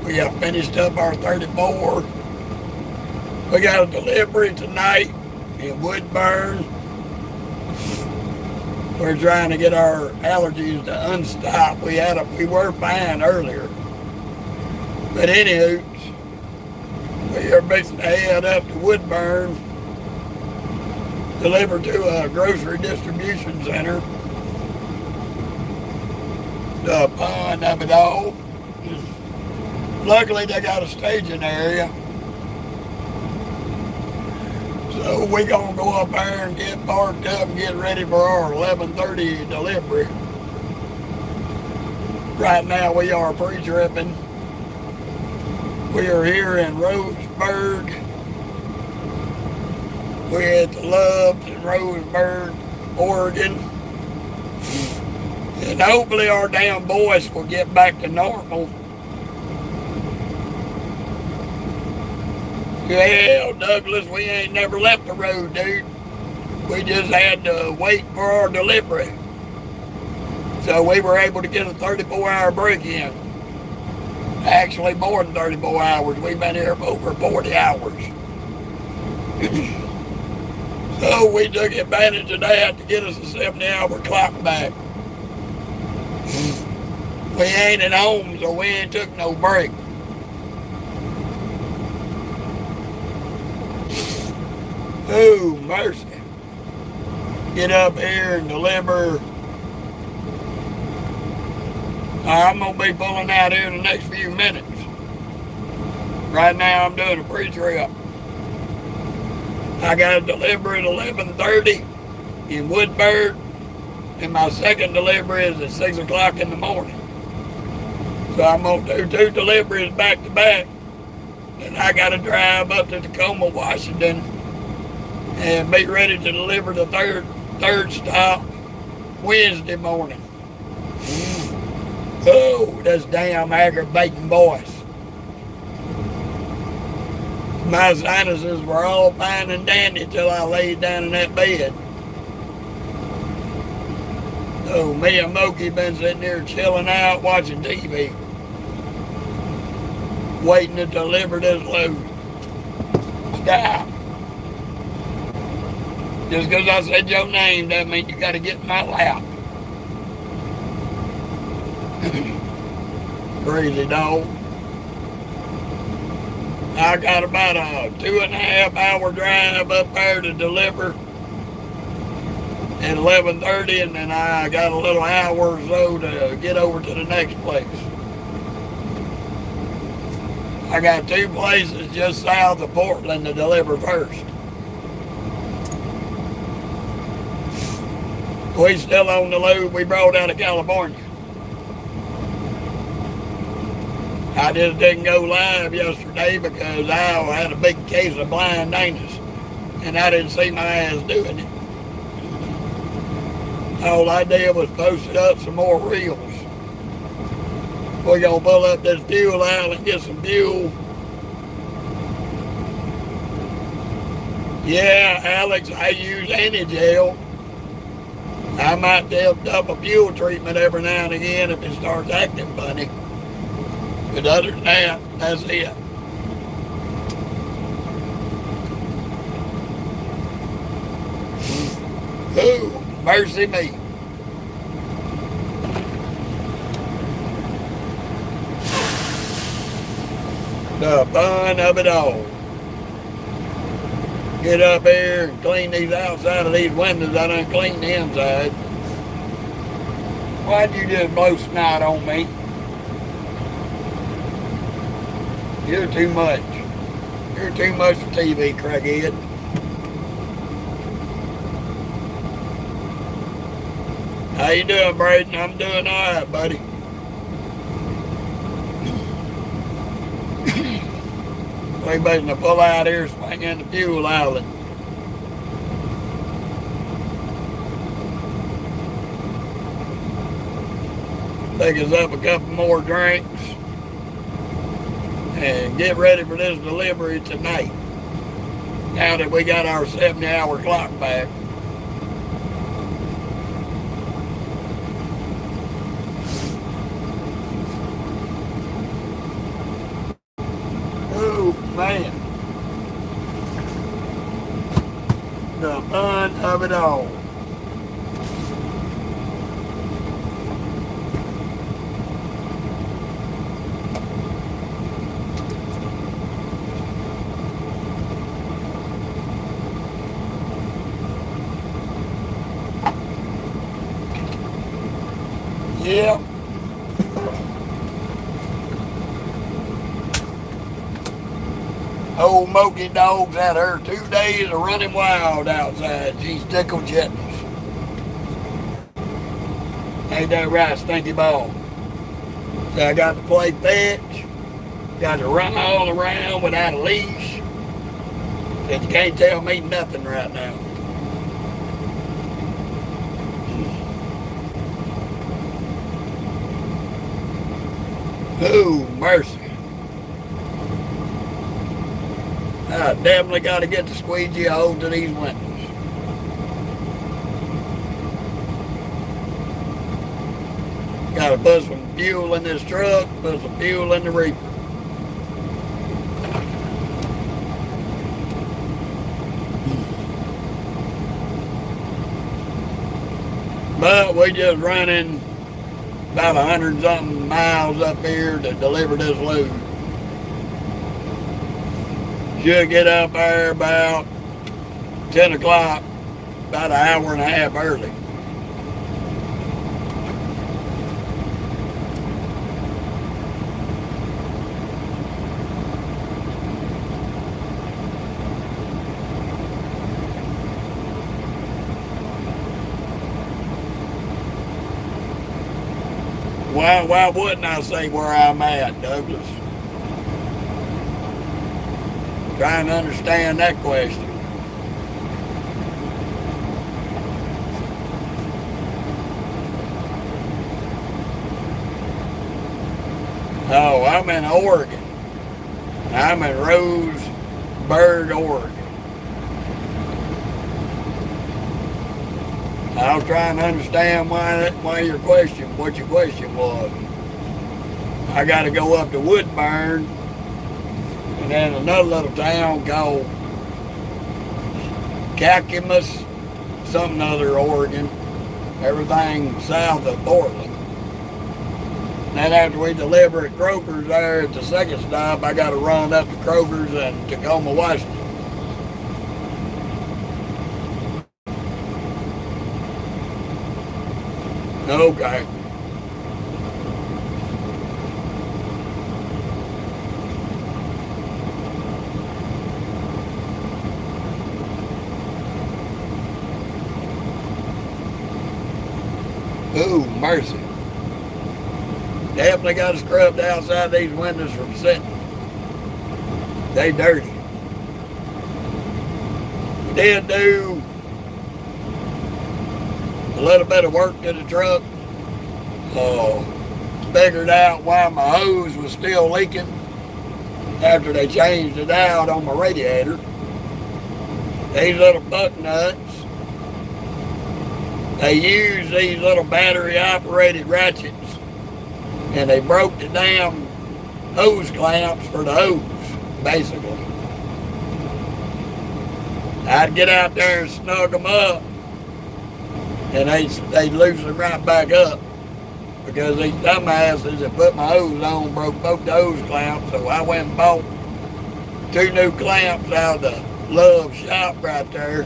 We have finished up our 34. We got a delivery tonight in Woodburn. We're trying to get our allergies to unstop. We were fine earlier. But anywho, we are fixing to head up to Woodburn, delivered to a grocery distribution center. The fun of it all. Luckily, they got a staging area. So we're going to go up there and get parked up and get ready for our 11:30 delivery. Right now, we are pre-tripping. We are here in Roseburg. We're at the Loves in Roseburg, Oregon. And hopefully our damn voice will get back to normal. Yeah, Douglas, we ain't never left the road, dude. We just had to wait for our delivery. So we were able to get a 34-hour break in. Actually, more than 34 hours. We've been here for over 40 hours. So we took advantage of that to get us a 70-hour clock back. We ain't at home, so we ain't took no break. Oh, mercy. Get up here and deliver. I'm going to be pulling out here in the next few minutes. Right now I'm doing a pre-trip. I got a delivery at 11:30 in Woodburn, and my second delivery is at 6 o'clock in the morning. So I'm going to do 2 deliveries back to back. And I got to drive up to Tacoma, Washington, and be ready to deliver the third stop Wednesday morning. Oh, this damn aggravating voice. My sinuses were all fine and dandy till I laid down in that bed. So me and Moki been sitting here chilling out watching TV, waiting to deliver this load. Stop. Just because I said your name doesn't mean you got to get in my lap. Crazy dog. I got about a 2.5 hour drive up there to deliver at 11:30, and then I got a little hour or so to get over to the next place. I got 2 places just south of Portland to deliver first. We still on the load we brought out of California. I just didn't go live yesterday because I had a big case of blind anus, and I didn't see my ass doing it. All I did was posted up some more reels. We're going to pull up this fuel aisle and get some fuel. Yeah, Alex, I use any gel. I might dip up a fuel treatment every now and again if it starts acting funny. But other than that, that's it. Oh, mercy me. The fun of it all. Get up here and clean these outside of these windows. I done cleaned the inside. Why'd you just blow snot on me? You're too much. You're too much for TV, crackhead. How you doing, Braden? I'm doing all right, buddy. We better to pull out here, swing in the fuel outlet. Pick us up a couple more drinks and get ready for this delivery tonight. Now that we got our 70-hour clock back. Man, the fun of it all. Yep. Old Moky Dog's had her 2 days of running wild outside. She's tickled jitneys. Ain't that right, Stinky Ball? So I got to play fetch. Got to run all around without a leash. And you can't tell me nothing right now. Oh, mercy. I definitely got to get the squeegee a hold to these windows. Got to put some fuel in this truck, put some fuel in the Reaper. But we just running about 100-something miles up here to deliver this load. Should get up there about 10 o'clock, about an hour and a half early. Why wouldn't I say where I'm at, Douglas? Trying to understand that question. Oh, I'm in Oregon. I'm in Roseburg, Oregon. I was trying to understand what your question was. I got to go up to Woodburn, and then another little town called Calcamus, something other, Oregon. Everything south of Portland. Then after we deliver at Kroger's there at the second stop, I got to run up to Kroger's in Tacoma, Washington. Okay. Ooh, mercy. Definitely got to scrub the outside of these windows from sitting. They dirty. We did do a little bit of work to the truck. Figured out why my hose was still leaking after they changed it out on my radiator. These little buck nuts, they use these little battery operated ratchets, and they broke the damn hose clamps for the hose, basically. I'd get out there and snug them up, and they'd loosen right back up, because these dumbasses that put my hose on broke both the hose clamps. So I went and bought 2 new clamps out of the Love shop right there,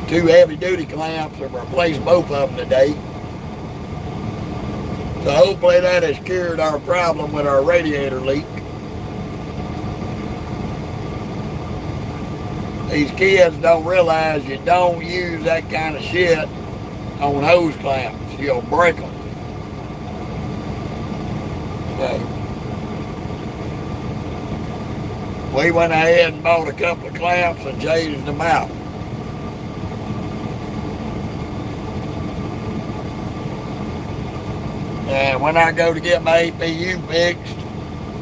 2 heavy duty clamps, and replaced both of them today. So hopefully that has cured our problem with our radiator leak. These kids don't realize you don't use that kind of shit on hose clamps. You'll break them. So we went ahead and bought a couple of clamps and changed them out. And when I go to get my APU fixed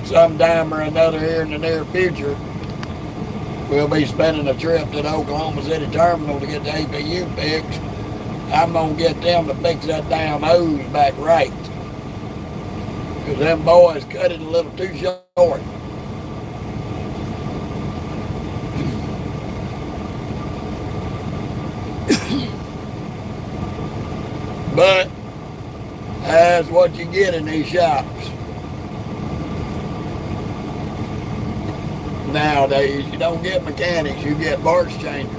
sometime or another here in the near future, we'll be spending a trip to the Oklahoma City terminal to get the APU fixed. I'm going to get them to fix that damn hose back right, because them boys cut it a little too short. But that's what you get in these shops. Nowadays, you don't get mechanics, you get parts changers.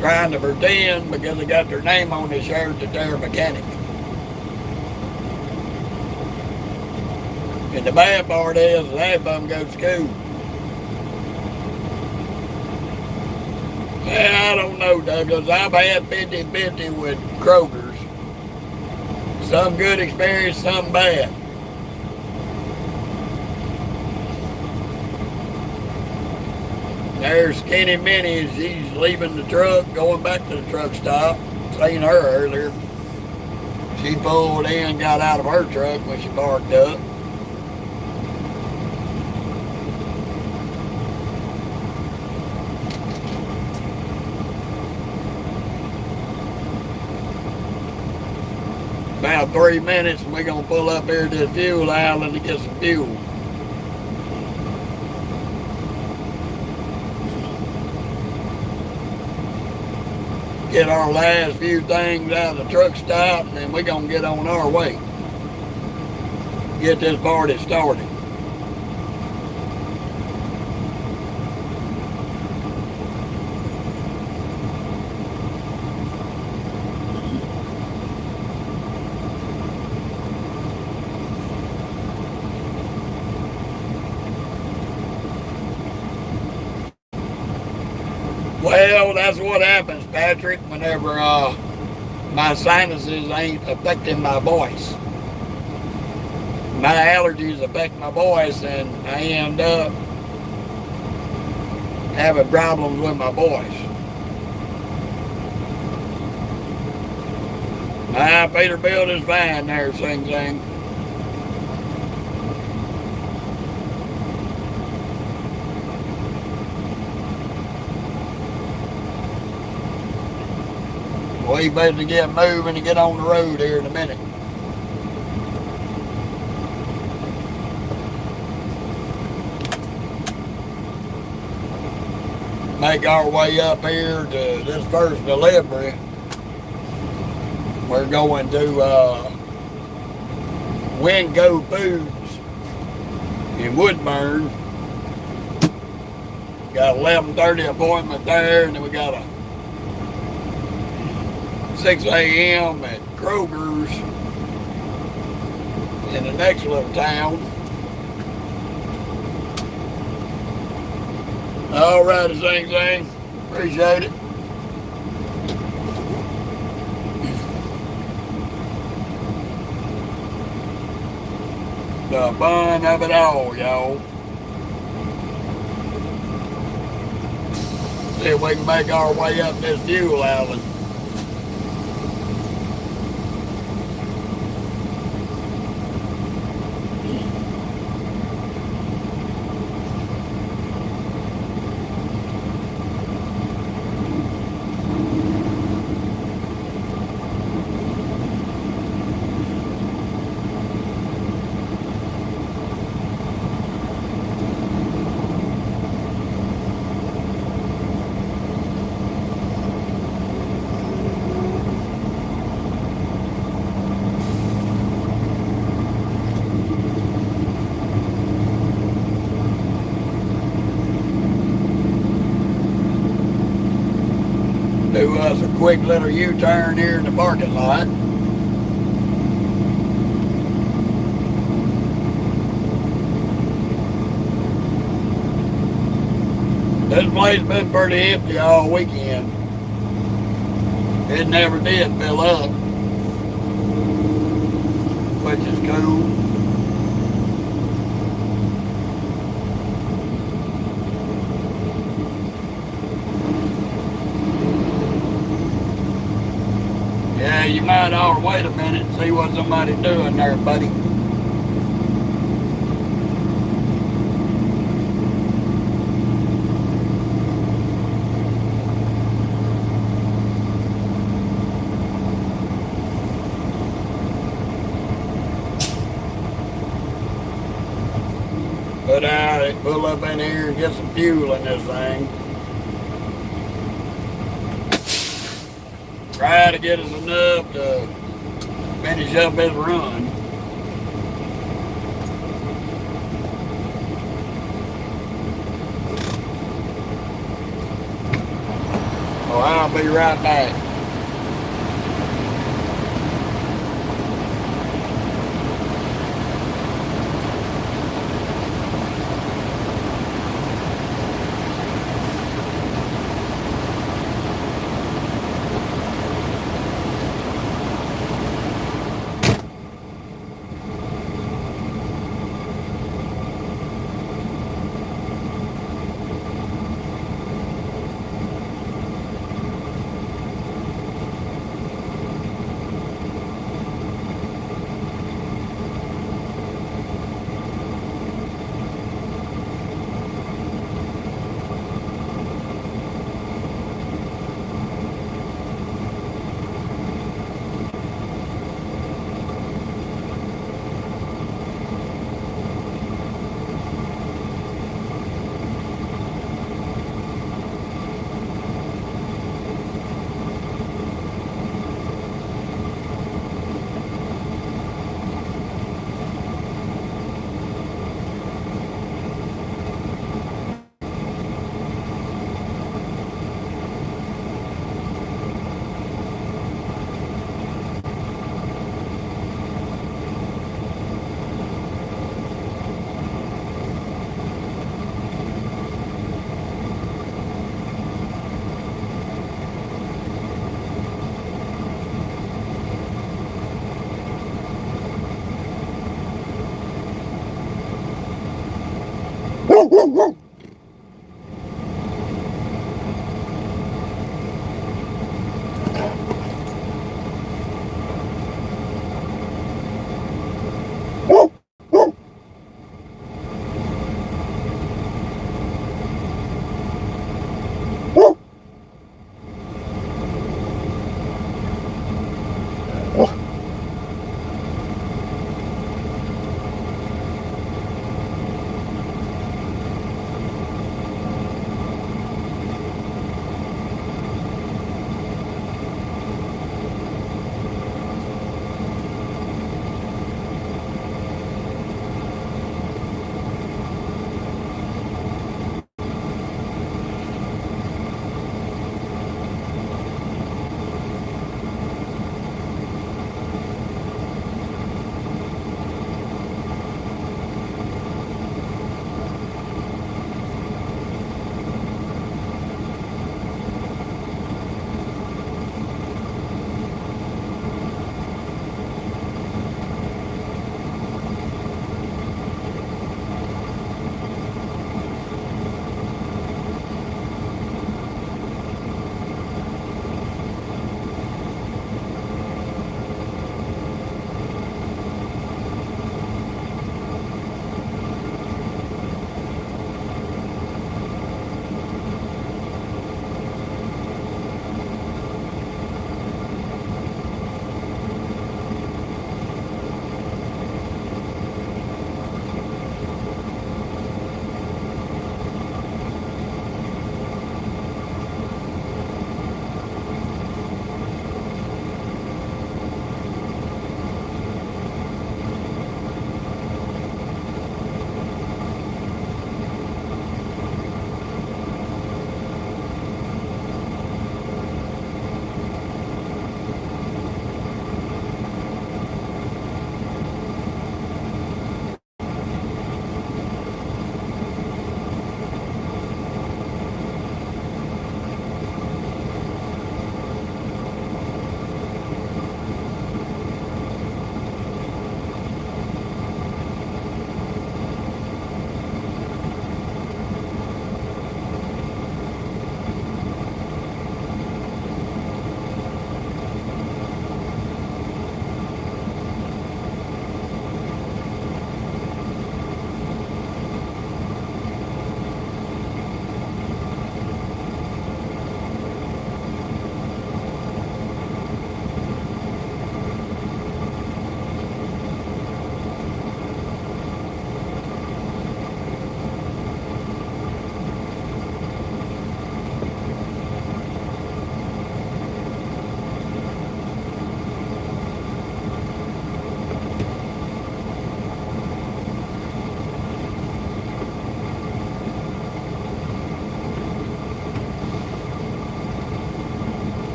Trying to pretend because they got their name on their shirt that they're a mechanic. And the bad part is half of them go to school. Yeah, I don't know, Douglas. I've had 50-50 with Kroger's. Some good experience, some bad. There's Skinny Minnie. She's leaving the truck, going back to the truck stop. Seen her earlier. She pulled in, got out of her truck when she parked up. About 3 minutes and we're going to pull up here to the fuel island to get some fuel. Get our last few things out of the truck stop and then we're going to get on our way. Get this party started. Well, that's what happens, Patrick, whenever my sinuses ain't affecting my voice. My allergies affect my voice and I end up having problems with my voice. My Peterbilt is fine there, Sing Sing. We better get moving and get on the road here in a minute. Make our way up here to this first delivery. We're going to Wingo Foods in Woodburn. Got 11:30 appointment there, and then we got a 6 a.m. at Kroger's in the next little town. All right, Zing Zing. Appreciate it. The fun of it all, y'all. See if we can make our way up this fuel island. Do us a quick little U-turn here in the parking lot. This place has been pretty empty all weekend. It never did fill up, which is cool. Yeah, you might ought to wait a minute and see what somebody's doing there, buddy. put out, pull up in here and get some fuel in this thing. Try to get us enough to finish up his run. Oh, I'll be right back.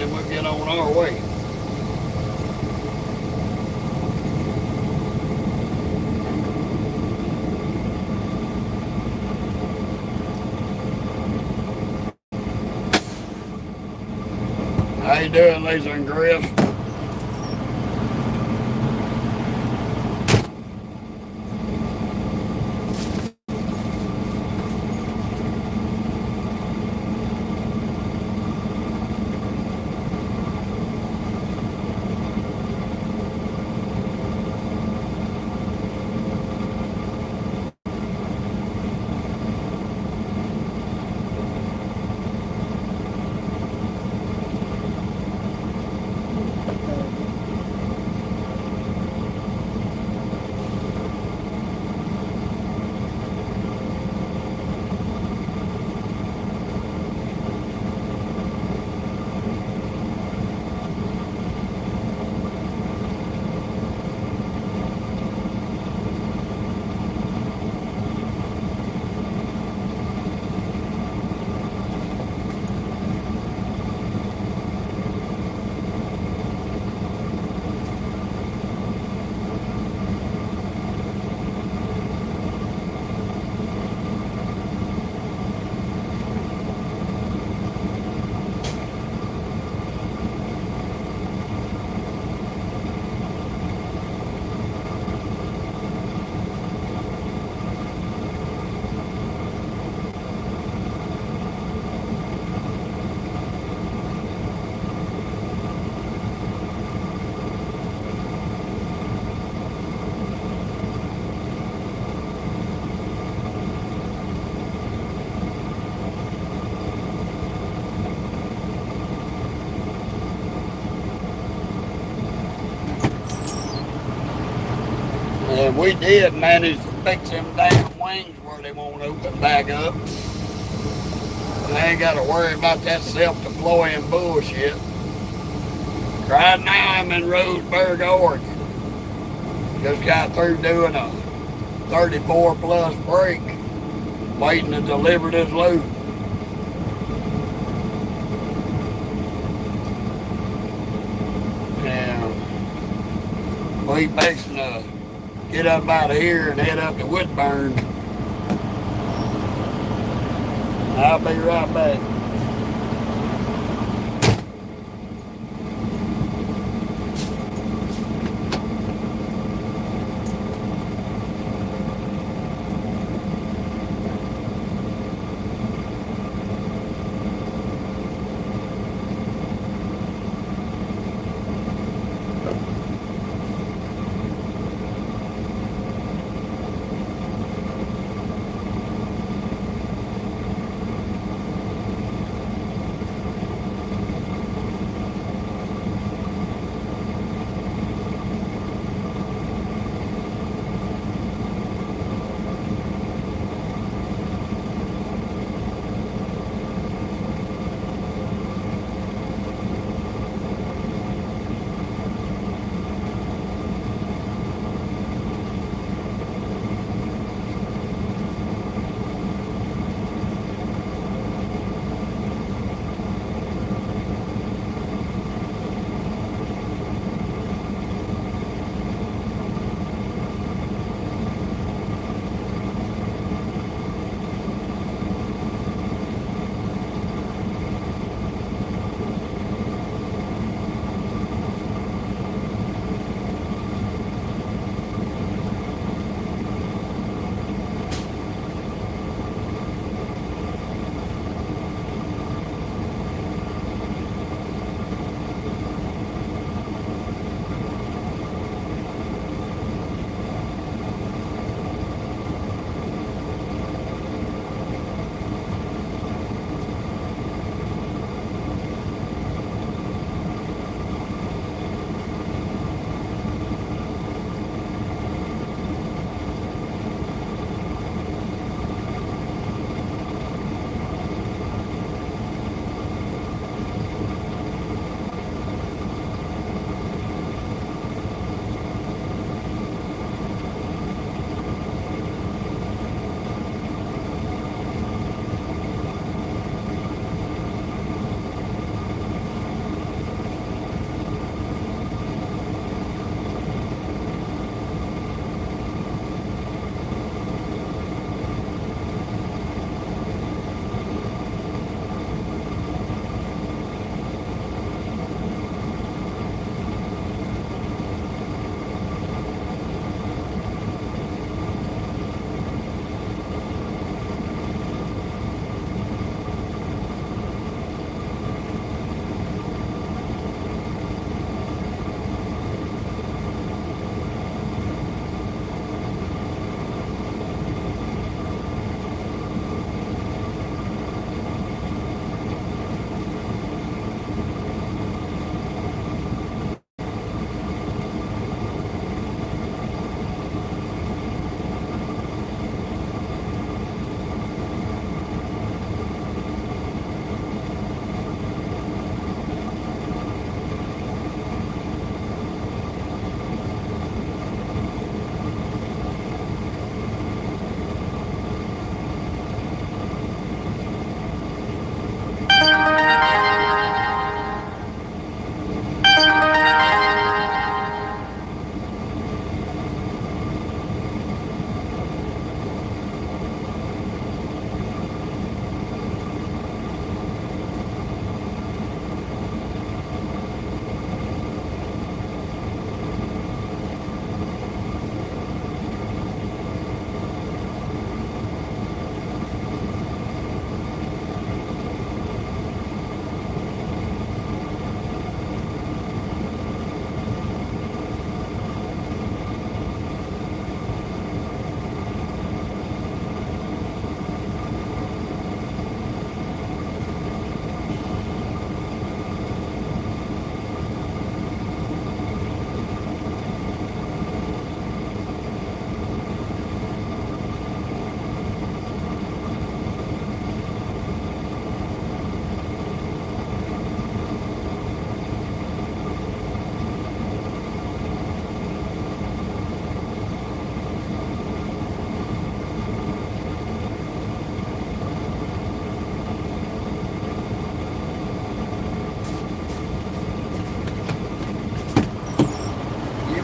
then we'll get on our way. How you doing, Lisa and Griff? And we did manage to fix them damn wings where they won't open back up. And I ain't got to worry about that self-deploying bullshit. Right now I'm in Roseburg, Oregon. Just got through doing a 34 plus break, waiting to deliver this load. And we fixing to get up out of here and head up to Woodburn. I'll be right back.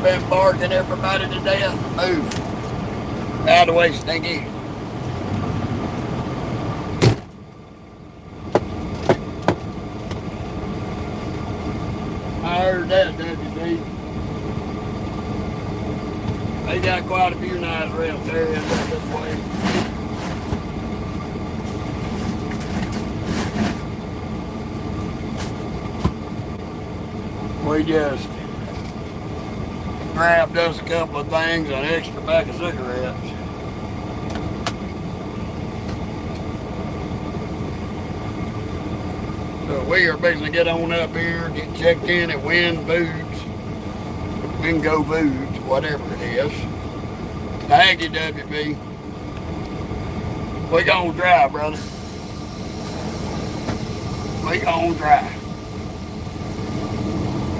been barking everybody to death. Move. Out of the way, Stinky. I heard that, WB. They got quite a few nice rail terriers up this way. We just grabbed us a couple of things and an extra pack of cigarettes. So we are basically to get on up here, get checked in at Win Foods, Wingo Foods, whatever it is. Thank you, WB. We gonna drive, brother. We gonna drive.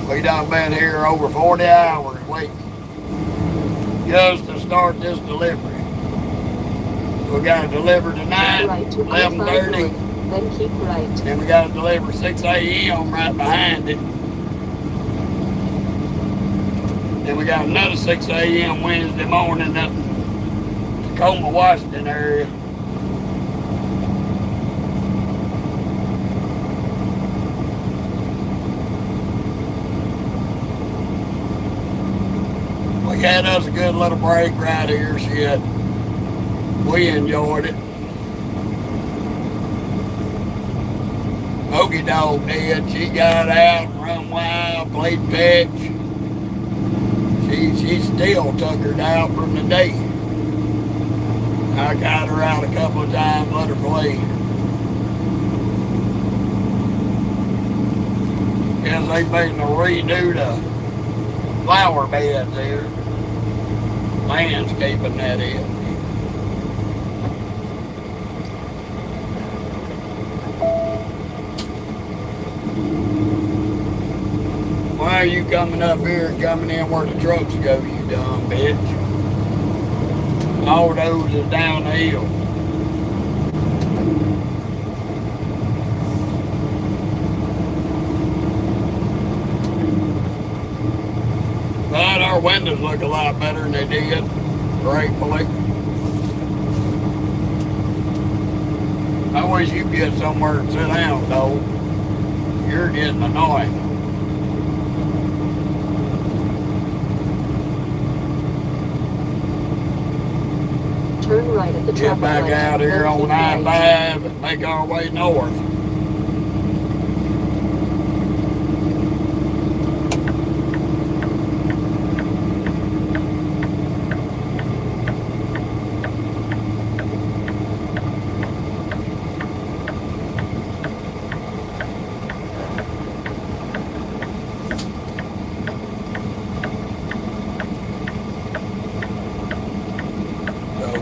We done been here over 40 hours waiting just to start this delivery. We got to deliver tonight, right to 11:30. Then keep right. Then we got to deliver 6 a.m. right behind it. Then we got another 6 a.m. Wednesday morning up in Tacoma, Washington area. We had us a good little break right here, shit. We enjoyed it. Okie dog did. She got out, run wild, played fetch. She still tuckered out from the day. I got her out a couple of times, let her play. Guess they basically redo the flower beds there. Landscaping, that is. Why are you coming up here and coming in where the trucks go, you dumb bitch? All those is down the hill. But our windows look a lot better than they did, gratefully. I wish you'd get somewhere to sit down, though. You're getting annoying. Turn right at the traffic Get back light, out here then on keep 95 right. and make our way north.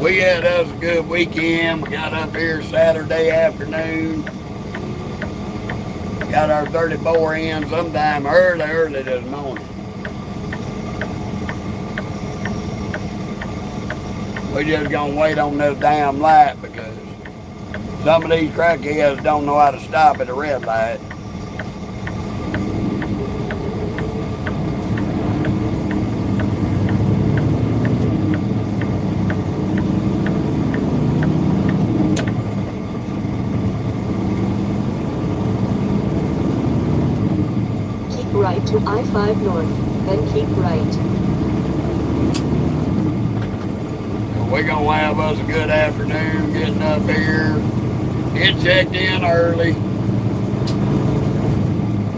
We had us a good weekend. We got up here Saturday afternoon. Got our 34 in sometime early this morning. We just gonna wait on this damn light because some of these crackheads don't know how to stop at a red light. Right to I-5 North, then keep right. We're going to have us a good afternoon getting up here, get checked in early,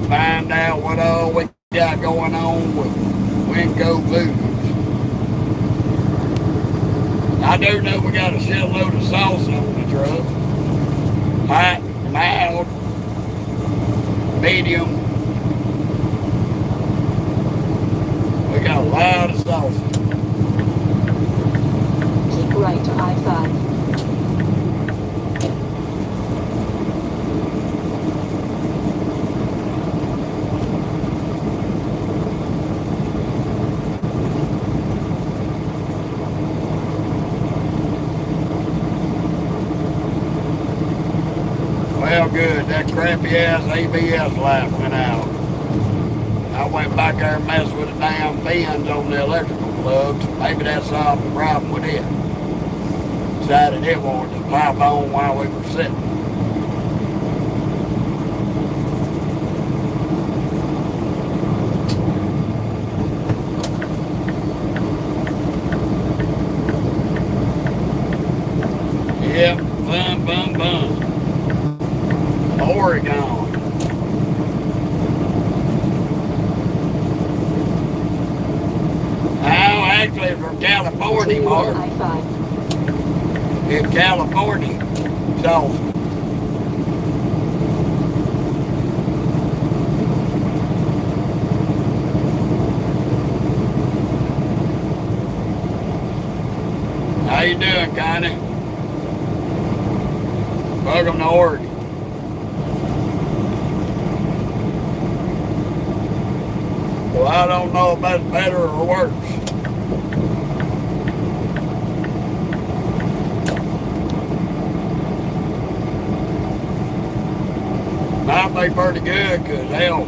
find out what all we got going on with Wingo Foods. I do know we got a shitload of sauce on the truck. Hot, mild, medium. We got a lot of sauce. Keep right to I-5. Well, good. That crappy ass ABS light went out. I went back there and messed with the damn fins on the electrical plugs. Maybe that solved the problem with it. Decided it wanted to pop on while we were sitting. Yep, bum. Oregon. Actually from California, Mark. I-5. In California. So how you doing, Connie? Welcome to Oregon. Well, I don't know if that's better or worse. Might be pretty good, because hell,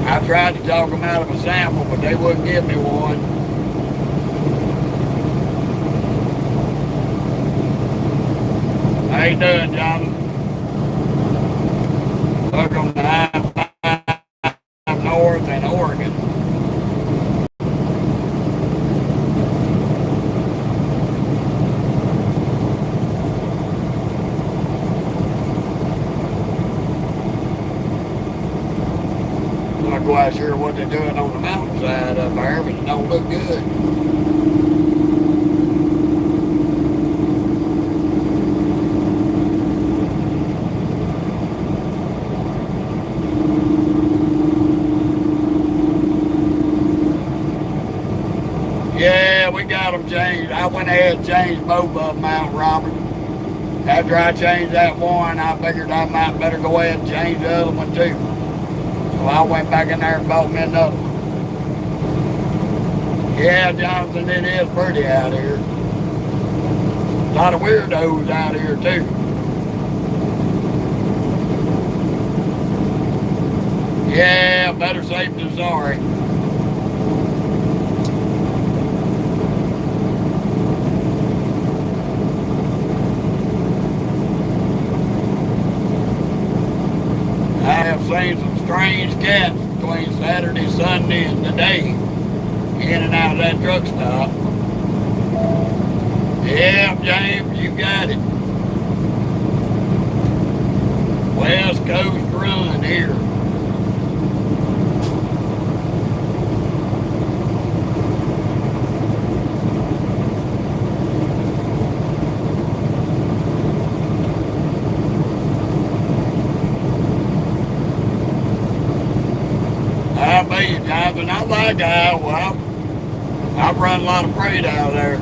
I tried to talk them out of a sample, but they wouldn't give me one. How you doing, Jonathan? Welcome to I-5 North in Oregon. I'm not quite sure what they're doing on the mountainside up there, but it don't look good. Yeah, we got them changed. I went ahead and changed both of them out, Robert. After I changed that one, I figured I might better go ahead and change the other one too. So I went back in there and bought me another one. Yeah, Jonathan, it is pretty out here. A lot of weirdos out here too. Yeah, better safe than sorry. I have seen some strange cats between Saturday, Sunday, and today in and out of that truck stop. Yeah, James, you got it. West Coast run here. I bet you, Jonathan, I like Iowa. I've run a lot of freight out there.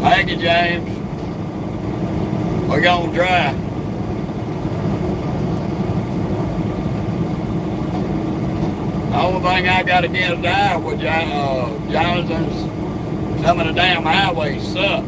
Thank you, James. We're gonna try. The only thing I got against Iowa, Jonathan's, some of the damn highways suck.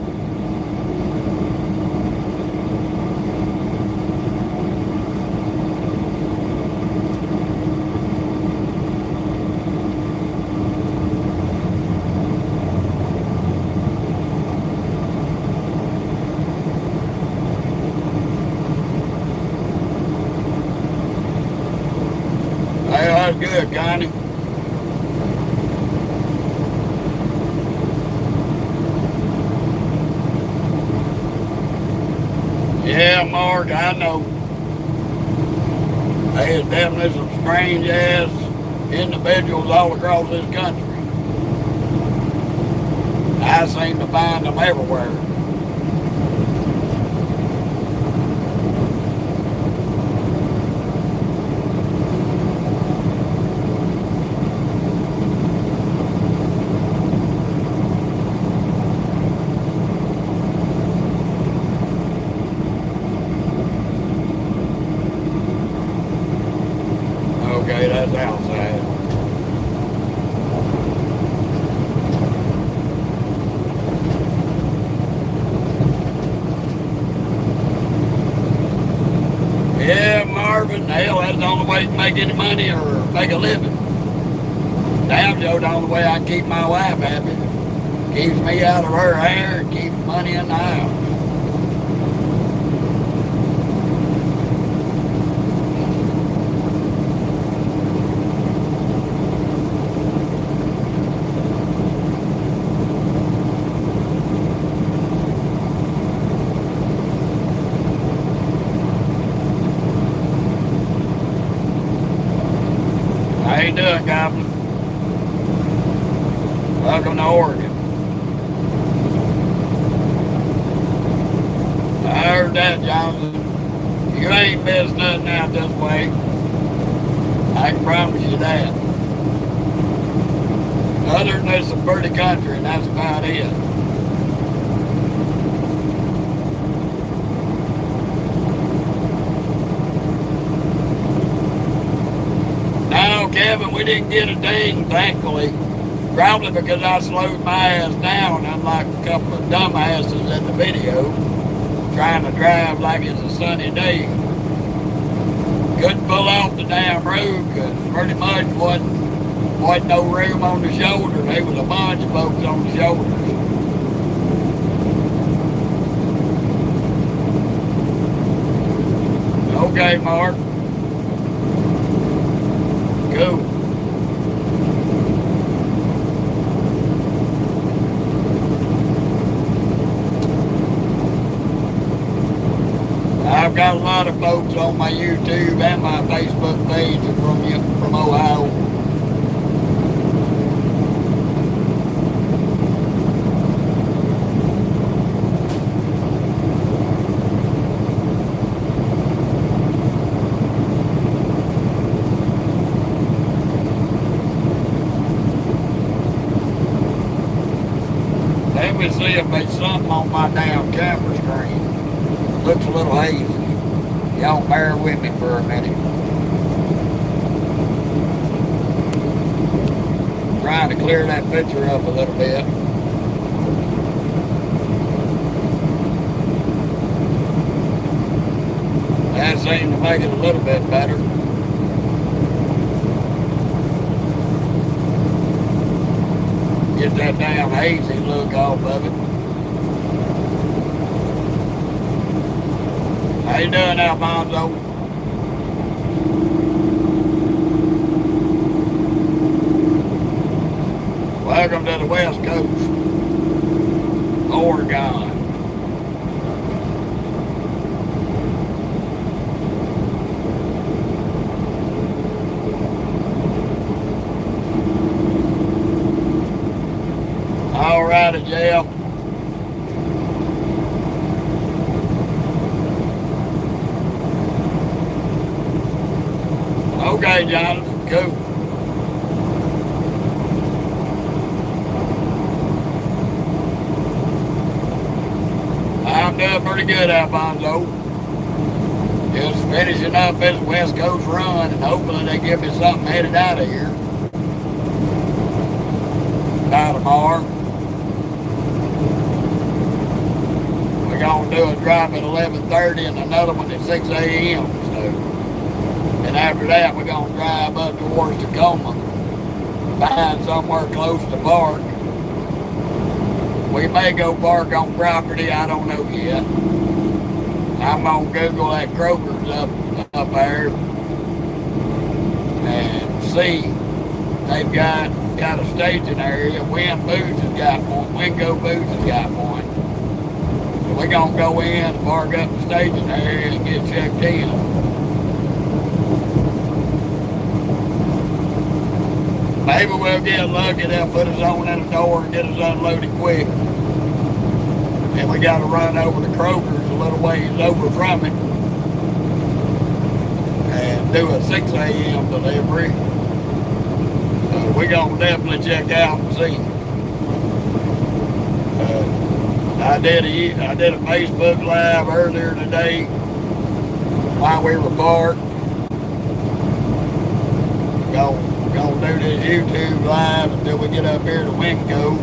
Hey, that's good, Connie. Yeah, Mark, I know. There's definitely some strange ass individuals all across this country. I seem to find them everywhere. Okay, that's outside. Yeah, Marvin, hell, that's the only way to make any money or make a living. Damn, Joe, the only way I can keep my wife happy. Keeps me out of her hair and keeps money in the house. How you doing, Goblin? Welcome to Oregon. I heard that, Jonathan. You ain't missed nothing out this way. I can promise you that. Other than this, a pretty country, and that's about it. No, Kevin, we didn't get a ding, thankfully. Probably because I slowed my ass down, unlike a couple of dumbasses in the video, trying to drive like it's a sunny day. Couldn't pull off the damn road because pretty much wasn't no room on the shoulder. There was a bunch of folks on the shoulders. Okay, Mark. Cool. I've got a lot of folks on my YouTube and my Facebook page from Ohio. Let me see if there's something on my damn camera screen. Looks a little hazy. Y'all bear with me for a minute. Trying to clear that picture up a little bit. That seemed to make it a little bit better. Get that damn hazy look off of it. How you doing, Alfonso? Welcome to the West Coast, Oregon. All righty, Jeff. Okay, Jonathan, cool. I'm doing pretty good, Alfonso. Just finishing up this West Coast run, and hopefully they give me something headed out of here by tomorrow. We're going to do a drop at 11:30 and another one at 6 a.m. And after that, we're going to drive up towards Tacoma, find somewhere close to park. We may go park on property, I don't know yet. I'm going to Google that Kroger's up there and see. They've got a staging area. Win Boots has got one. Wingo Boots has got one. So we're going to go in and park up the staging area and get checked in. Maybe we'll get lucky, they'll put us on at the door and get us unloaded quick. And we got to run over to Kroger's a little ways over from it and do a 6 a.m. delivery. We're going to definitely check out and see. I did a Facebook Live earlier today while we were parked. We're gonna do this YouTube live until we get up here to Winco.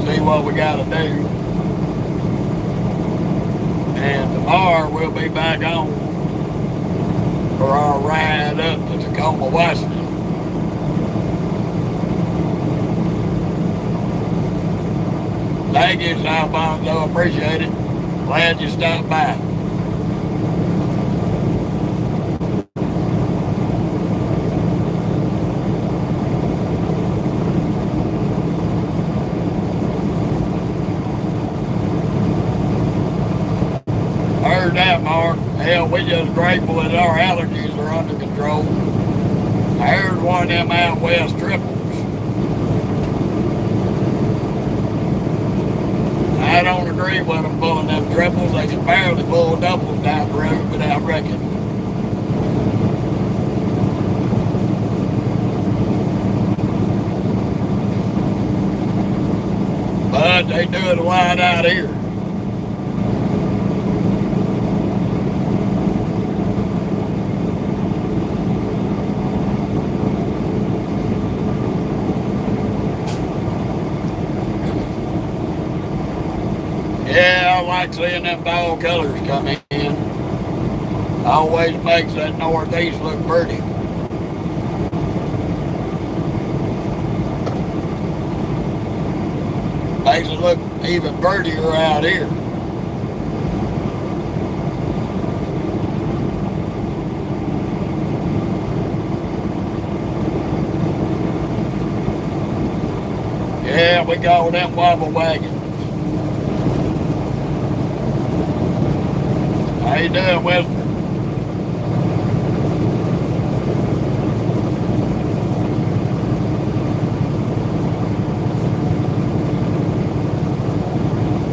See what we gotta do. And tomorrow we'll be back on for our ride up to Tacoma, Washington. Thank you, Alfonso. Appreciate it. Glad you stopped by. Heard that, Mark. Hell, we just grateful that our allergies are under control. I heard one of them out west triples. I don't agree with them pulling them triples. They can barely pull doubles down the road without wrecking. But they do it a lot out here. Yeah, I like seeing them fall colors come in. Always makes that northeast look pretty. Makes it look even prettier out here. Yeah, we call them wobble wagons. How you doing, Woodburn?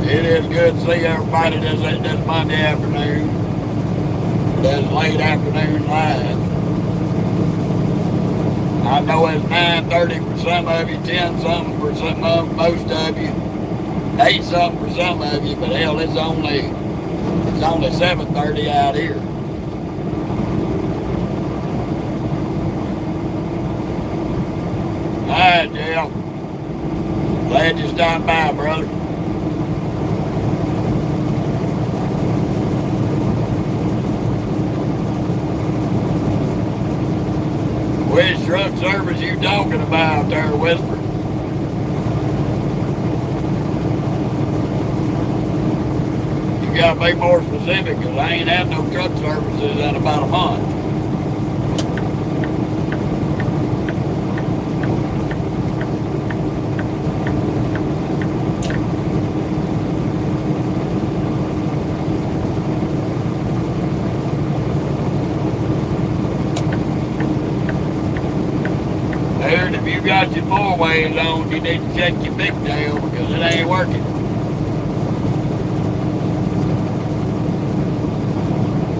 It is good to see everybody this Monday afternoon, this late afternoon live. I know it's 9:30 for some of you, 10 something for some of most of you, 8 something for some of you, but hell, it's only 7:30 out here. All right, Jill. Glad you stopped by, brother. Which truck service you talking about there, Woodburn? You gotta be more specific, because I ain't had no truck services in about a month. Dude, if you got your four-ways on, you need to check your big tail, because it ain't working.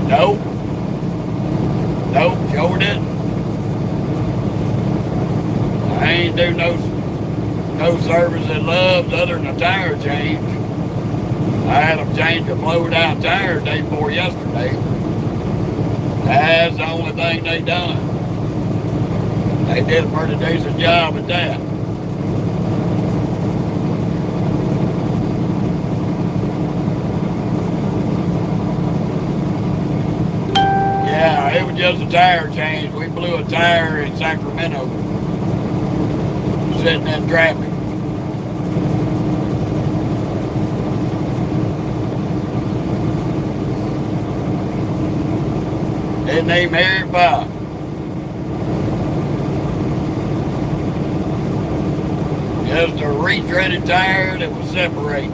Nope. Nope, sure didn't. I ain't do no service at Love's other than a tire change. I had them change a blowed out tire day before yesterday. That's the only thing they done. They did a pretty decent job at that. Yeah, it was just a tire change. We blew a tire in Sacramento, sitting in traffic. Didn't even hear it pop. Just a retreaded tire that was separating.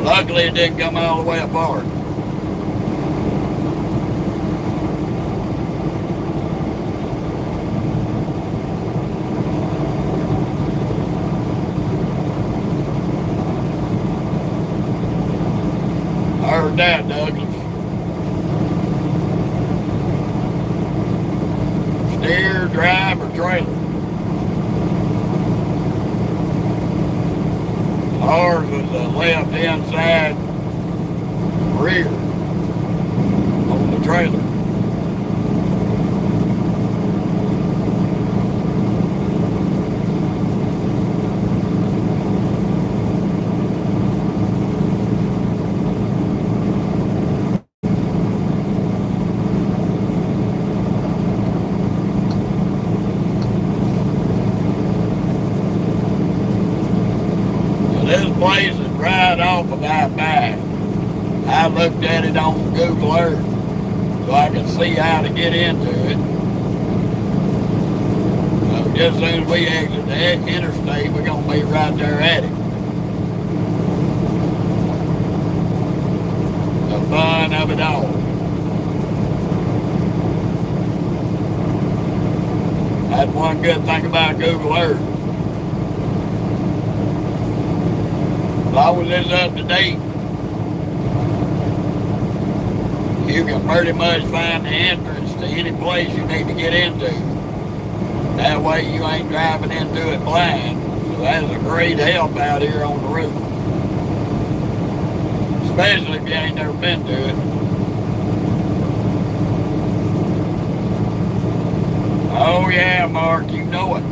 Luckily, it didn't come all the way apart. I heard that, Douglas. Steer, drive, or trailer. Ours was the left hand side rear on the trailer. This place is right off of I-5. I looked at it on Google Earth so I could see how to get into it. So just as soon as we exit the interstate, we're going to be right there at it. The fun of it all. That's one good thing about Google Earth. As long as it's up to date, you can pretty much find the entrance to any place you need to get into. That way you ain't driving into it blind. So that's a great help out here on the road. Especially if you ain't never been to it. Oh yeah, Mark, you know it.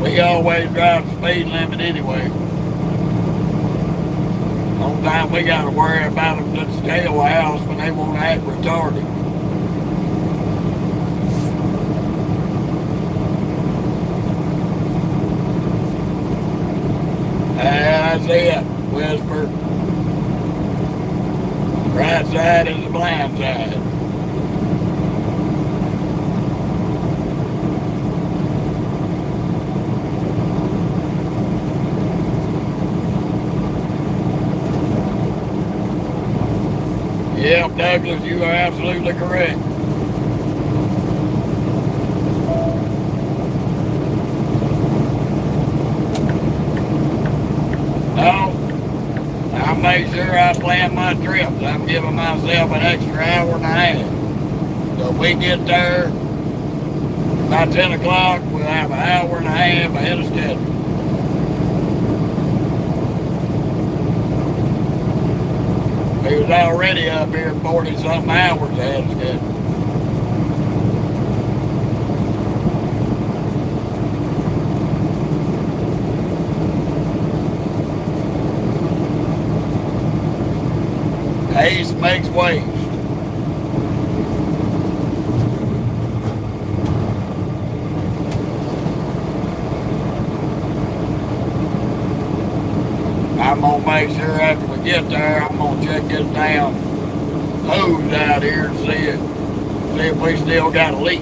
We always drive the speed limit anyway. Only time we got to worry about them at the scale house when they want to act retarded. That's it, Whisper. Right side is the blind side. Yep, Douglas, you are absolutely correct. No, I'll make sure I plan my trips. I'm giving myself an extra hour and a half. So if we get there by 10 o'clock, we'll have an hour and a half ahead of schedule. He was already up here 40-something hours ahead of schedule. Haste makes waste. I'm gonna make sure after we get there, I'm gonna check this damn hose out here and see if we still got a leak.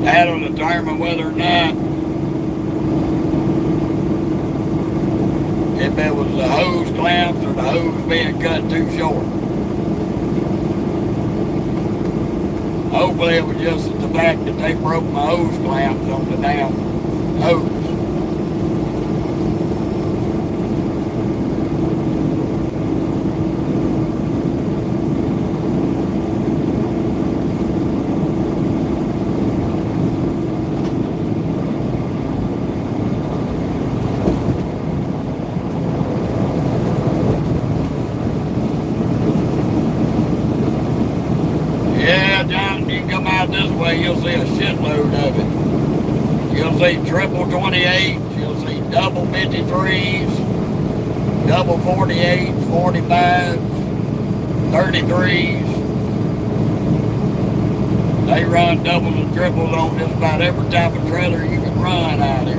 That'll determine whether or not if it was the hose clamps or the hose being cut too short. Hopefully it was just the fact that they broke my hose clamps on the damn hose. This way you'll see a shitload of it. You'll see triple 28s, you'll see double 53s, double 48s, 45s, 33s. They run doubles and triples on just about every type of trailer you can run out here.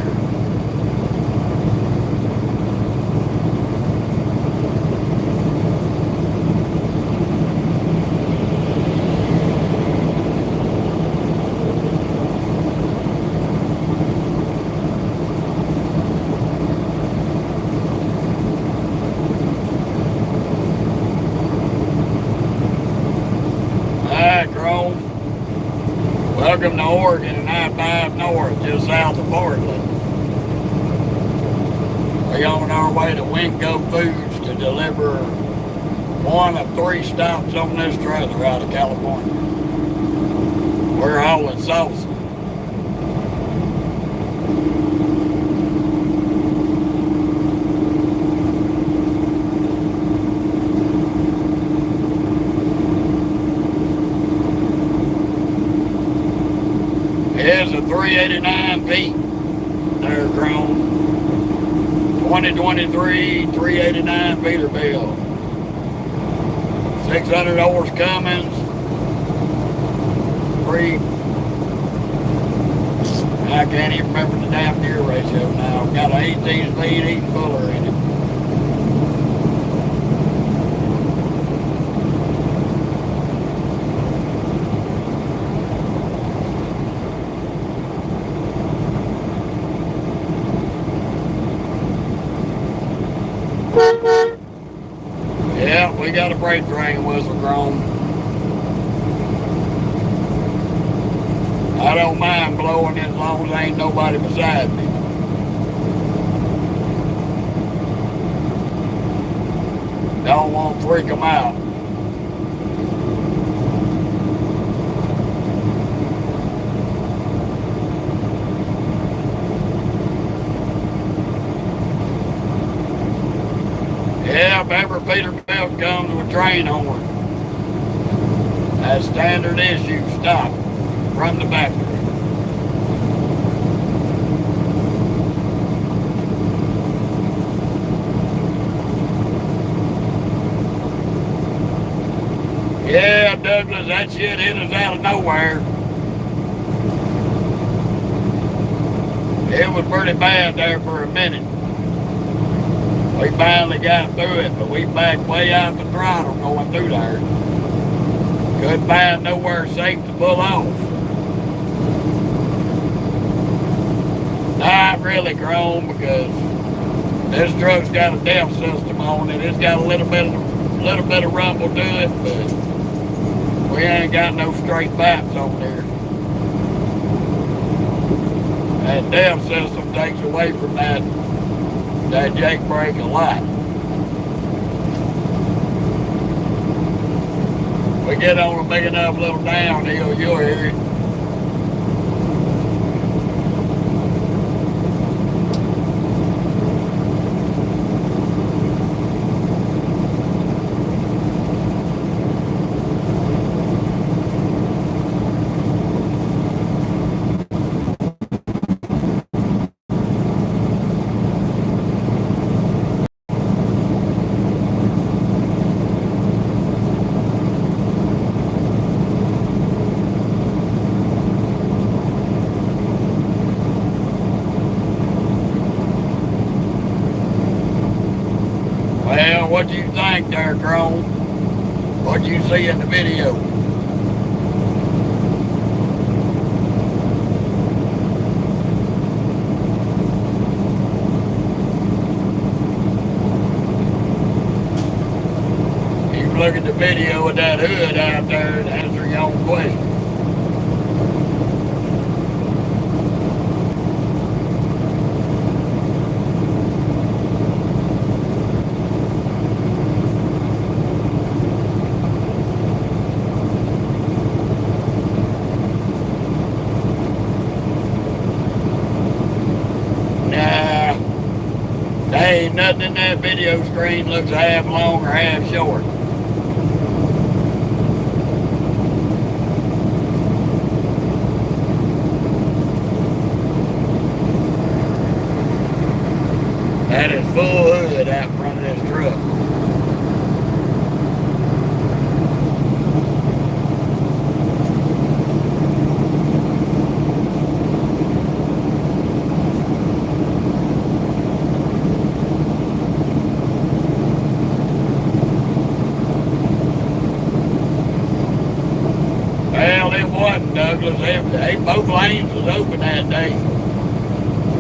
took them to Oregon and I-5 north, just south of Portland. We're on our way to Wingo Foods to deliver one of 3 stops on this trailer out of California. We're hauling salsa. Here's a 389 feet. They're grown. 2023 389 Peterbilt. 600 horse Cummins. I can't even remember the damn gear ratio now. Got an 18 speed heating puller in it. Yeah, we got a freight train whistle grown. I don't mind blowing as long as there ain't nobody beside me. Don't want to freak them out. Yeah, every Peterbilt comes with train horn. That's standard issue stop from the factory. Yeah, Douglas, that shit hit us out of nowhere. It was pretty bad there for a minute. We finally got through it, but we backed way out the throttle going through there. Couldn't find nowhere safe to pull off. Not really, Chrome, because this truck's got a DEF system on it. It's got a little bit of rumble to it, but we ain't got no straight pipes on there. That DEF system takes away from that Jake brake a lot. We get on a big enough little downhill, you'll hear it. Well, what do you think there, Chrome? What you see in the video? You can look at the video with that hood out there and answer your own question. Ain't nothing in that video screen looks half long or half short. That is full hood out in front of this truck. Well, it wasn't, Douglas. Both lanes was open that day.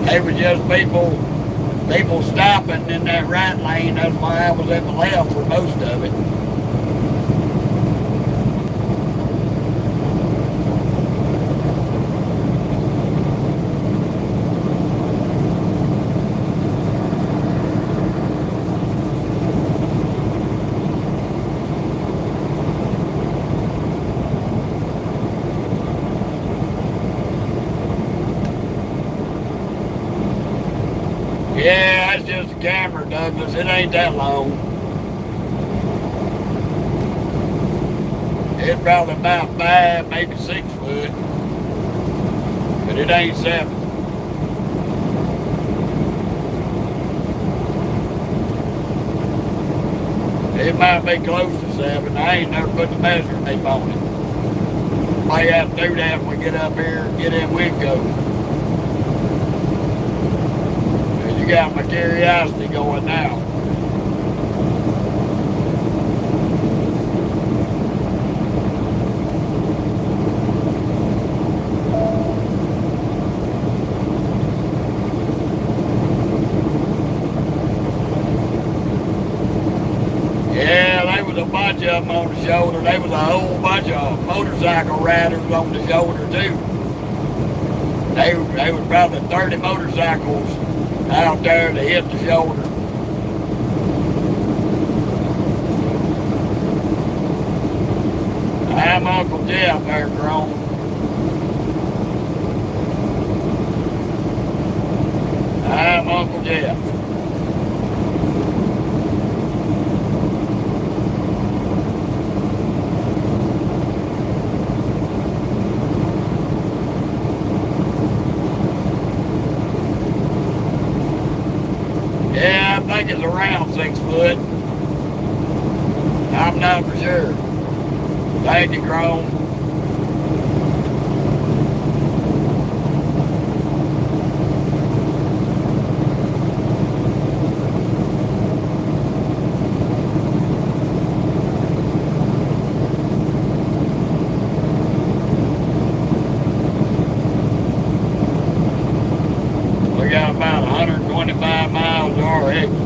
They were just people stopping in that right lane. That's why I was at the left for most of it. Douglas. It ain't that long. It's probably about 5, maybe 6 foot. But it ain't 7. It might be close to 7. I ain't never put the measuring tape on it. Might have to do that when we get up here and get in wind coat. You got my curiosity going now. A bunch of them on the shoulder. There was a whole bunch of motorcycle riders on the shoulder too. There was probably 30 motorcycles out there to hit the shoulder. I'm Uncle Jeff there, Crone. I'm Uncle Jeff. Yeah, I think it's around 6 foot. I'm not for sure. Thank you, Crone. We got about 125 miles to our exit.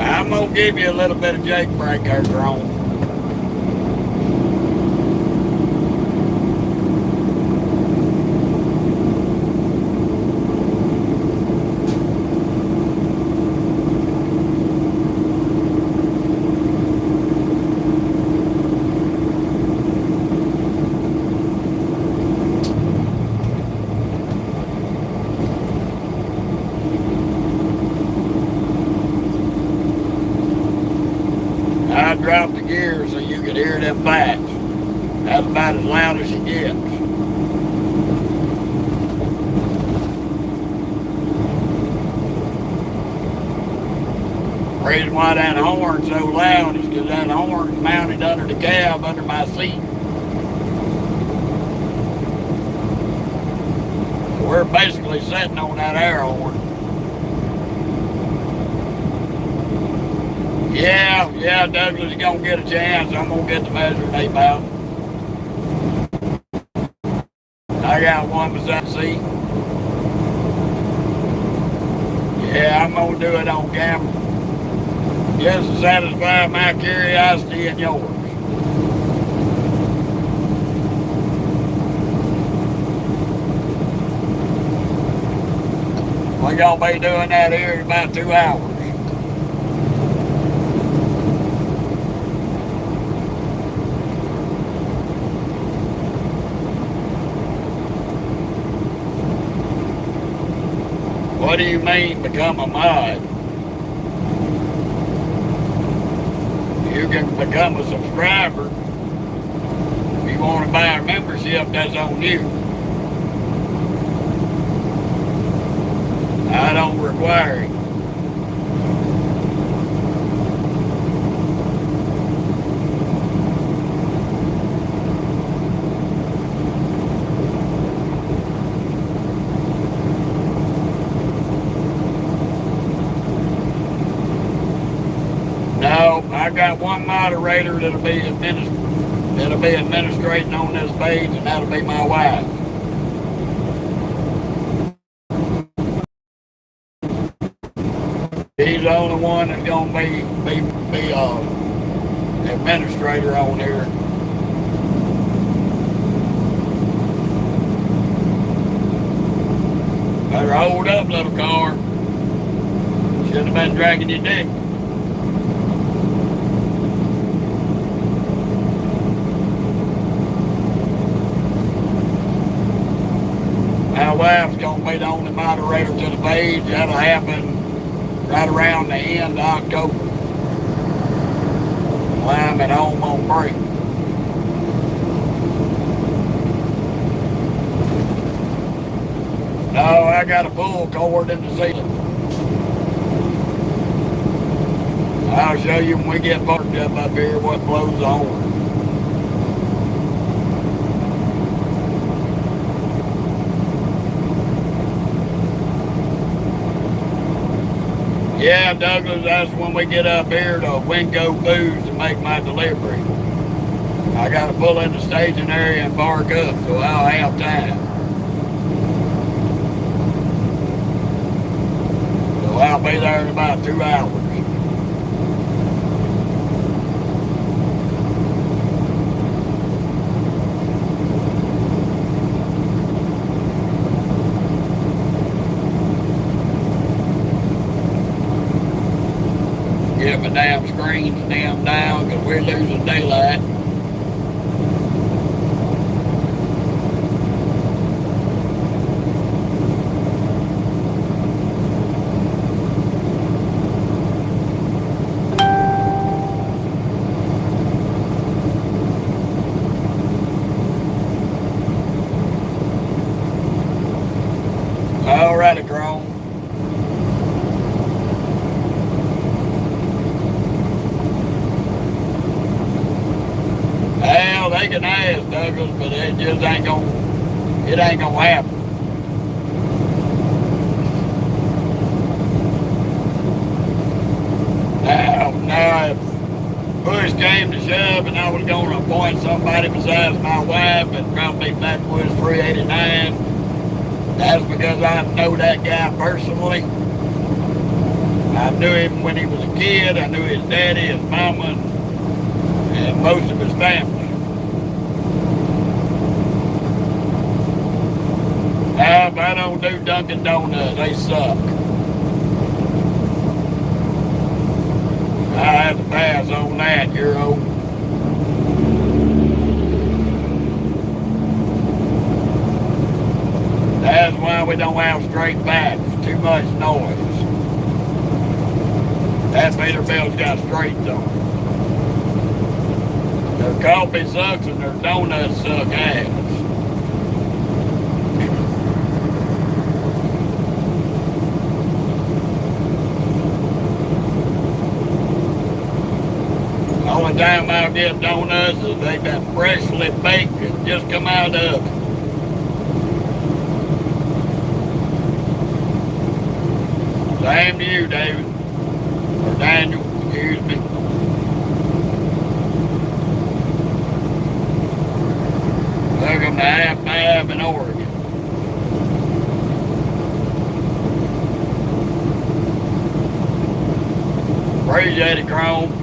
I'm gonna give you a little bit of Jake break there, Crone. I dropped the gear so you could hear them bats. That's about as loud as she gets. The reason why that horn's so loud is because that horn's mounted under the cab under my seat. We're basically sitting on that air horn. Yeah, Douglas is gonna get a chance. I'm gonna get the measuring tape out. I got one beside the seat. Yeah, I'm gonna do it on camera. Just to satisfy my curiosity and yours. We're gonna be doing that here in about 2 hours. What do you mean become a mod? You can become a subscriber. If you want to buy a membership, that's on you. I don't require it. No, I got one moderator that'll be administrating on this page, and that'll be my wife. She's He's the only one that's gonna be administrator on here. Better hold up, little car. Shouldn't have been dragging your dick. My wife's gonna be the only moderator to the page. That'll happen right around the end of October. While I'm at home on break. No, I got a pull cord in the ceiling. I'll show you when we get parked up here what blows on. Yeah, Douglas, that's when we get up here to Winco Foods to make my delivery. I got to pull in the staging area and park up, so I'll have time. So I'll be there in about 2 hours. Get my damn screens dimmed down because we're losing daylight. Alrighty, Chrome. Hell, they can ask, Douglas, but it just ain't gonna happen. Now, if push came to shove and I was going to appoint somebody besides my wife and probably Backwoods 389, that's because I know that guy personally. I knew him when he was a kid. I knew his daddy, his mama, and most of his family. Now, if I don't do Dunkin' Donuts, they suck. I have to pass on that, Euro. That's why we don't have straight backs. Too much noise. That Peterbilt's got straights on it. Their coffee sucks and their donuts suck ass. The only time I'll get donuts is they've been freshly baked and just come out of it. Same to you, David. Or Daniel, excuse me. Welcome to Half Mab in Oregon. Appreciate it, Chrome.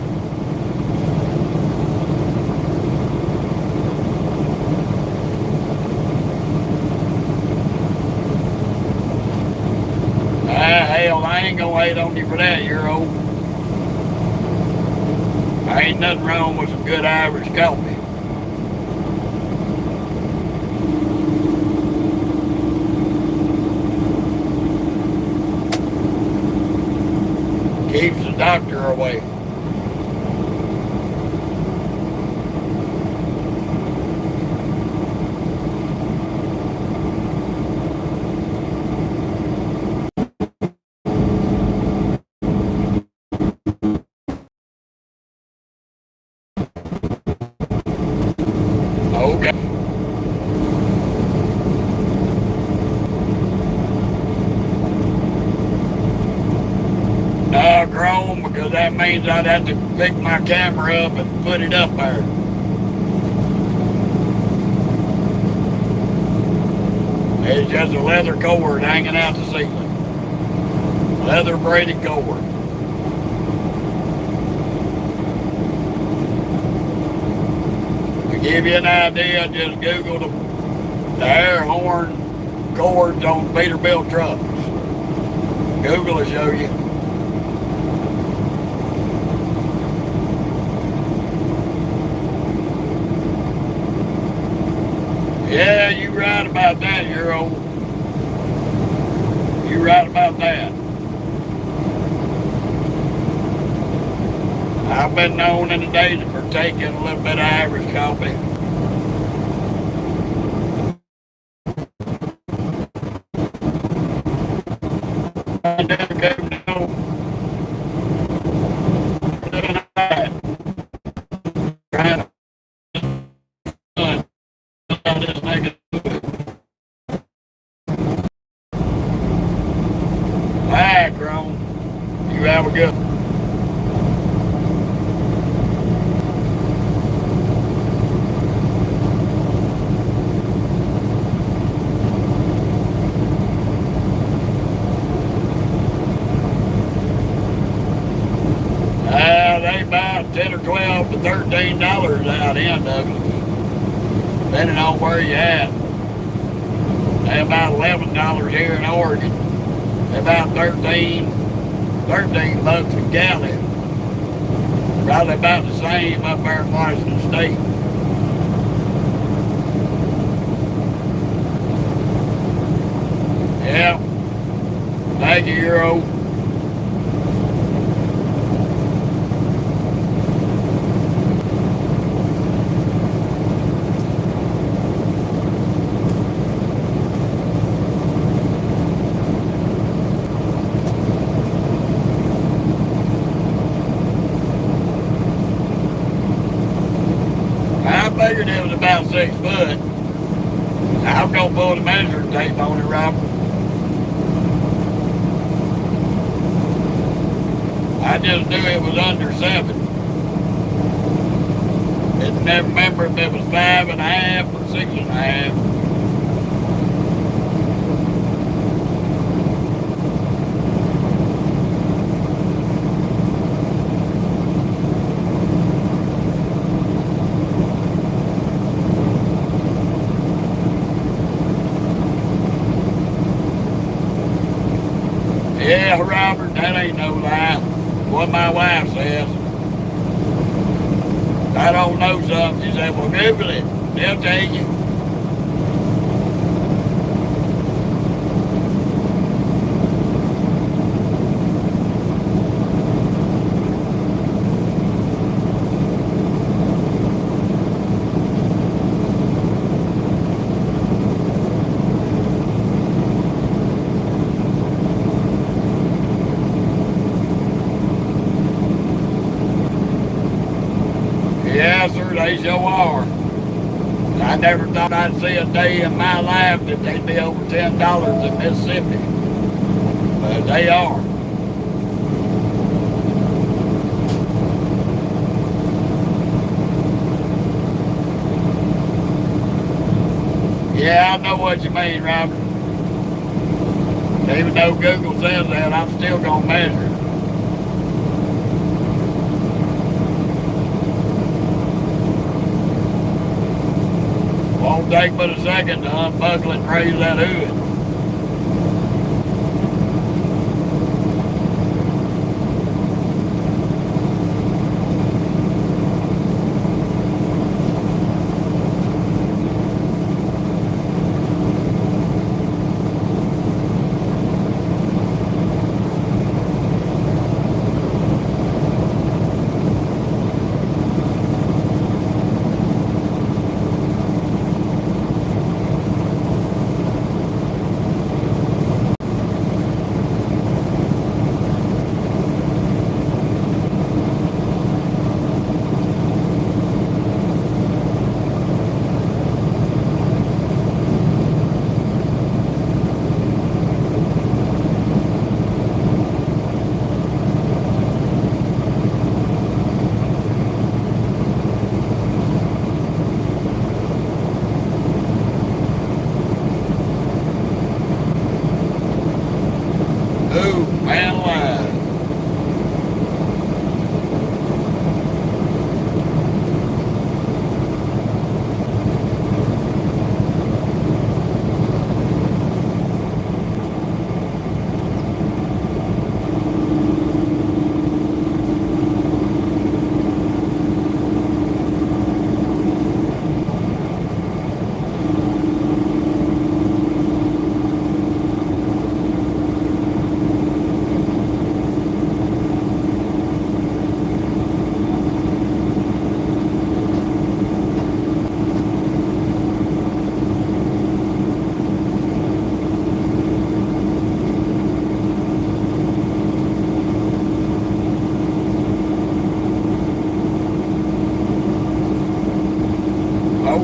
Hell, I ain't gonna wait on you for that, Euro. Ain't nothing wrong with some good Irish coffee. Keeps the doctor away. Okay. No, Chrome, because that means I'd have to pick my camera up and put it up there. It's just a leather cord hanging out the ceiling. Leather braided cord. give you an idea, just Google the air horn cords on Peterbilt trucks. Google will show you. Yeah, you right about that, Euro. You right about that. I've been known in the days for taking a little bit of Irish coffee. Alright, Crone. You have a good one. They about 10 or 12 to $13 out in Douglas, depending on where you at. They about $11 here in Oregon. They about 13 bucks a gallon. Probably about the same up there in Washington State. Yeah. Thank you, Euro. I figured it was about 6 foot. I'm gonna pull the measuring tape on it, Robert. I just knew it was under 7. Didn't never remember if it was 5.5 or 6.5. Yeah, Robert, that ain't no lie. What my wife says. If I don't know something, she said, well, Google it. They'll tell you. Yes, sir, they sure are. I never thought I'd see a day in my life that they'd be over $10 in Mississippi. But they are. Yeah, I know what you mean, Robert. Even though Google says that, I'm still going to measure it. Won't take but a second to unbuckle it and raise that hood.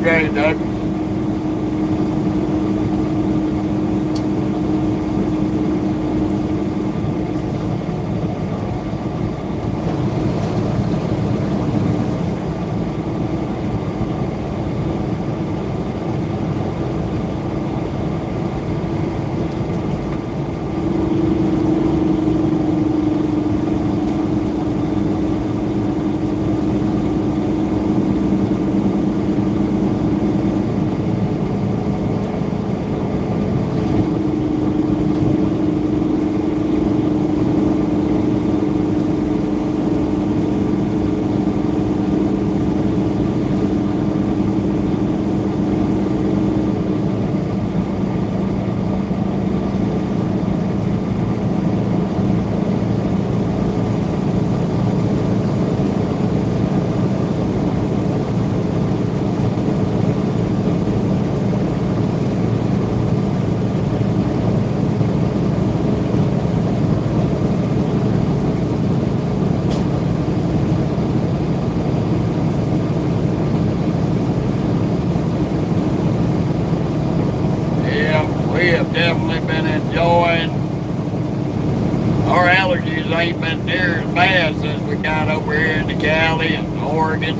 Okay, Douglas. We have definitely been enjoying. Our allergies ain't been near as bad since we got over here into Cali and Oregon.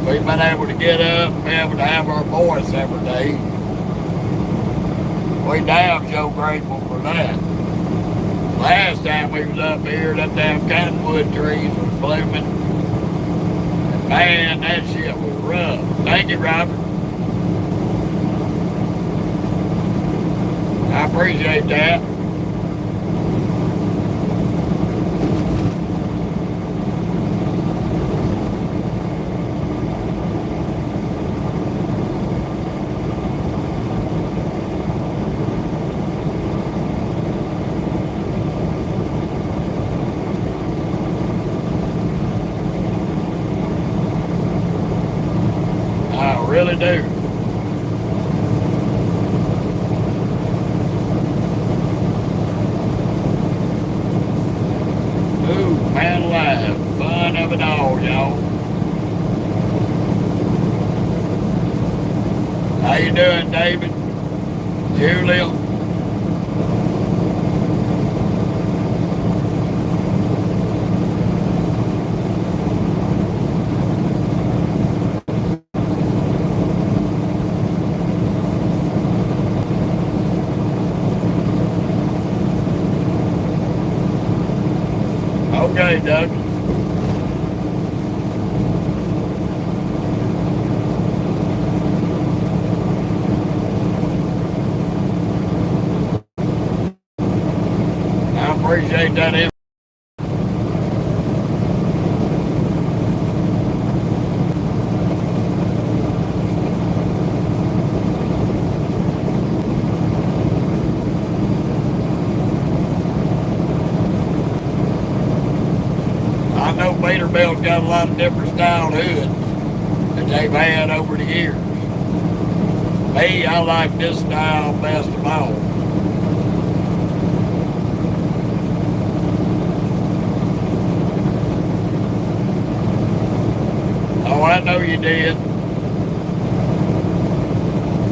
We've been able to get up and be able to have our voice every day. We damn so grateful for that. Last time we was up here, that damn cottonwood trees was blooming. And man, that shit was rough. Thank you, Robert. I appreciate that. I really do. Man alive, fun of it all, y'all. How you doing, David? Julia? Okay, Doug. I appreciate that. I know Peterbilt's got a lot of different style hoods that they've had over the years. Me, I like this style best of all. Oh, I know you did.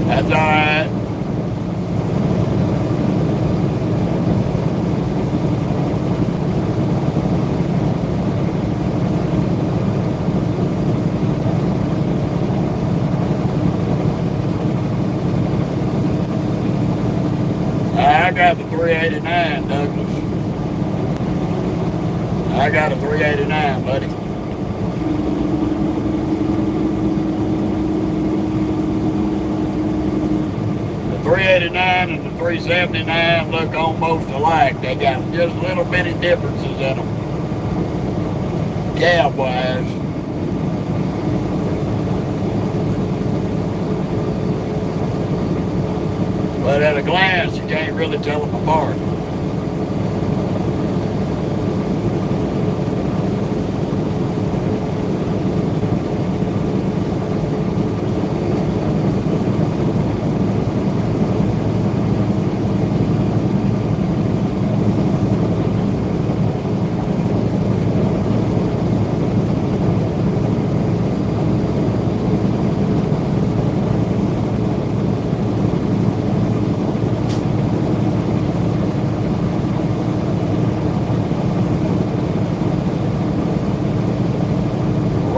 That's all right. I got the 389, Douglas. I got a 389, buddy. The 389 and the 379 look almost alike. They got just little bitty differences in them. Cab-wise. But at a glance, you can't really tell them apart.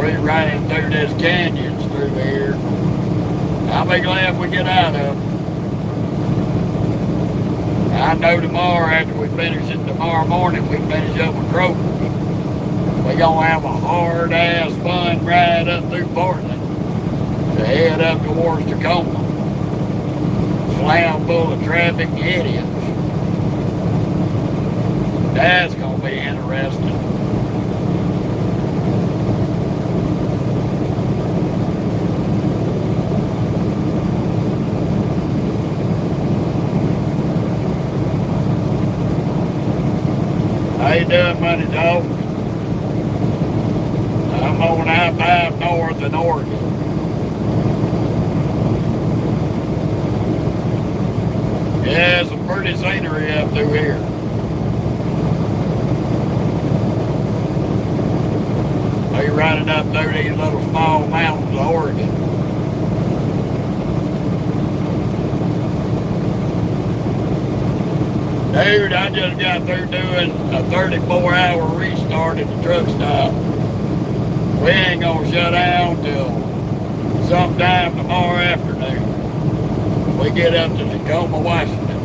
We ran through this canyons through here. I'll be glad we get out of it. I know tomorrow after we finish it, tomorrow morning we finish up with Croker. We're going to have a hard-ass fun ride up through Portland to head up towards Tacoma. Slam full of traffic and idiots. That's going to be interesting. How you doing, Money Dog? I'm on I-5 north in Oregon. Yeah, some pretty scenery up through here. We're running up through these little small mountains of Oregon. Dude, I just got through doing a 34-hour restart at the truck stop. We ain't gonna shut down till sometime tomorrow afternoon. We get up to Tacoma, Washington.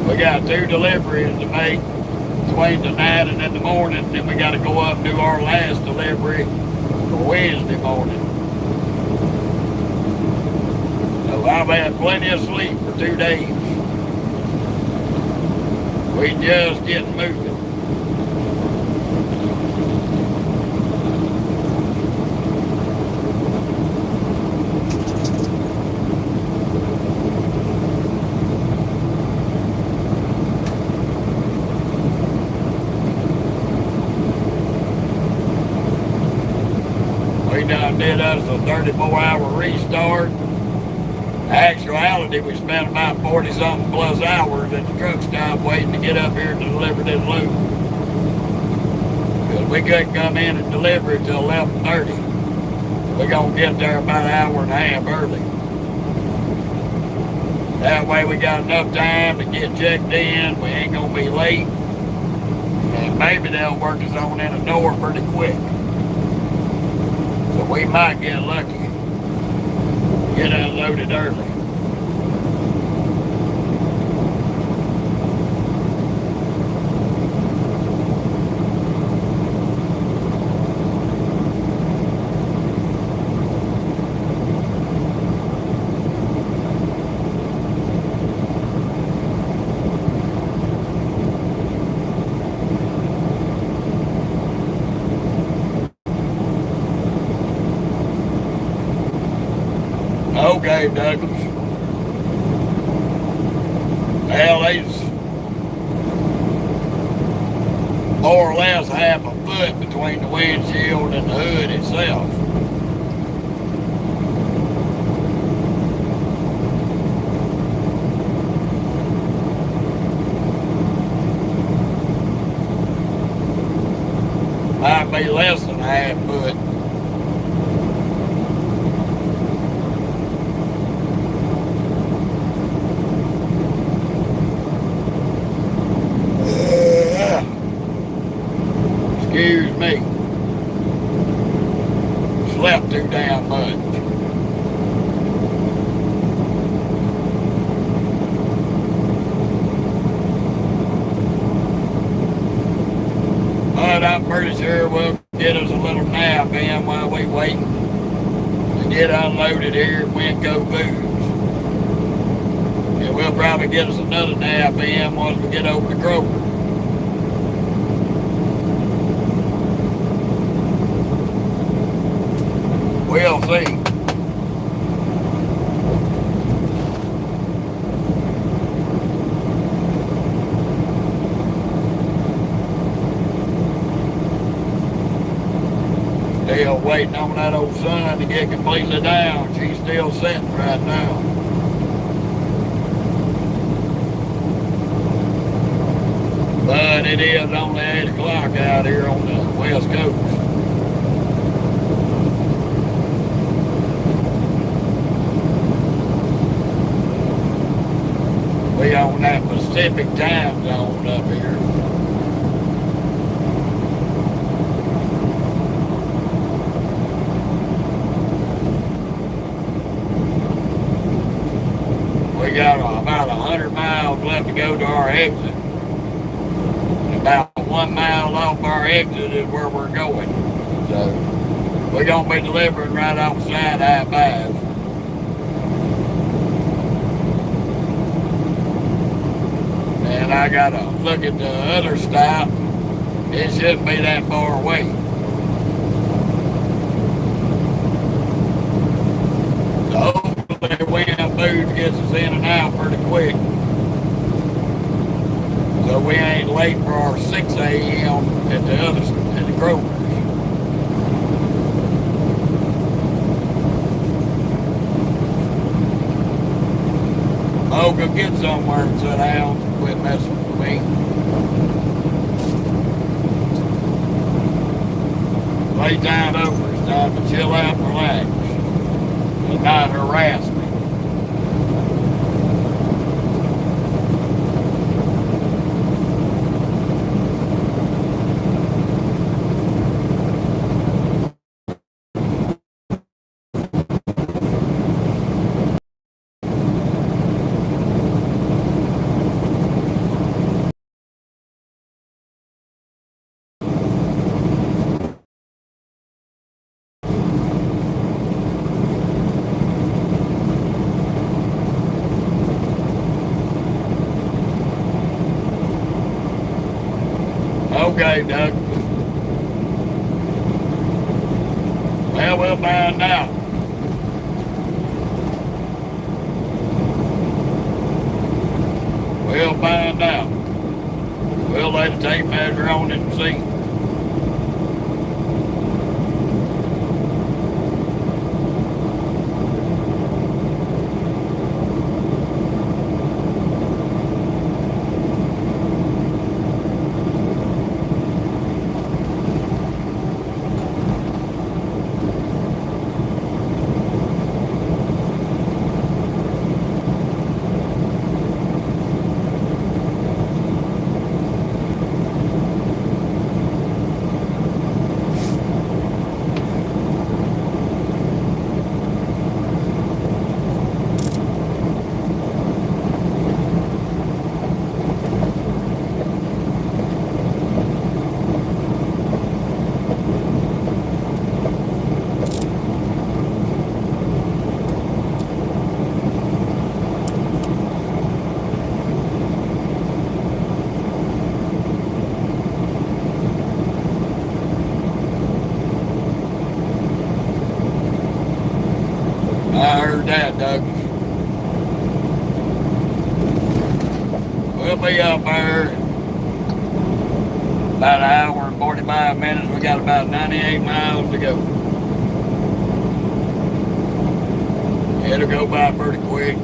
We got 2 deliveries to make between tonight and in the morning. Then we got to go up and do our last delivery for Wednesday morning. So I've had plenty of sleep for 2 days. We just getting moving. We done did us a 34-hour restart. Actuality, we spent about 40-something plus hours at the truck stop waiting to get up here to deliver this loot. Because we couldn't come in and deliver it till 11:30. We're going to get there about an hour and a half early. That way we got enough time to get checked in. We ain't going to be late. And maybe they'll work us on in the door pretty quick. So we might get lucky. Get unloaded early. Okay, Douglas. Well, he's more or less half a foot between the windshield and the hood itself. Might be less than a half foot. Excuse me. Slept too damn much. But I'm pretty sure we'll get us a little nap in while we wait to get unloaded here at Winco Foods. And we'll probably get us another nap in once we get over to Kroger. We'll see. Still waiting on that old sun to get completely down. She's still setting right now. But it is only 8 o'clock out here on the West Coast. We on that Pacific time zone up here. about 100 miles left to go to our exit. And about 1 mile off our exit is where we're going. So we're going to be delivering right off the side of I-5. And I got to look at the other stop. It shouldn't be that far away. So hopefully wind boots gets us in and out pretty quick. So we ain't late for our 6 a.m. at the Kroger's. Oh, go get somewhere and sit down and quit messing with me. Playtime over. It's time to chill out and relax. And not harass me. Okay, Doug. Well, we'll find out. We'll find out. We'll lay the tape measure on it and see. I heard that, Doug. We'll be up there about an hour and 45 minutes. We got about 98 miles to go. It'll go by pretty quick.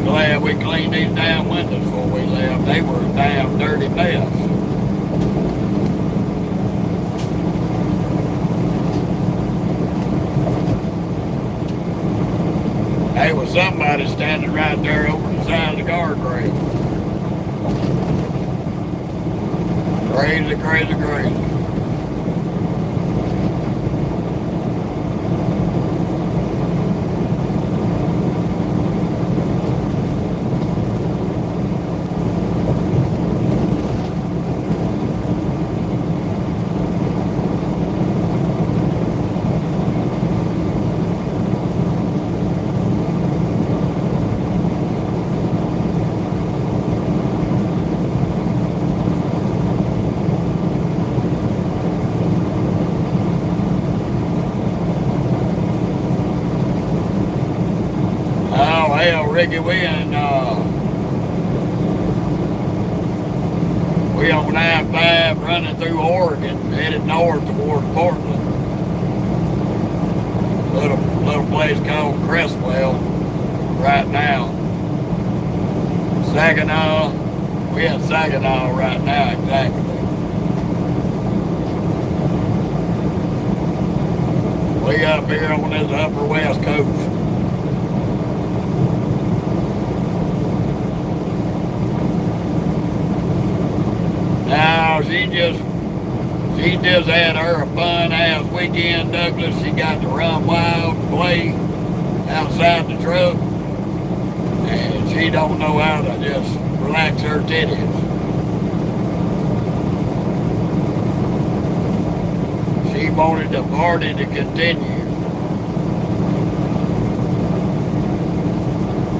Glad we cleaned these damn windows before we left. They were a damn dirty mess. There was somebody standing right there over the side of the guardrail. Crazy, crazy, crazy. Ricky, we on I-5 running through Oregon, headed north towards Portland. Little place called Crestwell right now. Saginaw, we in Saginaw right now, exactly. We up here on this upper west coast. No, she just had her a fun ass weekend, Douglas. She got to run wild, play outside the truck, and she don't know how to just relax her titties. She wanted the party to continue.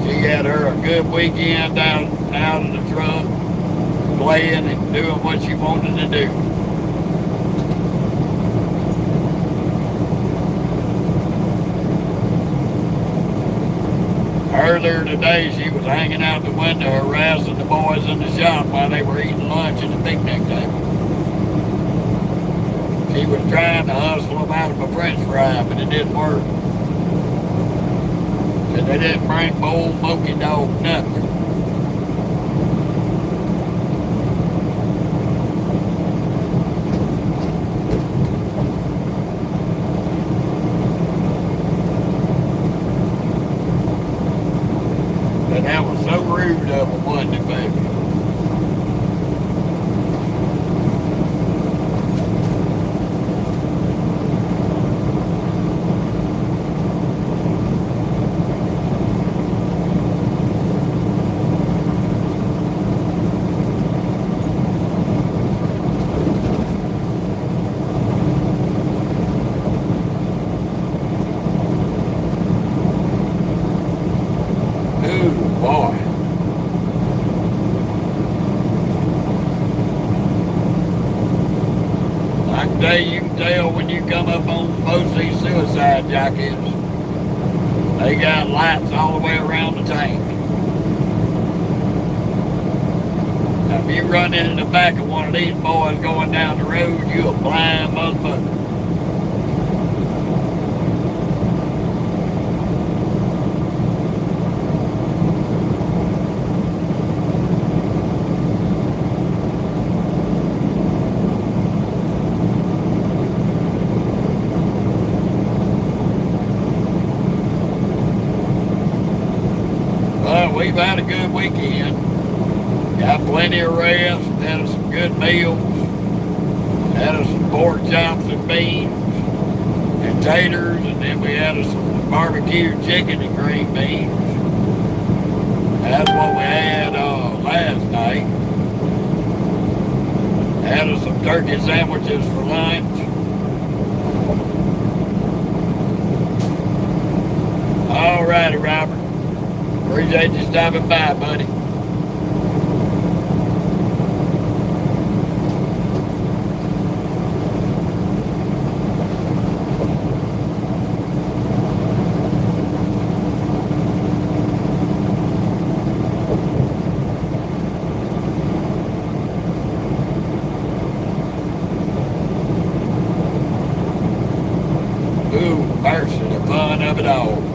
She had her a good weekend out of the truck, playing and doing what she wanted to do. Earlier today, she was hanging out the window harassing the boys in the shop while they were eating lunch at the picnic table. She was trying to hustle them out of a french fry, but it didn't work. Because they didn't bring my old Moky Dog nothing. And that was so rude of them, wasn't it, baby? Boy. I can tell you can tell when you come up on most of these suicide jockeys, they got lights all the way around the tank. Now, if you run into the back of one of these boys going down the road, you a blind motherfucker. We've had a good weekend. Got plenty of rest, had us some good meals, had us some pork chops and beans and taters, and then we had us some barbecued chicken and green beans. That's what we had last night. Had us some turkey sandwiches for lunch. All righty, Robert. Appreciate you stopping by, buddy. Ooh, mercy, the fun of it all.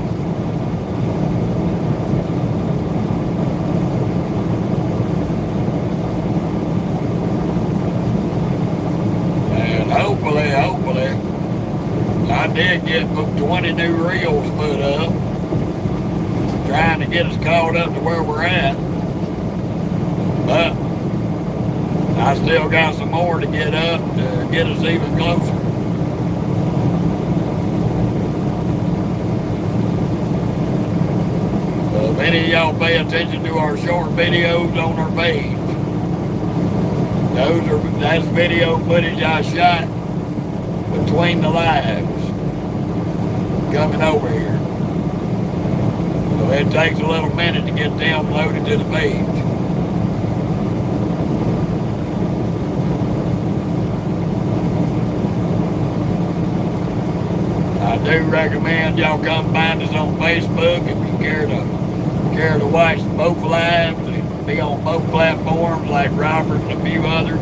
Hopefully, I did get 20 new reels put up, trying to get us caught up to where we're at, but I still got some more to get up to get us even closer. So if any of y'all pay attention to our short videos on our page, that's video footage I shot between the lives coming over here. So it takes a little minute to get them loaded to the page. I do recommend y'all come find us on Facebook if you care to watch both lives and be on both platforms like Robert and a few others.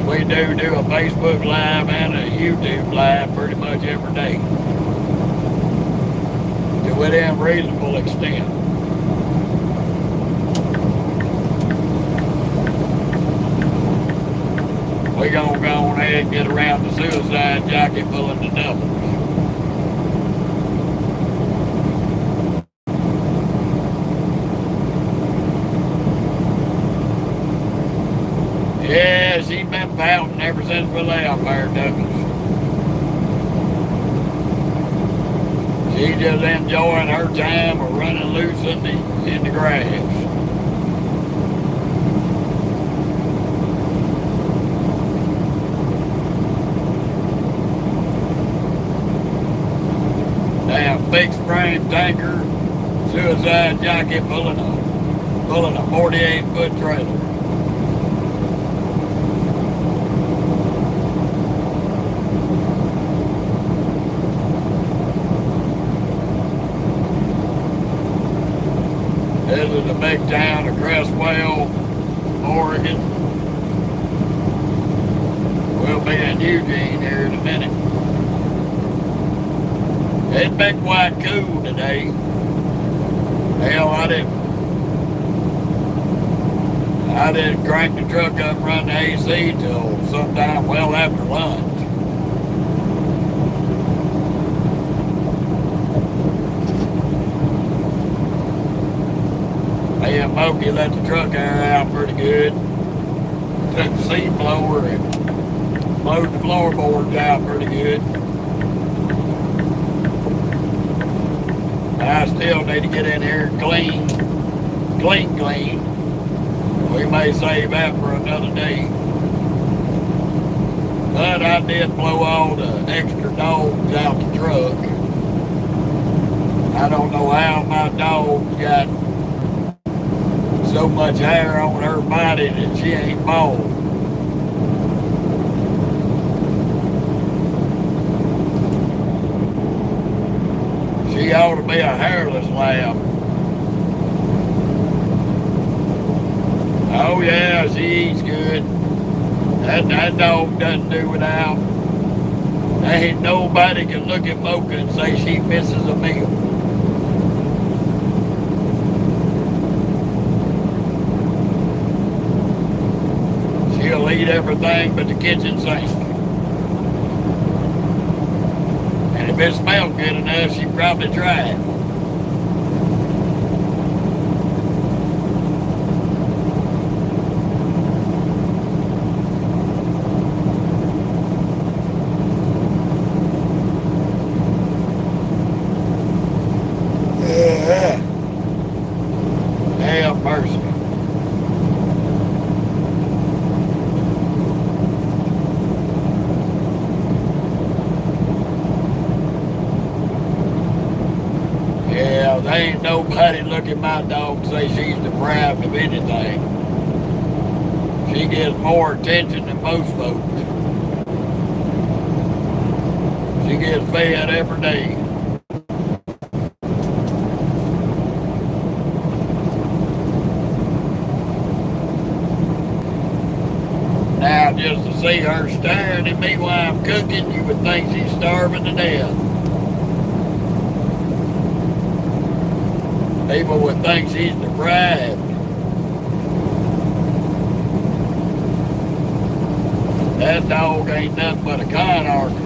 We do a Facebook Live and a YouTube Live pretty much every day, to within reasonable extent. We're going to go on ahead and get around the suicide jockey pulling the doubles. Yeah, she's been pouting ever since we left there, Douglas. She's just enjoying her time of running loose in the grass. Damn big frame tanker, suicide jockey pulling a 48-foot trailer. This is the big town of Crestwell, Oregon. We'll be in Eugene here in a minute. It's been quite cool today. Hell, I didn't crank the truck up and run the AC till sometime well after lunch. Me and Mokey let the truck air out pretty good. Took the seat blower and blowed the floorboards out pretty good. I still need to get in here and clean. We may save that for another day. But I did blow all the extra dogs out the truck. I don't know how my dog got so much hair on her body that she ain't bald. She ought to be a hairless lab. Oh yeah, she eats good. That dog doesn't do without. Ain't nobody can look at Mocha and say she misses a meal. She'll eat everything but the kitchen sink. And if it smelled good enough, she'd probably try it. Have mercy. Yeah, there ain't nobody look at my dog and say she's deprived of anything. She gets more attention than most folks. She gets fed every day. Now, just to see her staring at me while I'm cooking, you would think she's starving to death. People would think she's deprived. That dog ain't nothing but a con artist.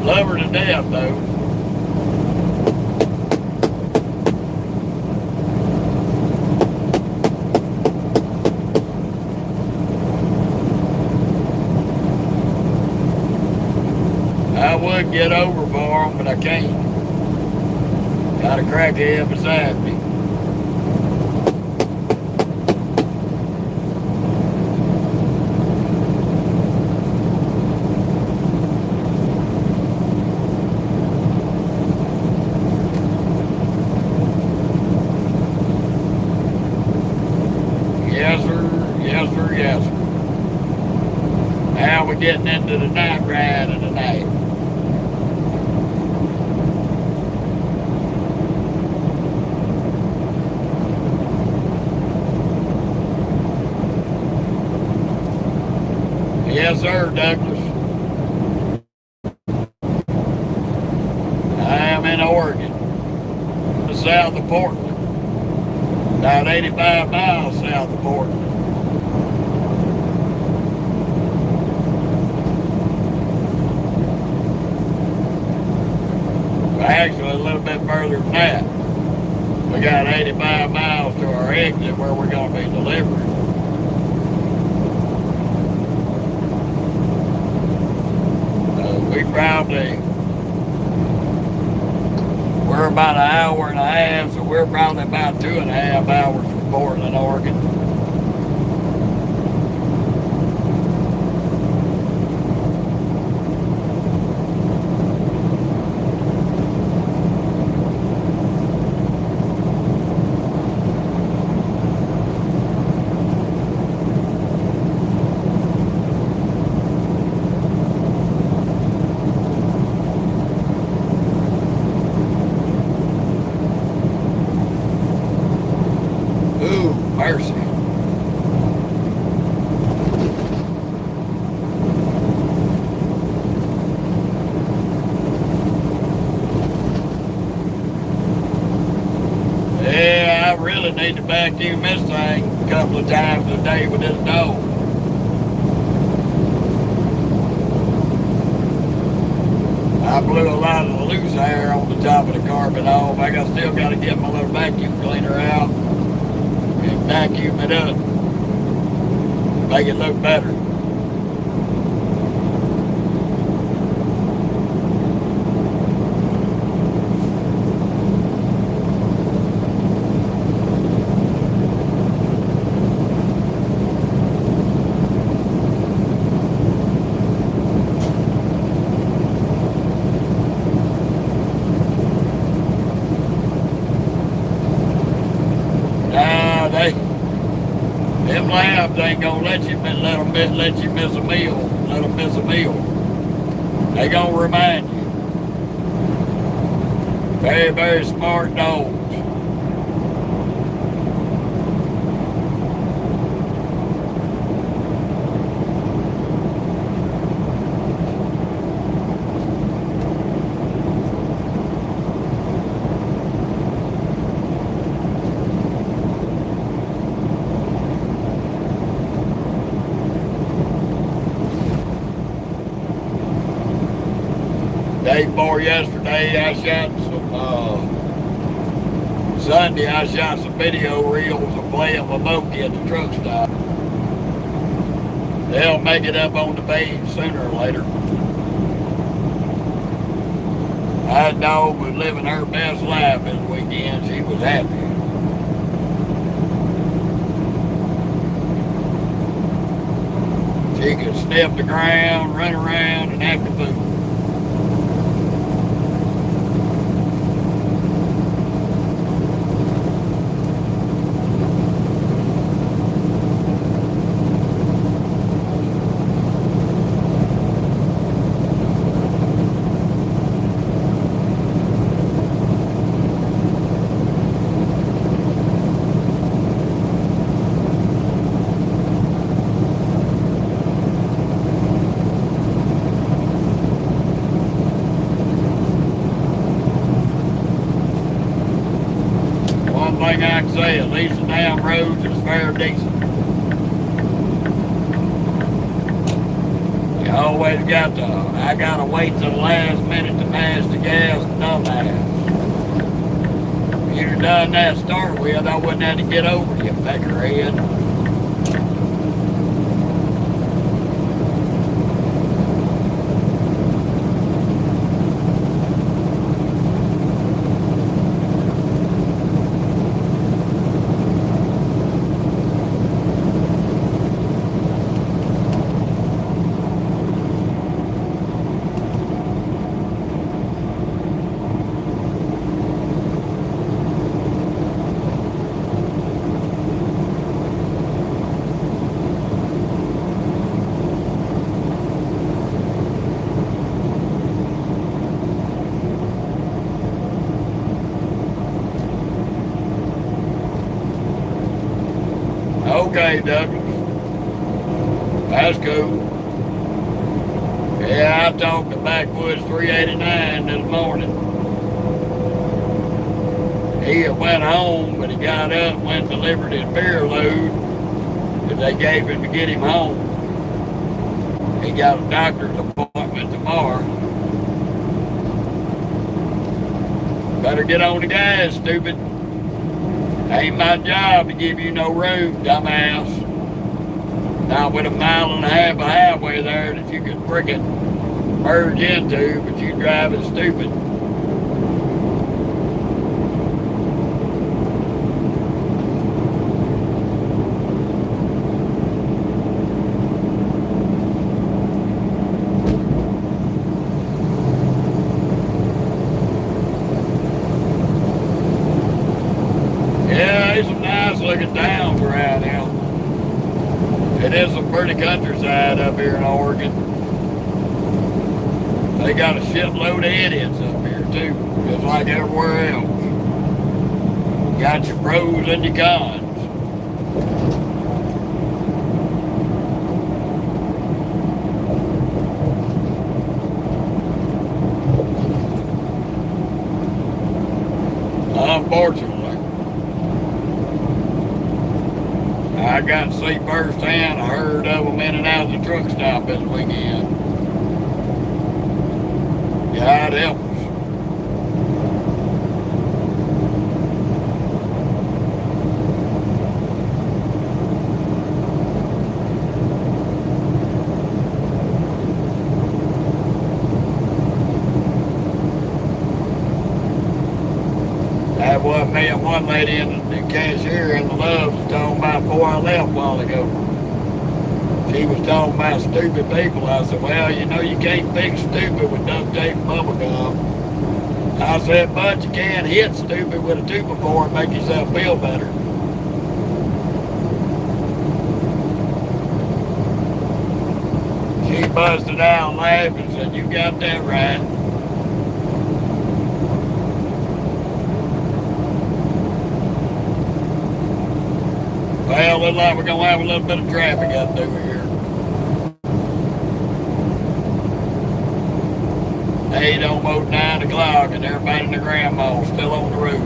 Love her to death, though. I would get over for them, but I can't. Got a crackhead beside me. Yes, sir. Yes, sir. Yes, sir. Now we're getting into the night ride of the night. Yes, sir, Douglas. I am in Oregon, the south of Portland, about 85 miles south of Portland. got 85 miles to our exit where we're going to be delivering. We're about an hour and a half, so we're probably about 2.5 hours from Portland, Oregon. Mercy. Yeah, I really need to vacuum this thing a couple of times a day with this dog. I blew a lot of the loose hair on the top of the carpet off. I still got to get my little vacuum cleaner out and vacuum it up, make it look better. Them labs ain't gonna let you miss a meal. Let them miss a meal. They gonna remind you. Very, very smart dogs. Day before yesterday, I shot some, Sunday I shot some video reels of playing with Moki at the truck stop. They'll make it up on the page sooner or later. That dog was living her best life this weekend. She was happy. She could sniff the ground, run around, and act a fool. Thing I can say, at least the damn roads is fair decent. You always got to, I gotta wait till the last minute to pass the gas and dumbass. If you'd have done that to start with, I wouldn't have to get over you, peckerhead. Okay, Douglas. That's cool. Yeah, I talked to Backwoods 389 this morning. He had went home, but he got up and went and delivered his beer load that they gave him to get him home. He got a doctor's appointment tomorrow. Better get on the gas, stupid. Ain't my job to give you no room, dumbass. Not with a mile and a half of highway there that you could frickin' merge into, but you driving stupid. Yeah, there's some nice looking towns around here. It is some pretty countryside up here in Oregon. They got a shitload of idiots up here too, just like everywhere else. Got your pros and your cons. Unfortunately, I got to see firsthand a herd of them in and out of the truck stop this weekend. God help us. That was me and one lady in the cashier in the Loves was talking about before I left a while ago. She was talking about stupid people. I said, well, you know, you can't fix stupid with duct tape and bubble gum. I said, but you can hit stupid with a 2x4 and make yourself feel better. She busted out laughing and said, you got that right. Well, looks like we're going to have a little bit of traffic up through here. 8, almost 9 o'clock, and everybody in the grandma still on the road.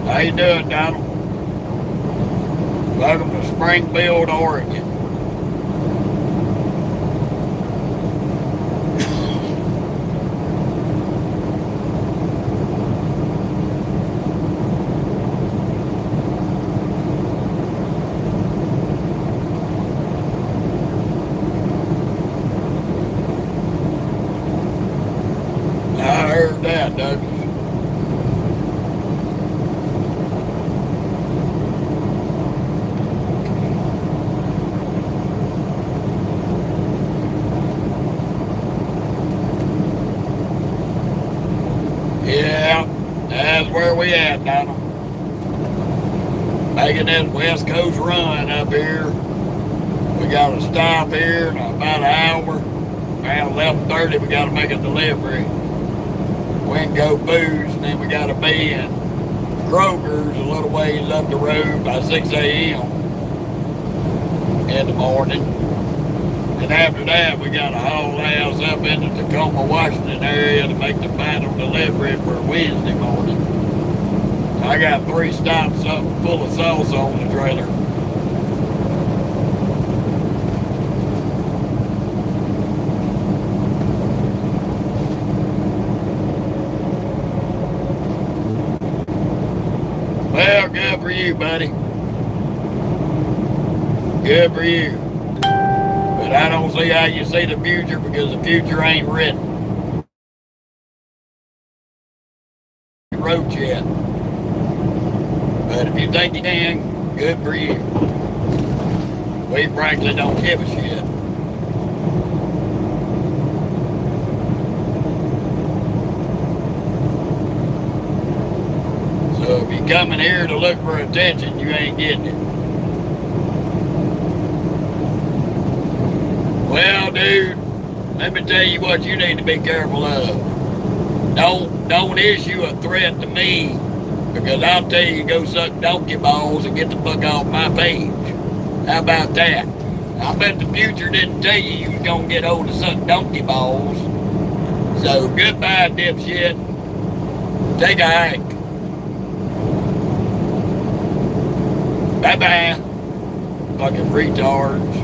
How you doing, Donald? Welcome to Springfield, Oregon. Yeah, that's where we at, Donald. Making this West Coast run up here. We got to stop here in about an hour. Around 11:30, we got to make a delivery. Wingo Foods, and then we got to be in Kroger's a little ways up the road by 6 a.m. in the morning. And after that, we got to haul ass up into Tacoma, Washington area to make the final delivery for Wednesday morning. I got 3 stops up full of sauce on the trailer. Well, good for you, buddy. Good for you. But I don't see how you see the future because the future ain't written. Wrote yet. But if you think you can, good for you. We frankly don't give a shit. So if you're coming here to look for attention, you ain't getting it. Well, dude, let me tell you what you need to be careful of. Don't issue a threat to me, because I'll tell you to go suck donkey balls and get the fuck off my page. How about that? I bet the future didn't tell you was gonna get old to suck donkey balls. So goodbye, dipshit. Take a hike. Bye-bye. Fucking retards.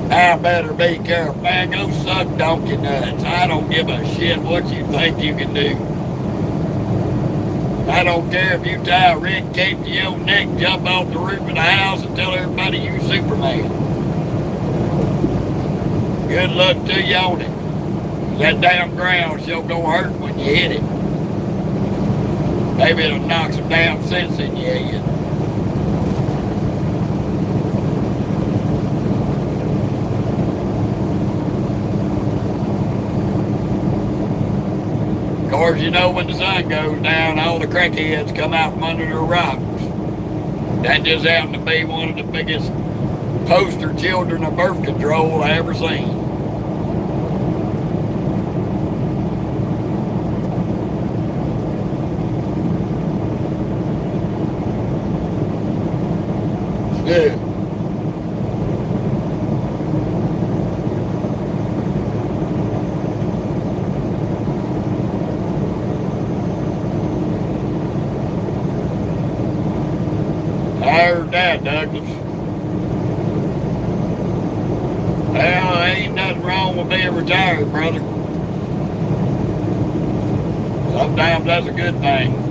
I better be careful. Man, go suck donkey nuts. I don't give a shit what you think you can do. I don't care if you tie a red cape to your neck, jump off the roof of the house and tell everybody you Superman. Good luck to you on it. That damn ground sure gonna hurt when you hit it. Maybe it'll knock some damn sense in your head. Of course, you know when the sun goes down, all the crackheads come out from under the rocks. That just happened to be one of the biggest poster children of birth control I ever seen. Yeah. I heard that, Douglas. Well, ain't nothing wrong with being retired, brother. Sometimes that's a good thing.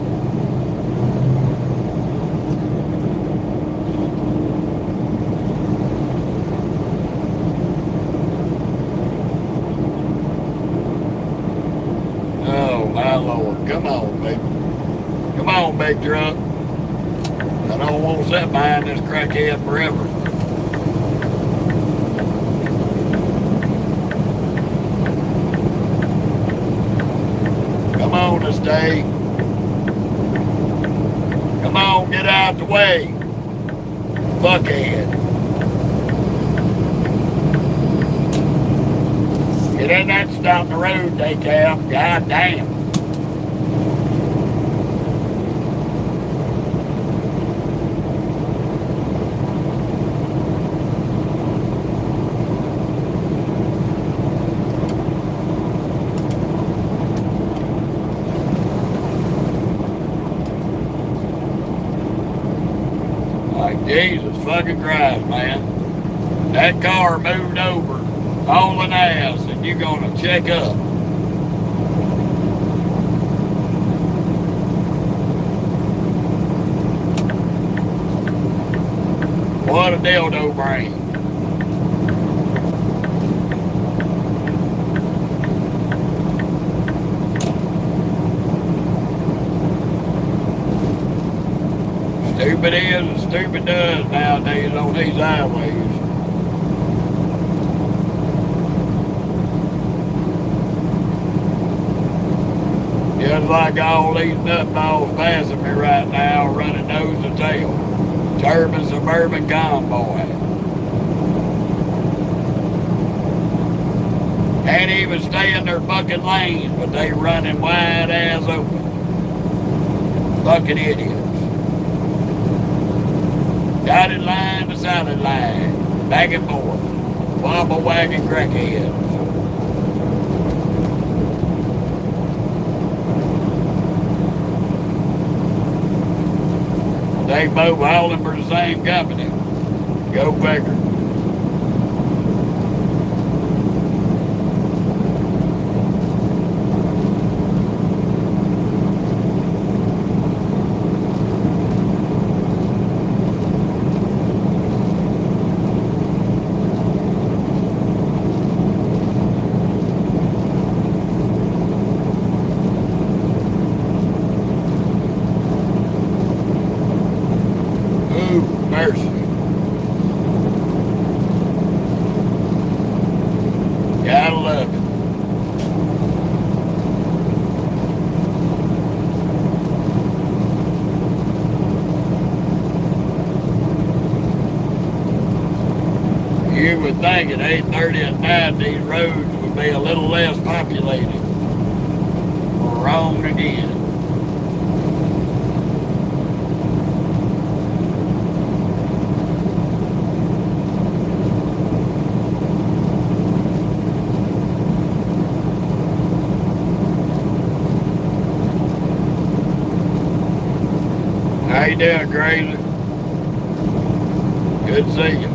Oh, my Lord. Come on, baby. Come on, big truck. I don't want to sit behind this crackhead forever. Come on, Estate. Come on, get out the way. Fuckhead. It ain't that stop the road, they tell. God damn. Jesus fucking Christ, man. That car moved over hauling ass and you gonna check up. What a dildo brain. Stupid is and stupid does nowadays on these highways. Just like all these nutballs passing me right now, running nose to tail. Turban suburban convoy. Can't even stay in their fucking lanes, but they running wide ass open. Fucking idiots. Dotted line to solid line, back and forth, wobble wagon crackheads. They both hauling for the same company. Go figure. Mercy. Gotta love it. You would think at 8:30 at night these roads would be a little less populated. We're wrong again. How you doing, Crazy? Good to see you.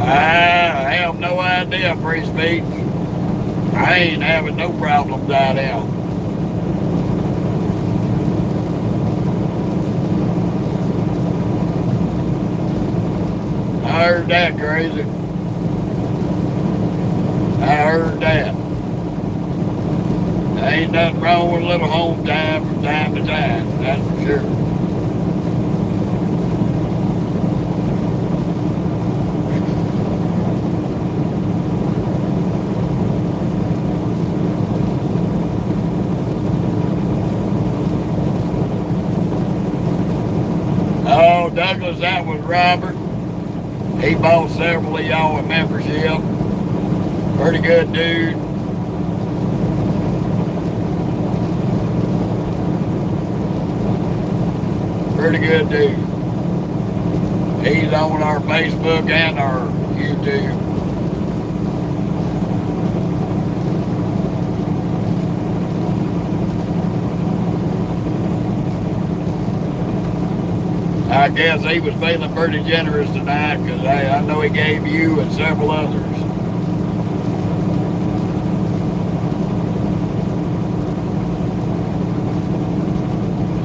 I have no idea, free speech. I ain't having no problems out there. I heard that, Crazy. I heard that. There ain't nothing wrong with a little home time from time to time, that's for sure. Oh, Douglas, that was Robert. He bought several of y'all a membership. Pretty good dude. Pretty good dude. He's on our Facebook and our YouTube. I guess he was feeling pretty generous tonight because I know he gave you and several others.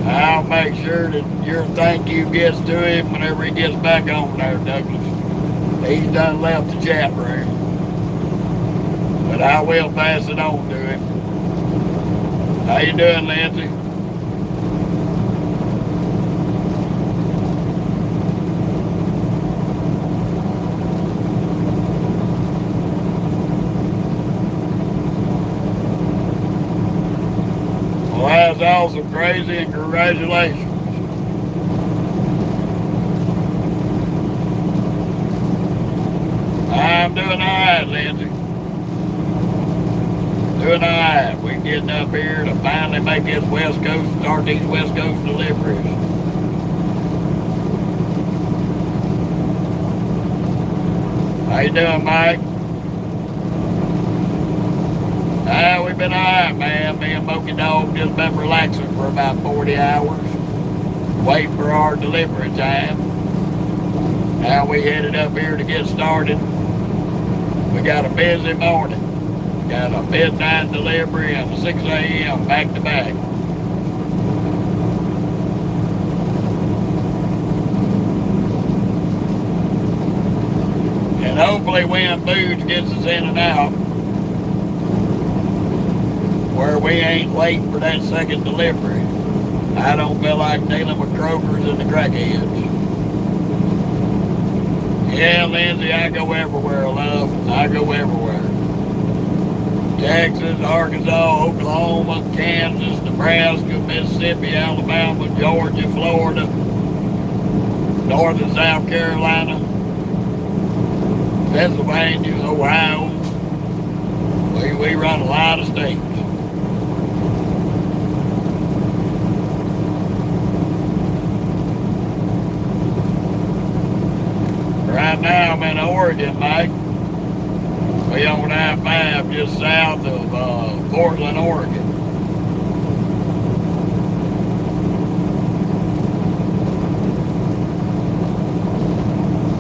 I'll make sure that your thank you gets to him whenever he gets back on there, Douglas. He's done left the chat room. But I will pass it on to him. How you doing, Lindsay? Well, that's awesome, Crazy, and congratulations. I'm doing all right, Lindsay. Doing all right. We're getting up here to finally make this West Coast, start these West Coast deliveries. How you doing, Mike? We've been all right, man. Me and Moky Dog just been relaxing for about 40 hours, waiting for our delivery time. Now we headed up here to get started. We got a busy morning. Got a midnight delivery and a 6 a.m. back to back. And hopefully when Boots gets us in and out, where we ain't late for that second delivery. I don't feel like dealing with Krogers and the crackheads. Yeah, Lindsay, I go everywhere, love. I go everywhere. Texas, Arkansas, Oklahoma, Kansas, Nebraska, Mississippi, Alabama, Georgia, Florida, North and South Carolina, Pennsylvania, Ohio. We run a lot of states. Right now I'm in Oregon, Mike. We on I-5 just south of Portland, Oregon.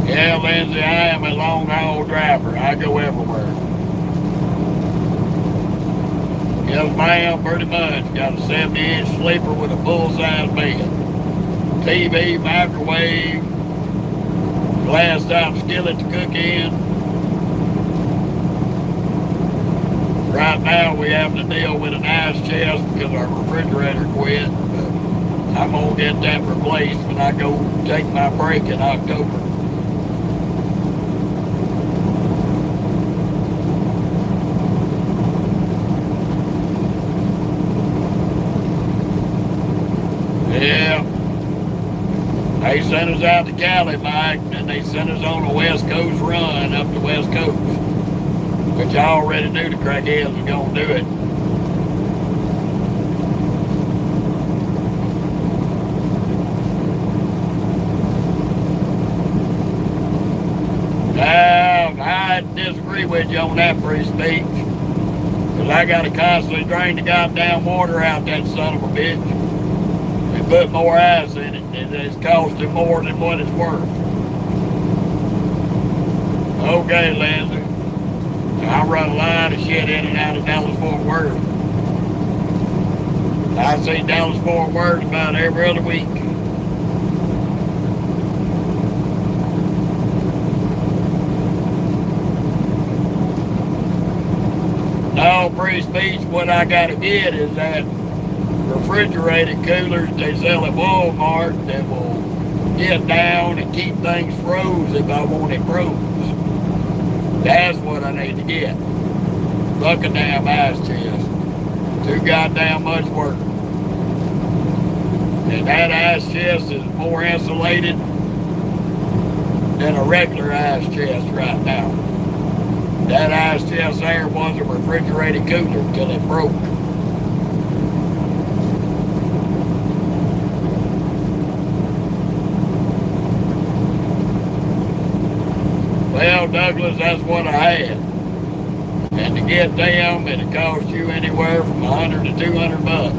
Yeah, Lindsay, I am a long-haul driver. I go everywhere. Yes, ma'am, pretty much. Got a 70-inch sleeper with a full-size bed. TV, microwave, glass-top skillet to cook in. Right now we have to deal with an ice chest because our refrigerator quit. But I'm going to get that replaced when I go take my break in October. Yeah. They sent us out to Cali, Mike, and they sent us on a West Coast run up the West Coast, which I already knew the crackheads was going to do it. I disagree with you on that free speech, because I got to constantly drain the goddamn water out that son of a bitch and put more ice in it, and it's costing more than what it's worth. Okay, Lindsay, I run a line of shit in and out of Dallas-Fort Worth. I see Dallas-Fort Worth about every other week. No, free speech, what I gotta get is that refrigerated coolers they sell at Walmart that will get down and keep things froze if I want it froze. That's what I need to get. Look a damn ice chest. Too goddamn much work. And that ice chest is more insulated than a regular ice chest right now. That ice chest there was a refrigerated cooler until it broke. Well, Douglas, that's what I had. And to get them, it'll cost you anywhere from $100 to $200.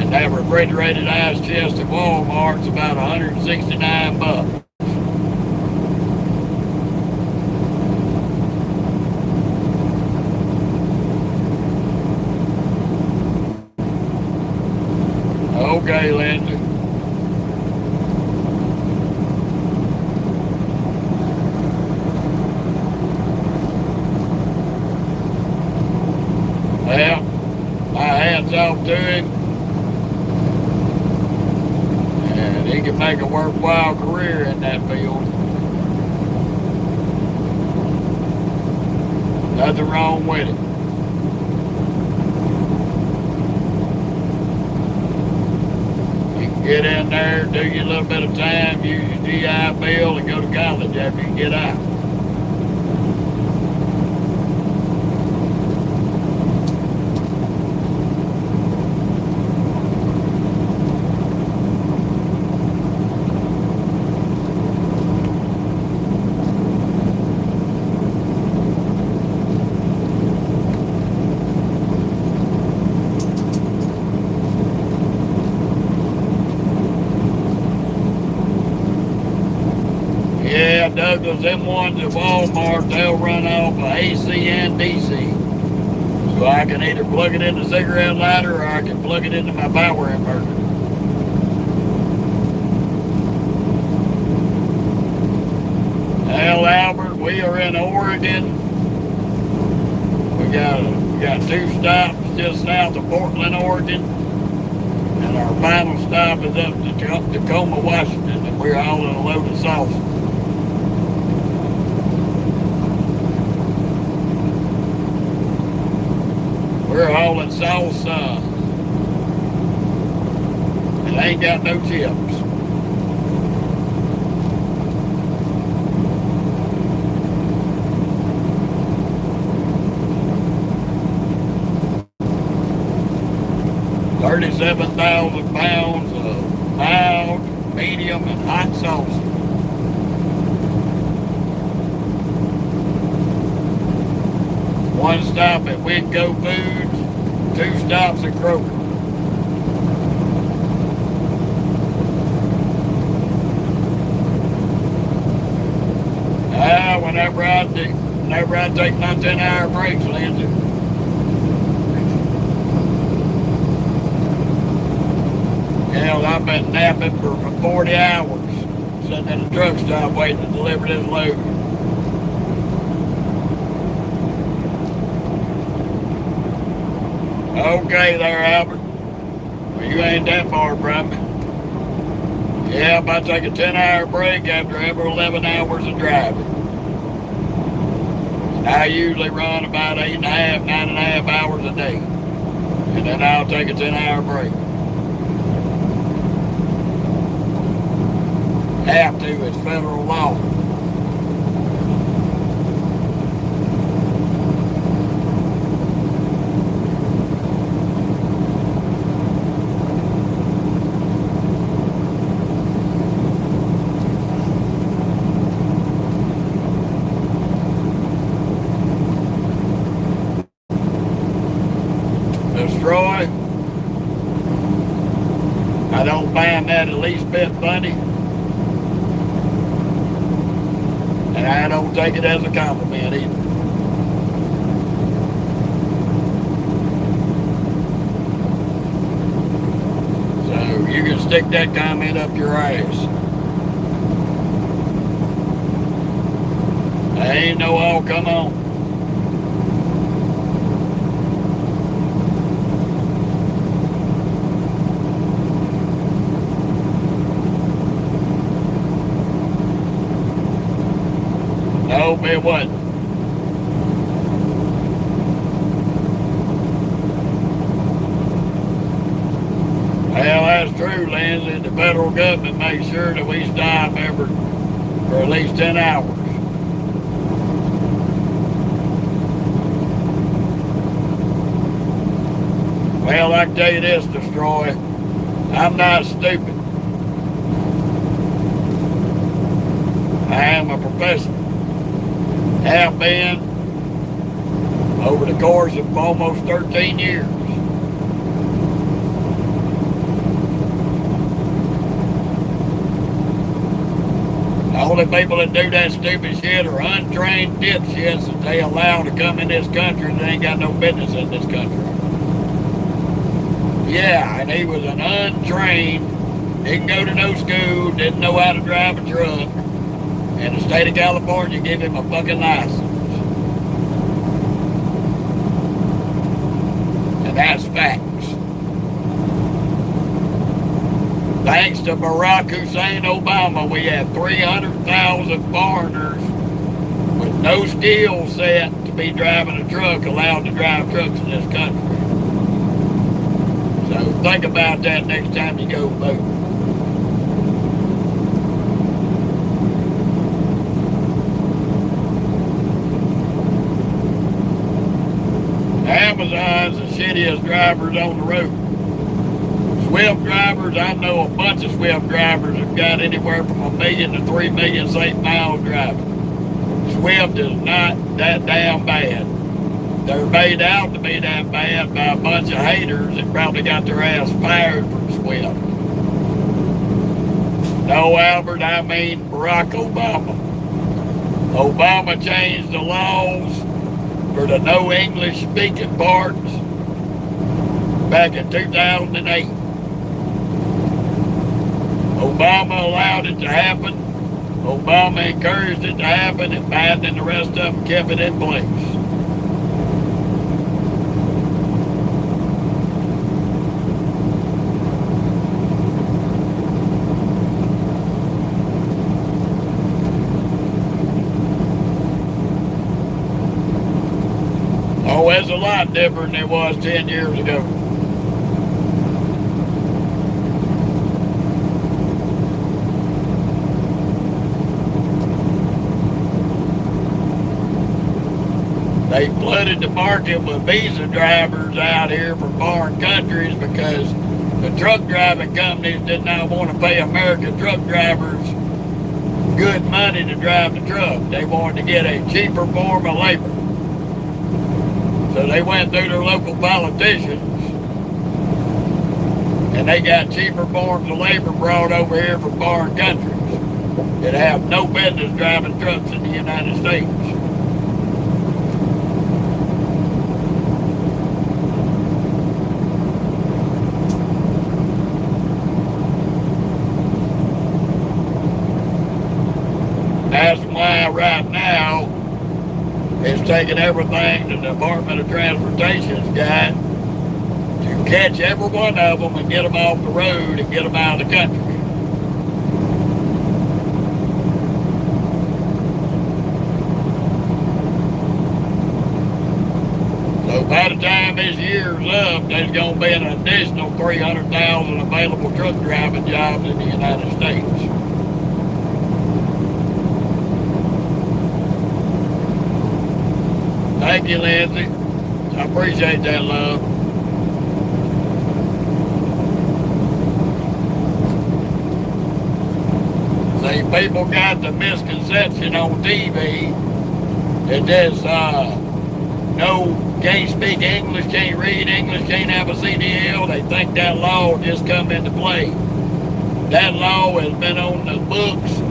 And that refrigerated ice chest at Walmart's about $169. Okay, Lindsay. Well, my hat's off to him. And he can make a worthwhile career in that field. Nothing wrong with it. Get in there, do your little bit of time, use your GI Bill, and go to college after you get out. Douglas, them ones at Walmart, they'll run off of AC and DC. So I can either plug it in the cigarette lighter or I can plug it into my power inverter. Well, Albert, we are in Oregon. We got 2 stops just south of Portland, Oregon. And our final stop is up to Tacoma, Washington, and we're hauling a load of sauce. We're hauling sauce, it ain't got no chips. $37,000 pounds of mild, medium, and hot sauce. One stop at Winco Foods, 2 stops at Kroger. Whenever I take my 10-hour breaks, Lindsay. Hell, I've been napping for 40 hours, sitting at a truck stop waiting to deliver this load. Okay there, Albert. Well, you ain't that far from me. Yeah, I'm about to take a 10-hour break after every 11 hours of driving. And I usually run about 8.5, 9.5 hours a day. And then I'll take a 10-hour break. Have to, it's federal law. Destroy. I don't find that at least bit funny. And I don't take it as a compliment either. So you can stick that comment up your ass. I ain't no all come on. No, it wasn't. Well, that's true, Lindsay. The federal government makes sure that we stop for at least 10 hours. Well, I can tell you this, Destroy. I'm not stupid. I am a professional. Have been over the course of almost 13 years. The only people that do that stupid shit are untrained dipshits that they allow to come in this country that ain't got no business in this country. Yeah, and he was an untrained, didn't go to no school, didn't know how to drive a truck. And the state of California give him a fucking license. And that's facts. Thanks to Barack Hussein Obama, we have 300,000 foreigners with no skill set to be driving a truck, allowed to drive trucks in this country. So think about that next time you go vote. Amazon's the shittiest drivers on the road. Swift drivers, I know a bunch of Swift drivers have got anywhere from 1 million to 3 million safe miles driving. Swift is not that damn bad. They're made out to be that bad by a bunch of haters that probably got their ass fired from Swift. No, Albert, I mean Barack Obama. Obama changed the laws for the no English speaking parts back in 2008. Obama allowed it to happen. Obama encouraged it to happen, and Biden and the rest of them kept it in place. Oh, it's a lot different than it was 10 years ago. They flooded the market with visa drivers out here from foreign countries because the truck driving companies did not want to pay American truck drivers good money to drive the truck. They wanted to get a cheaper form of labor. So they went through their local politicians and they got cheaper forms of labor brought over here from foreign countries that have no business driving trucks in the United States. That's why right now it's taking everything the Department of Transportation's got to catch every one of them and get them off the road and get them out of the country. So by the time this year's up, there's going to be an additional 300,000 available truck driving jobs in the United States. Thank you, Lindsay. I appreciate that, love. See, people got the misconception on TV that this, can't speak English, can't read English, can't have a CDL. They think that law just come into play. That law has been on the books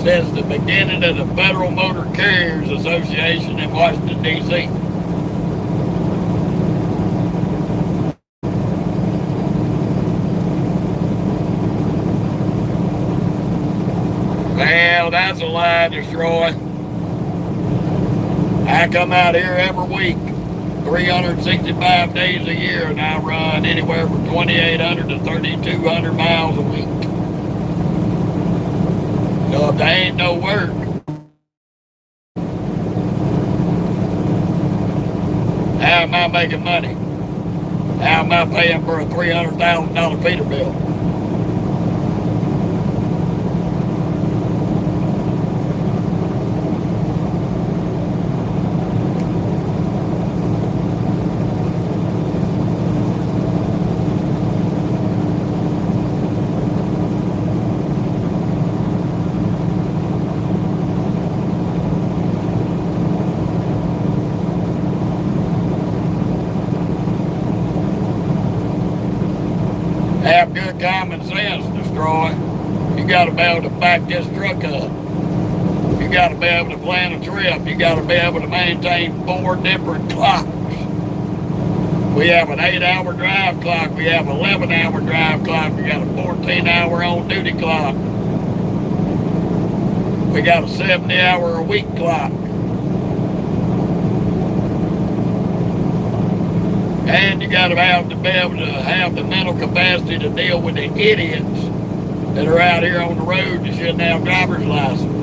since the beginning of the Federal Motor Carriers Association in Washington, D.C. Well, that's a lie, Destroy. I come out here every week, 365 days a year, and I run anywhere from 2,800 to 3,200 miles a week. So if there ain't no work, how am I making money? How am I paying for a $300,000 Peterbilt? Have good common sense, Destroy. You got to be able to back this truck up. You got to be able to plan a trip. You got to be able to maintain 4 different clocks. We have an 8-hour drive clock. We have an 11-hour drive clock. We got a 14-hour on-duty clock. We got a 70-hour-a-week clock. And you got to be able to have the mental capacity to deal with the idiots that are out here on the road that shouldn't have driver's license.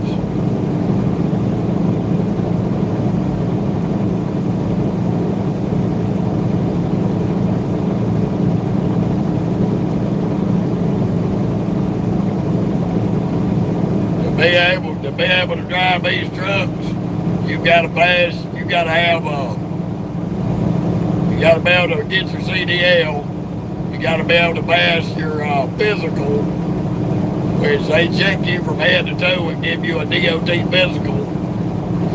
To be able to drive these trucks, you got to pass. You got to have You got to be able to get your CDL. You got to be able to pass your physical, which they check you from head to toe and give you a DOT physical.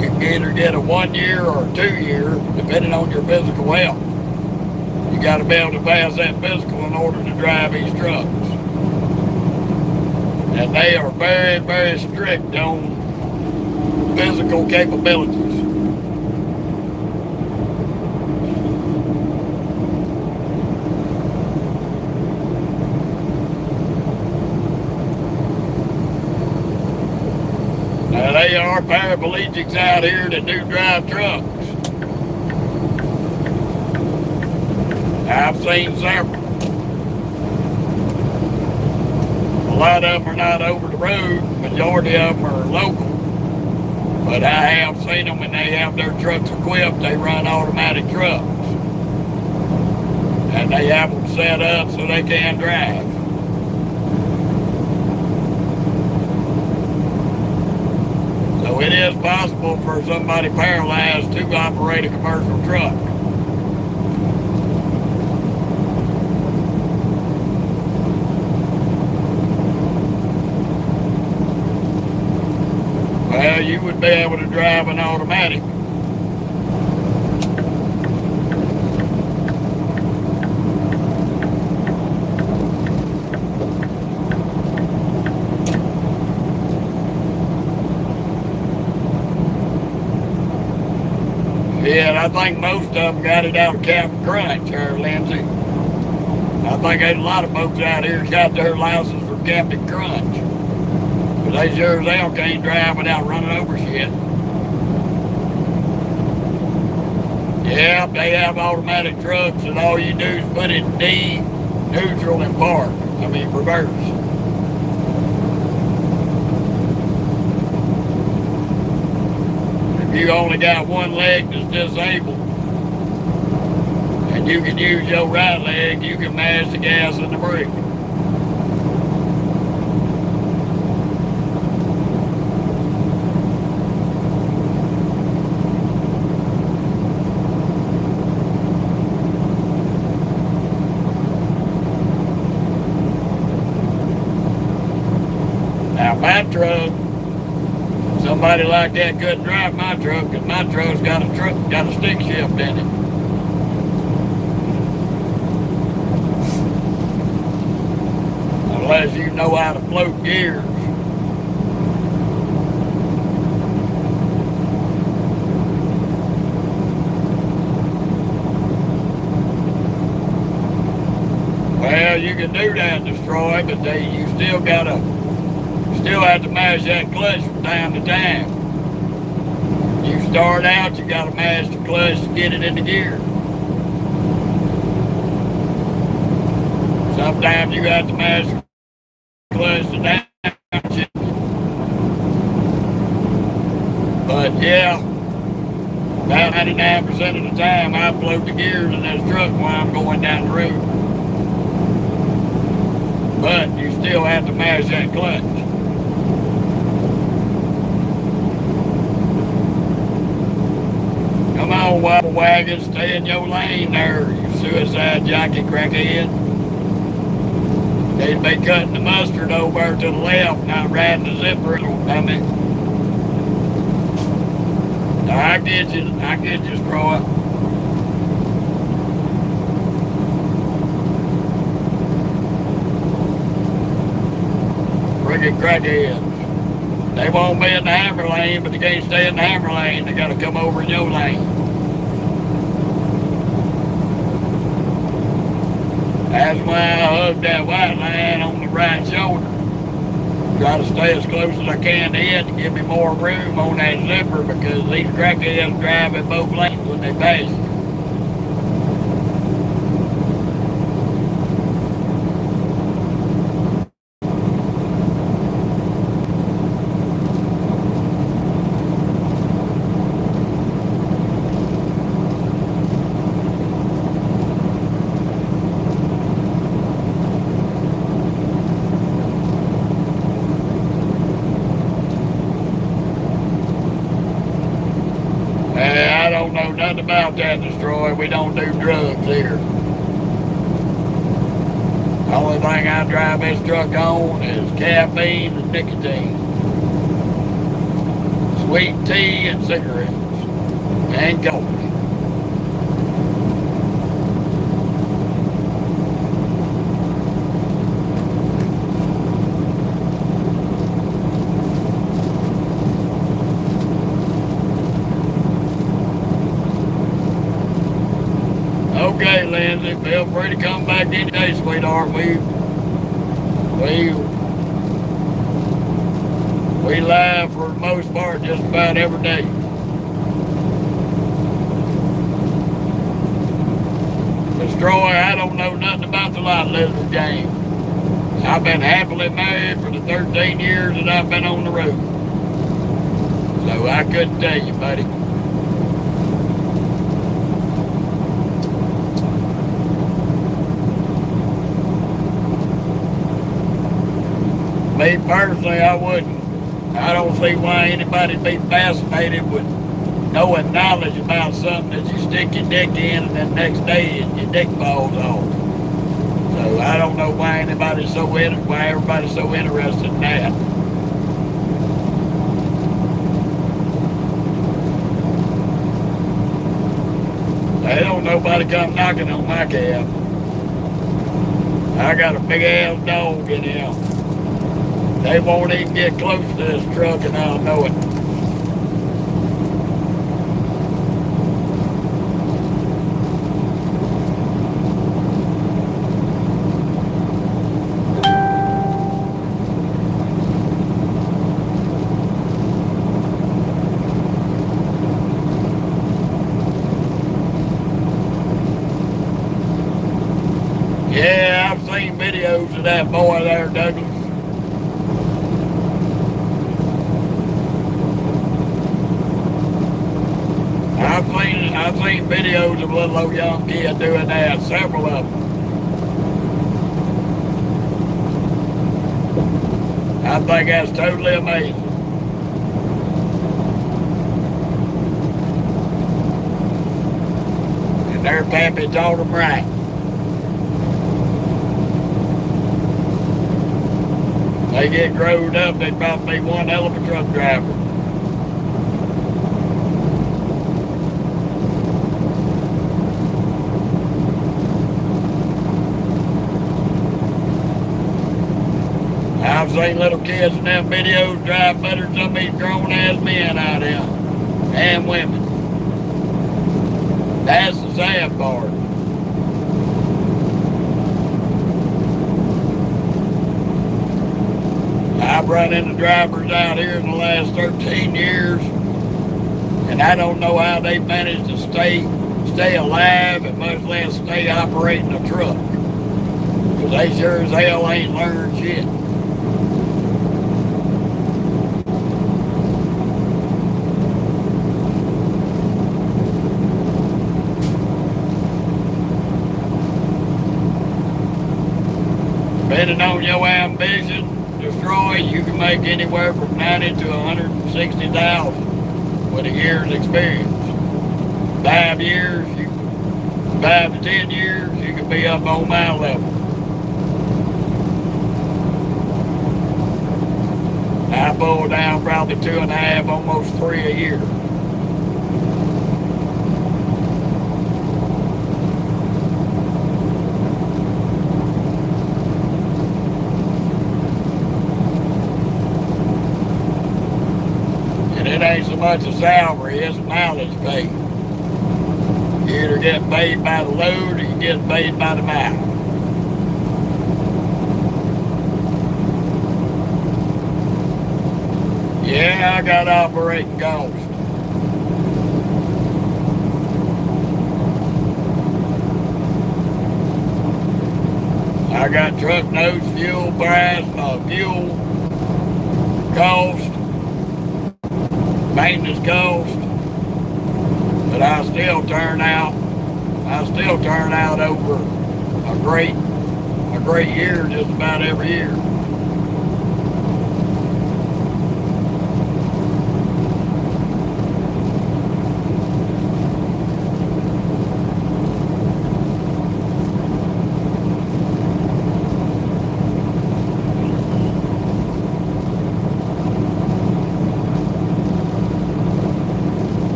You can either get a 1 year or a 2 year, depending on your physical health. You got to be able to pass that physical in order to drive these trucks. And they are very, very strict on physical capabilities. Now, they are paraplegics out here that do drive trucks. I've seen several. A lot of them are not over the road. Majority of them are local. But I have seen them when they have their trucks equipped. They run automatic trucks. And they have them set up so they can drive. So it is possible for somebody paralyzed to operate a commercial truck. Well, you would be able to drive an automatic. Yeah, and I think most of them got it out of Captain Crunch, here, Lindsay. I think there's a lot of folks out here got their license from Captain Crunch. But they sure as hell can't drive without running over shit. Yeah, they have automatic trucks and all you do is put it in D, neutral, and park. I mean, reverse. If you only got one leg that's disabled, and you can use your right leg, you can mash the gas and the brake. my truck, somebody like that couldn't drive my truck because my truck's got a stick shift in it. Unless you know how to float gears. Well, you can do that, destroy, but you still have to mash that clutch from time to time. You start out, you gotta mash the clutch to get it into gear. Sometimes you got to mash the clutch to downshift. But yeah, about 99% of the time I float the gears in this truck while I'm going down the road. But you still have to mash that clutch. Come on, wobble wagon, stay in your lane there, you suicide jockey crackhead. They'd be cutting the mustard over to the left, not riding the zipper, dummy. I get you, Stroy. Friggin' crackheads. They won't be in the hammer lane, but they can't stay in the hammer lane. They gotta come over in your lane. That's why I hugged that white line on the right shoulder. Try to stay as close as I can to it to give me more room on that zipper because these crackheads drive in both lanes when they pass you. I don't know nothing about that, Destroy. We don't do drugs here. The only thing I drive this truck on is caffeine and nicotine. Sweet tea and cigarettes. And coffee. Okay, Lindsay, feel free to come back any day, sweetheart. We live for the most part just about every day. Destroy, I don't know nothing about the lot lizard game. I've been happily married for the 13 years that I've been on the road. So I couldn't tell you, buddy. Me personally, I wouldn't. I don't see why anybody'd be fascinated with knowing knowledge about something that you stick your dick in and then next day your dick falls off. So I don't know why everybody's so interested in that. They don't nobody come knocking on my cab. I got a big ass dog in here. They won't even get close to this truck and I'll know it. Yeah, I've seen videos of that boy there, Douglas. I've seen videos of little old young kids doing that, several of them. I think that's totally amazing. And their pappy taught them right. They get growed up, they'd probably be one hell of a truck driver. I've seen little kids in them videos drive better than some of these grown-ass men out there, and women. That's the sad part. I've run into drivers out here in the last 13 years, and I don't know how they managed to stay alive and much less stay operating a truck. Because they sure as hell ain't learned shit. Depending on your ambition, destroy, you can make anywhere from 90 to 160,000 with a year's experience. 5 years, 5 to 10 years, you can be up on my level. I pull down probably 2.5, almost 3 a year. It ain't so much a salary, it's a mileage pay. You either get paid by the load or you get paid by the mile. Yeah, I got operating costs. I got truck notes, fuel price, fuel cost, maintenance cost, but I still turn out over a great year just about every year.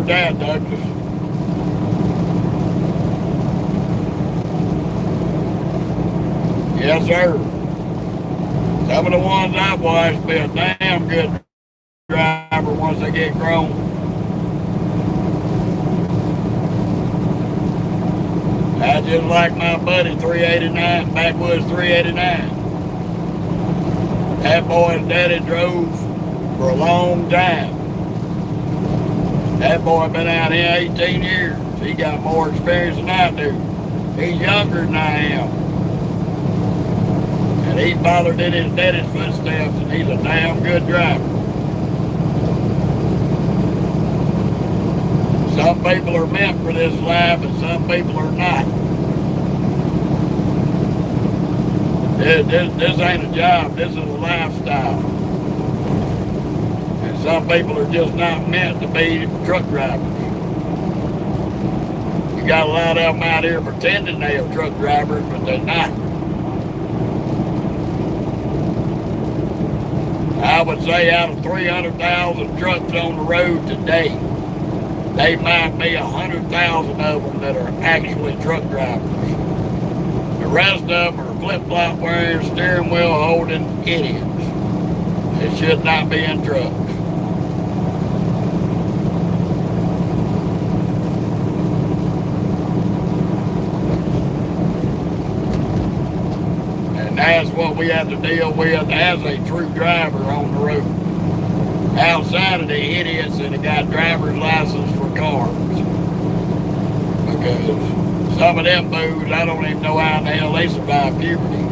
That, Douglas. Yes, sir. Some of the ones I've watched be a damn good driver once they get grown. I just like my buddy 389, Backwoods 389. That boy's daddy drove for a long time. That boy been out here 18 years. He got more experience than I do. He's younger than I am. And he followed in his daddy's footsteps, and he's a damn good driver. Some people are meant for this life, and some people are not. This ain't a job, this is a lifestyle. Some people are just not meant to be truck drivers. You got a lot of them out here pretending they are truck drivers, but they're not. I would say out of 300,000 trucks on the road today, they might be 100,000 of them that are actually truck drivers. The rest of them are flip-flop wearing, steering wheel holding idiots. They should not be in trucks. That's what we have to deal with as a true driver on the road. Outside of the idiots that have got driver's license for cars. Because some of them fools, I don't even know how in the hell they survive puberty.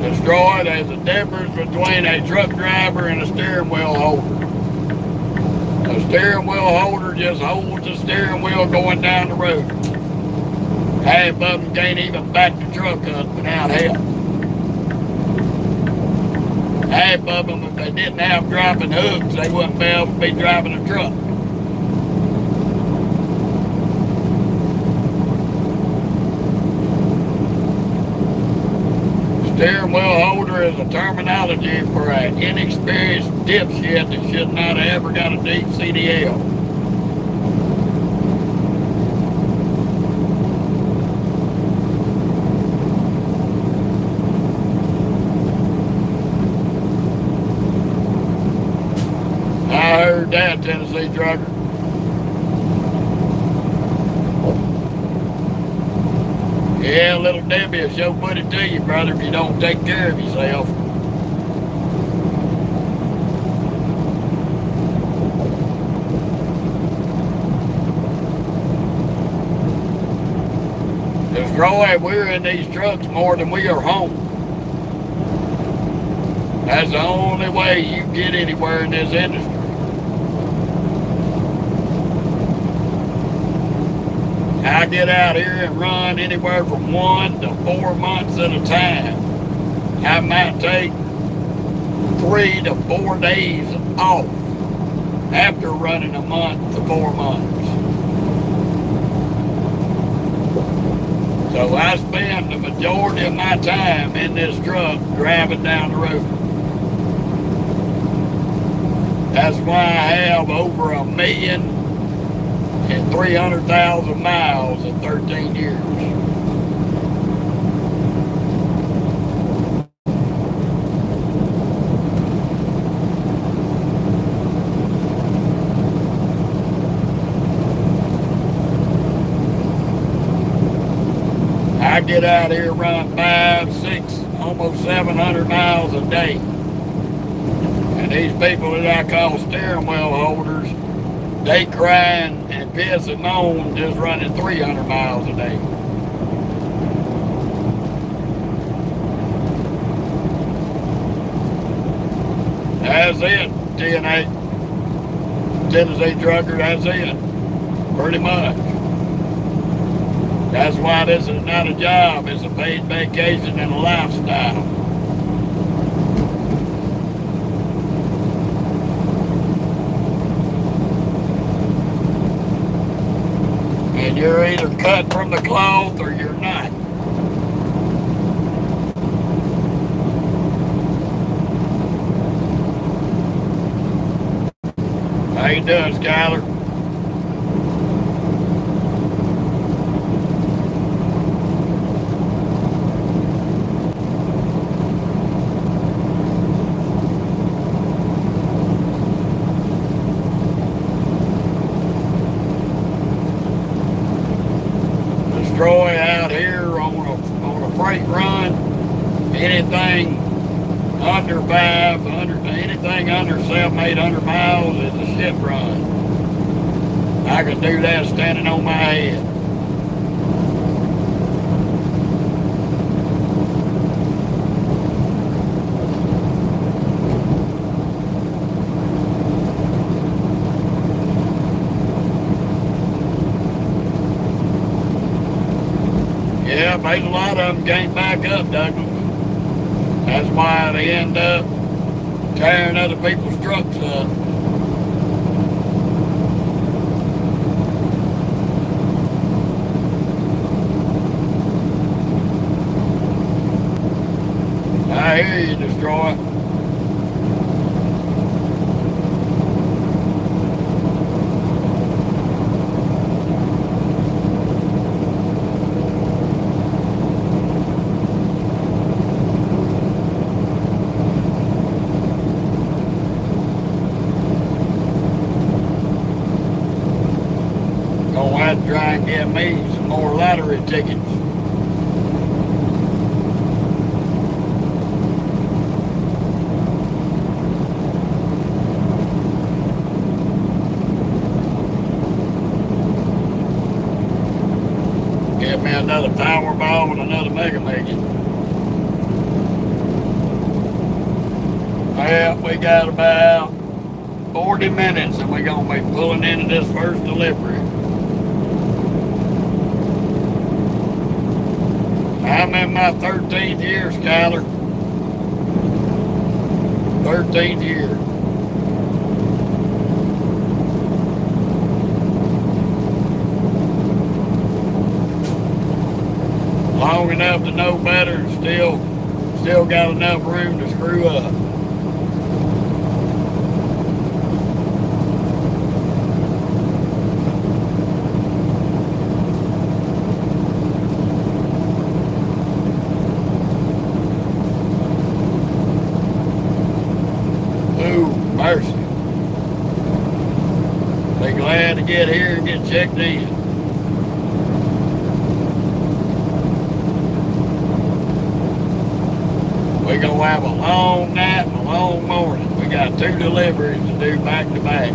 Destroy, there's a difference between a truck driver and a steering wheel holder. A steering wheel holder just holds the steering wheel going down the road. Half of them can't even back the truck up without help. Half of them, if they didn't have dropping hooks, they wouldn't be able to be driving a truck. Steering wheel holder is a terminology for an inexperienced dipshit that should not have ever got a deep CDL. I heard that, Tennessee trucker. Yeah, little Debbie will sure put it to you, brother, if you don't take care of yourself. Because, Roy, we're in these trucks more than we are home. That's the only way you get anywhere in this industry. I get out here and run anywhere from 1 to 4 months at a time. I might take 3 to 4 days off after running a month to 4 months. So I spend the majority of my time in this truck driving down the road. That's why I have over 1,300,000 miles in 13 years. I get out here, run 5, 6, almost 700 miles a day. And these people that I call steering wheel holders, they crying and piss and moan just running 300 miles a day. That's it, TNA. Tennessee trucker, that's it. Pretty much. That's why this is not a job, it's a paid vacation and a lifestyle. And you're either cut from the cloth or you're not. How you doing, Skyler? Destroy out here on a freight run, anything under 500, anything under 700-800 miles is a ship run. I could do that standing on my head. Yeah, there's a lot of them can't back up, Douglas. That's why they end up tearing other people's trucks up. I hear you, Destroy. Try and get me some more lottery tickets. Get me another Powerball and another Mega Million. Well, we got about 40 minutes and we're going to be pulling into this first delivery. I'm in my 13th year, Skyler. 13th year. Long enough to know better, and still got enough room to screw up. Mercy. Be glad to get here and get checked in. We're going to have a long night and a long morning. We got 2 deliveries to do back to back.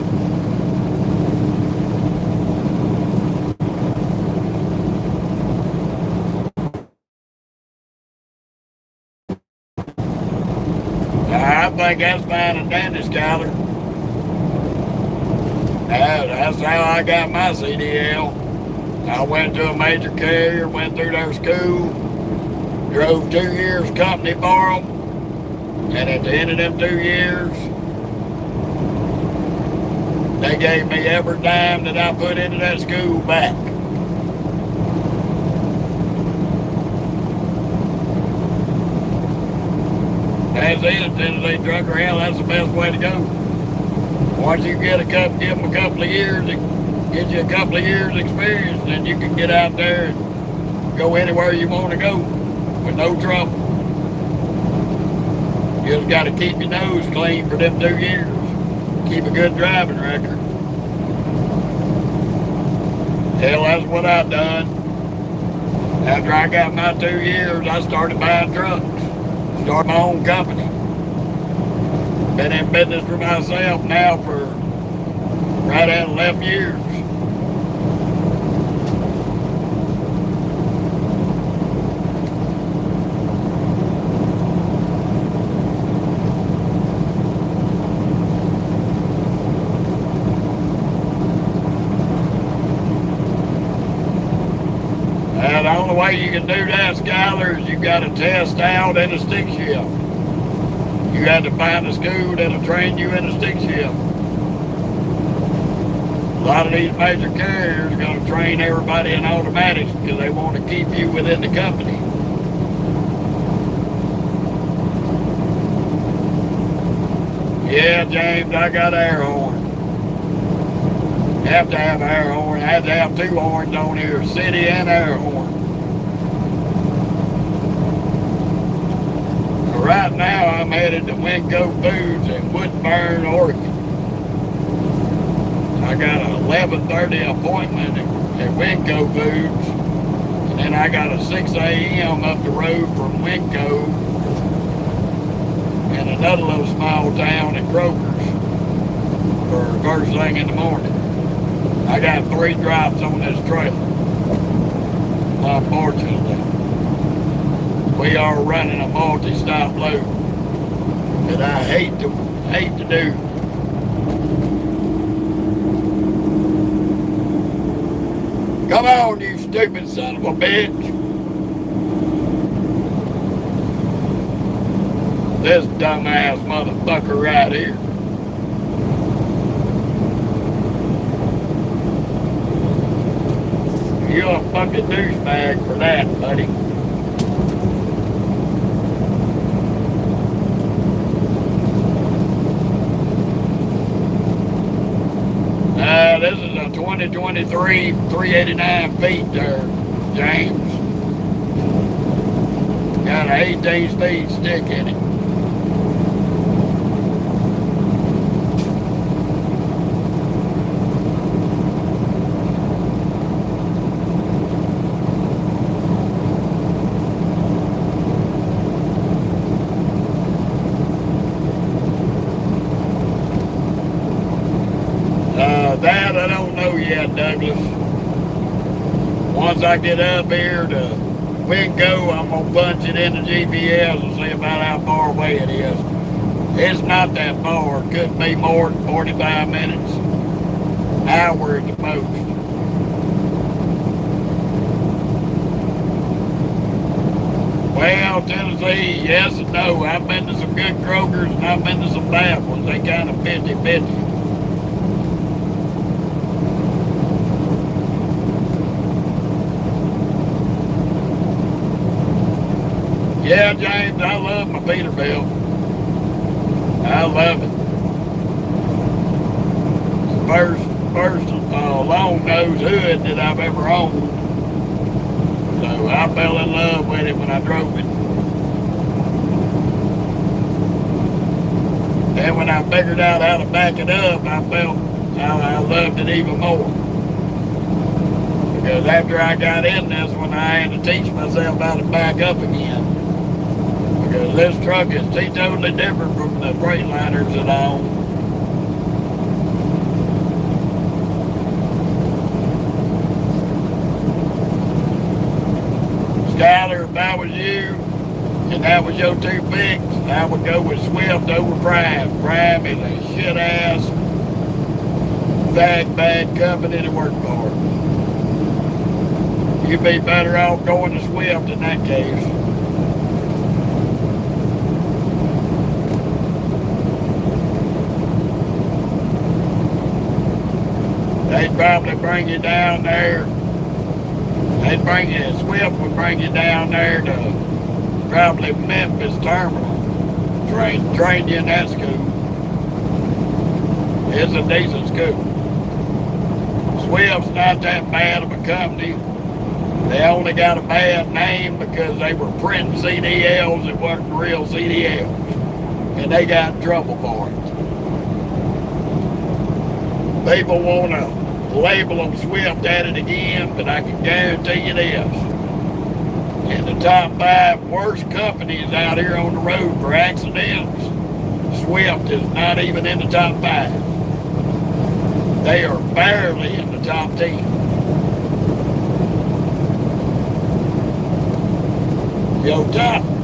I think that's fine and dandy, Skyler. That's how I got my CDL. I went to a major carrier, went through their school, drove 2 years company for them, and at the end of them 2 years, they gave me every dime that I put into that school back. That's it. As soon as they drug around, that's the best way to go. Once you give them a couple of years, get you a couple of years experience, then you can get out there and go anywhere you want to go with no trouble. You just got to keep your nose clean for them 2 years. Keep a good driving record. Hell, that's what I done. After I got my 2 years, I started buying trucks. Started my own company. Been in business for myself now for right at 11 years. The only way you can do that, Skyler, is you got to test out in a stick shift. You got to find a school that'll train you in a stick shift. A lot of these major carriers are going to train everybody in automatics because they want to keep you within the company. Yeah, James, I got an air horn. You have to have an air horn. I have to have 2 horns on here, city and air horn. Right now, I'm headed to Winco Foods in Woodburn, Oregon. I got an 11:30 appointment at Winco Foods, and then I got a 6 a.m. up the road from Winco and another little small town at Kroger's for first thing in the morning. I got 3 drops on this trailer, unfortunately. We are running a multi-stop load that I hate to do. Come on, you stupid son of a bitch. This dumbass motherfucker right here. You're a fucking douchebag for that, buddy. This is a 2023 389 feet there, James. Got an 18-speed stick in it. That I don't know yet, Douglas. Once I get up here to Winco, I'm going to punch it in the GPS and see about how far away it is. It's not that far. It could be more than 45 minutes. Hour at the most. Well, Tennessee, yes and no. I've been to some good Krogers and I've been to some bad ones. They kind of 50-50. Yeah, James, I love my Peterbilt. I love it. First long nose hood that I've ever owned. So I fell in love with it when I drove it. Then when I figured out how to back it up, I loved it even more. Because after I got in this one, I had to teach myself how to back up again. Because this truck is totally different from the Freightliners that I own. Skyler, if I was you, and that was your two picks, I would go with Swift over Prime. Prime is a shit-ass, bad company to work for. You'd be better off going to Swift in that case. They'd probably bring you down there. Swift would bring you down there to probably Memphis Terminal. Train you in that school. It's a decent school. Swift's not that bad of a company. They only got a bad name because they were printing CDLs that weren't real CDLs. And they got in trouble for it. People want to label them Swift at it again, but I can guarantee you this. In the top 5 worst companies out here on the road for accidents, Swift is not even in the top 5. They are barely in the top 10.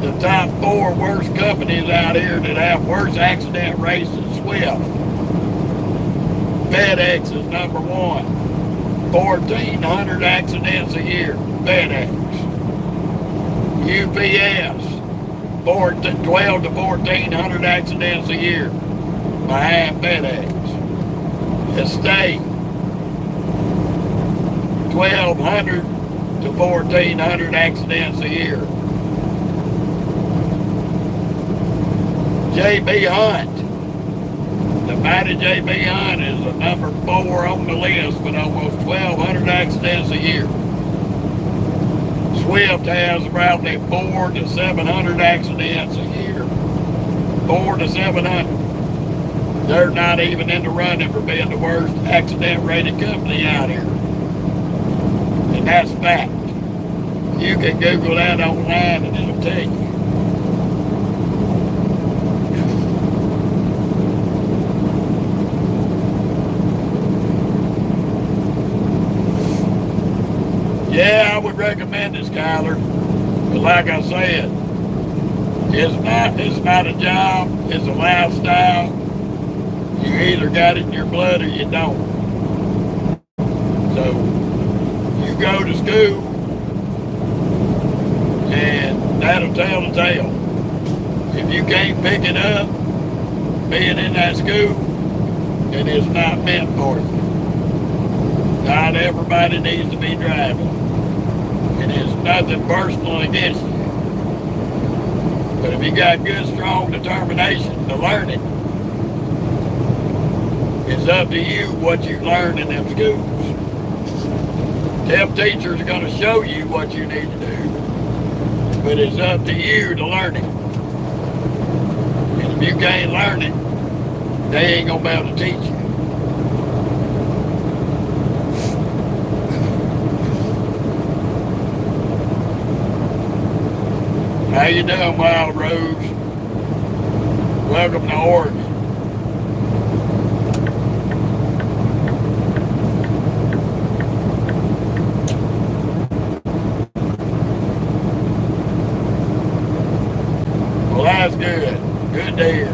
The top 4 worst companies out here that have worse accident rates than Swift. FedEx is number 1. 1,400 accidents a year. FedEx. UPS. 12 to 1,400 accidents a year. Behind FedEx. Estate. 1,200 to 1,400 accidents a year. J.B. Hunt. The mighty J.B. Hunt is the number 4 on the list with almost 1,200 accidents a year. Swift has probably 400 to 700 accidents a year. 400 to 700. They're not even in the running for being the worst accident-rated company out here. And that's fact. You can Google that online and it'll tell you. Yeah, I would recommend it, Skyler. But like I said, it's not a job, it's a lifestyle. You either got it in your blood or you don't. So you go to school and that'll tell the tale. If you can't pick it up being in that school, then it's not meant for you. Not everybody needs to be driving. And it's nothing personal against you. But if you got good, strong determination to learn it, it's up to you what you learn in them schools. Them teachers are going to show you what you need to do. But it's up to you to learn it. And if you can't learn it, they ain't going to be able to teach you. How you doing, Wild Rose? Welcome to Oregon. Well, that's good. Good to hear.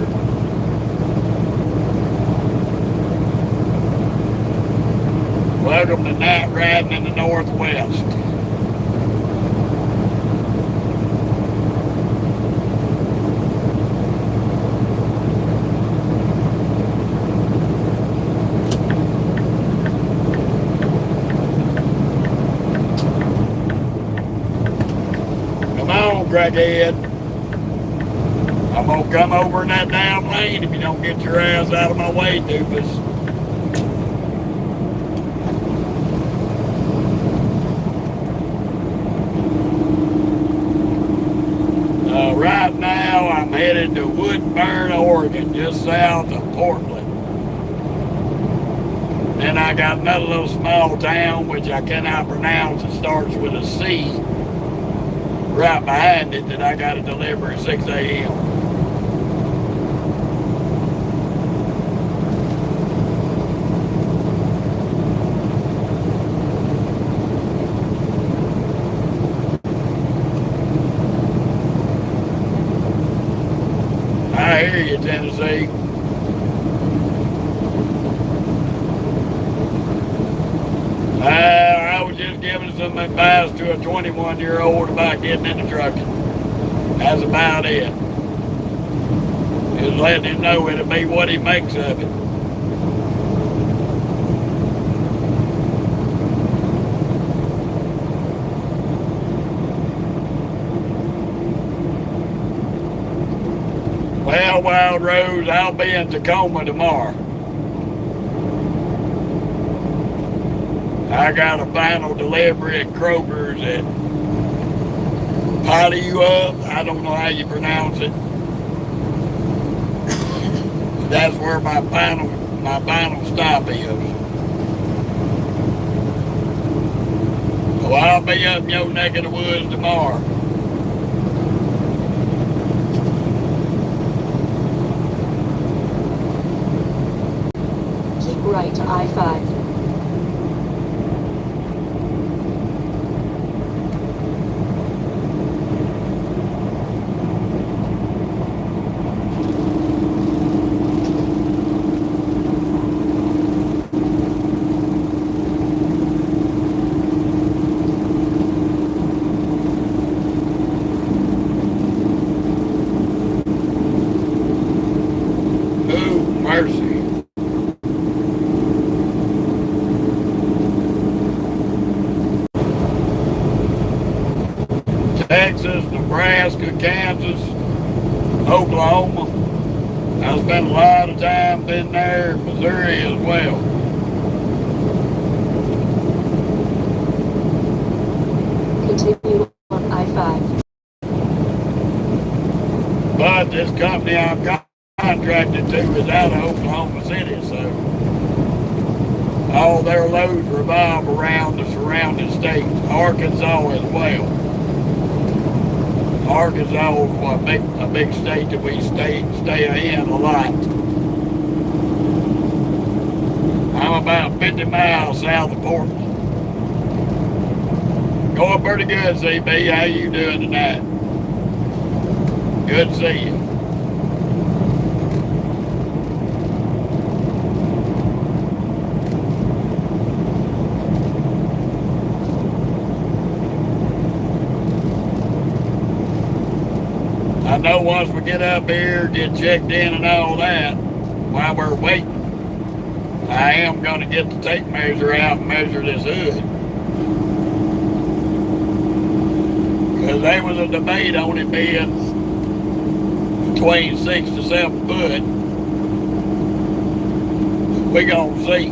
Welcome to night riding in the Northwest. crackhead. I'm gonna come over in that damn lane if you don't get your ass out of my way, doofus. Right now, I'm headed to Woodburn, Oregon, just south of Portland. Then I got another little small town, which I cannot pronounce. It starts with a C right behind it that I got to deliver at 6 a.m. I hear you, Tennessee. I was just giving some advice to a 21-year-old about getting into trucking. That's about it. Just letting him know it'll be what he makes of it. Well, Wild Rose, I'll be in Tacoma tomorrow. I got a final delivery at Kroger's at Potty You Up. I don't know how you pronounce it. That's where my final stop is. So I'll be up in your neck of the woods tomorrow. Keep right to I-5. Texas, Nebraska, Kansas, Oklahoma. I spent a lot of time in there, Missouri as well. Continue on I-5. But this company I'm contracted to is out of Oklahoma City, so all their loads revolve around the surrounding states, Arkansas as well. Arkansas is a big state that we stay in a lot. I'm about 50 miles south of Portland. Going pretty good, CB. How you doing tonight? Good to see you. I know once we get up here, get checked in and all that, while we're waiting, I am going to get the tape measure out and measure this hood. Because there was a debate on it being between 6 to 7 foot. We're going to see.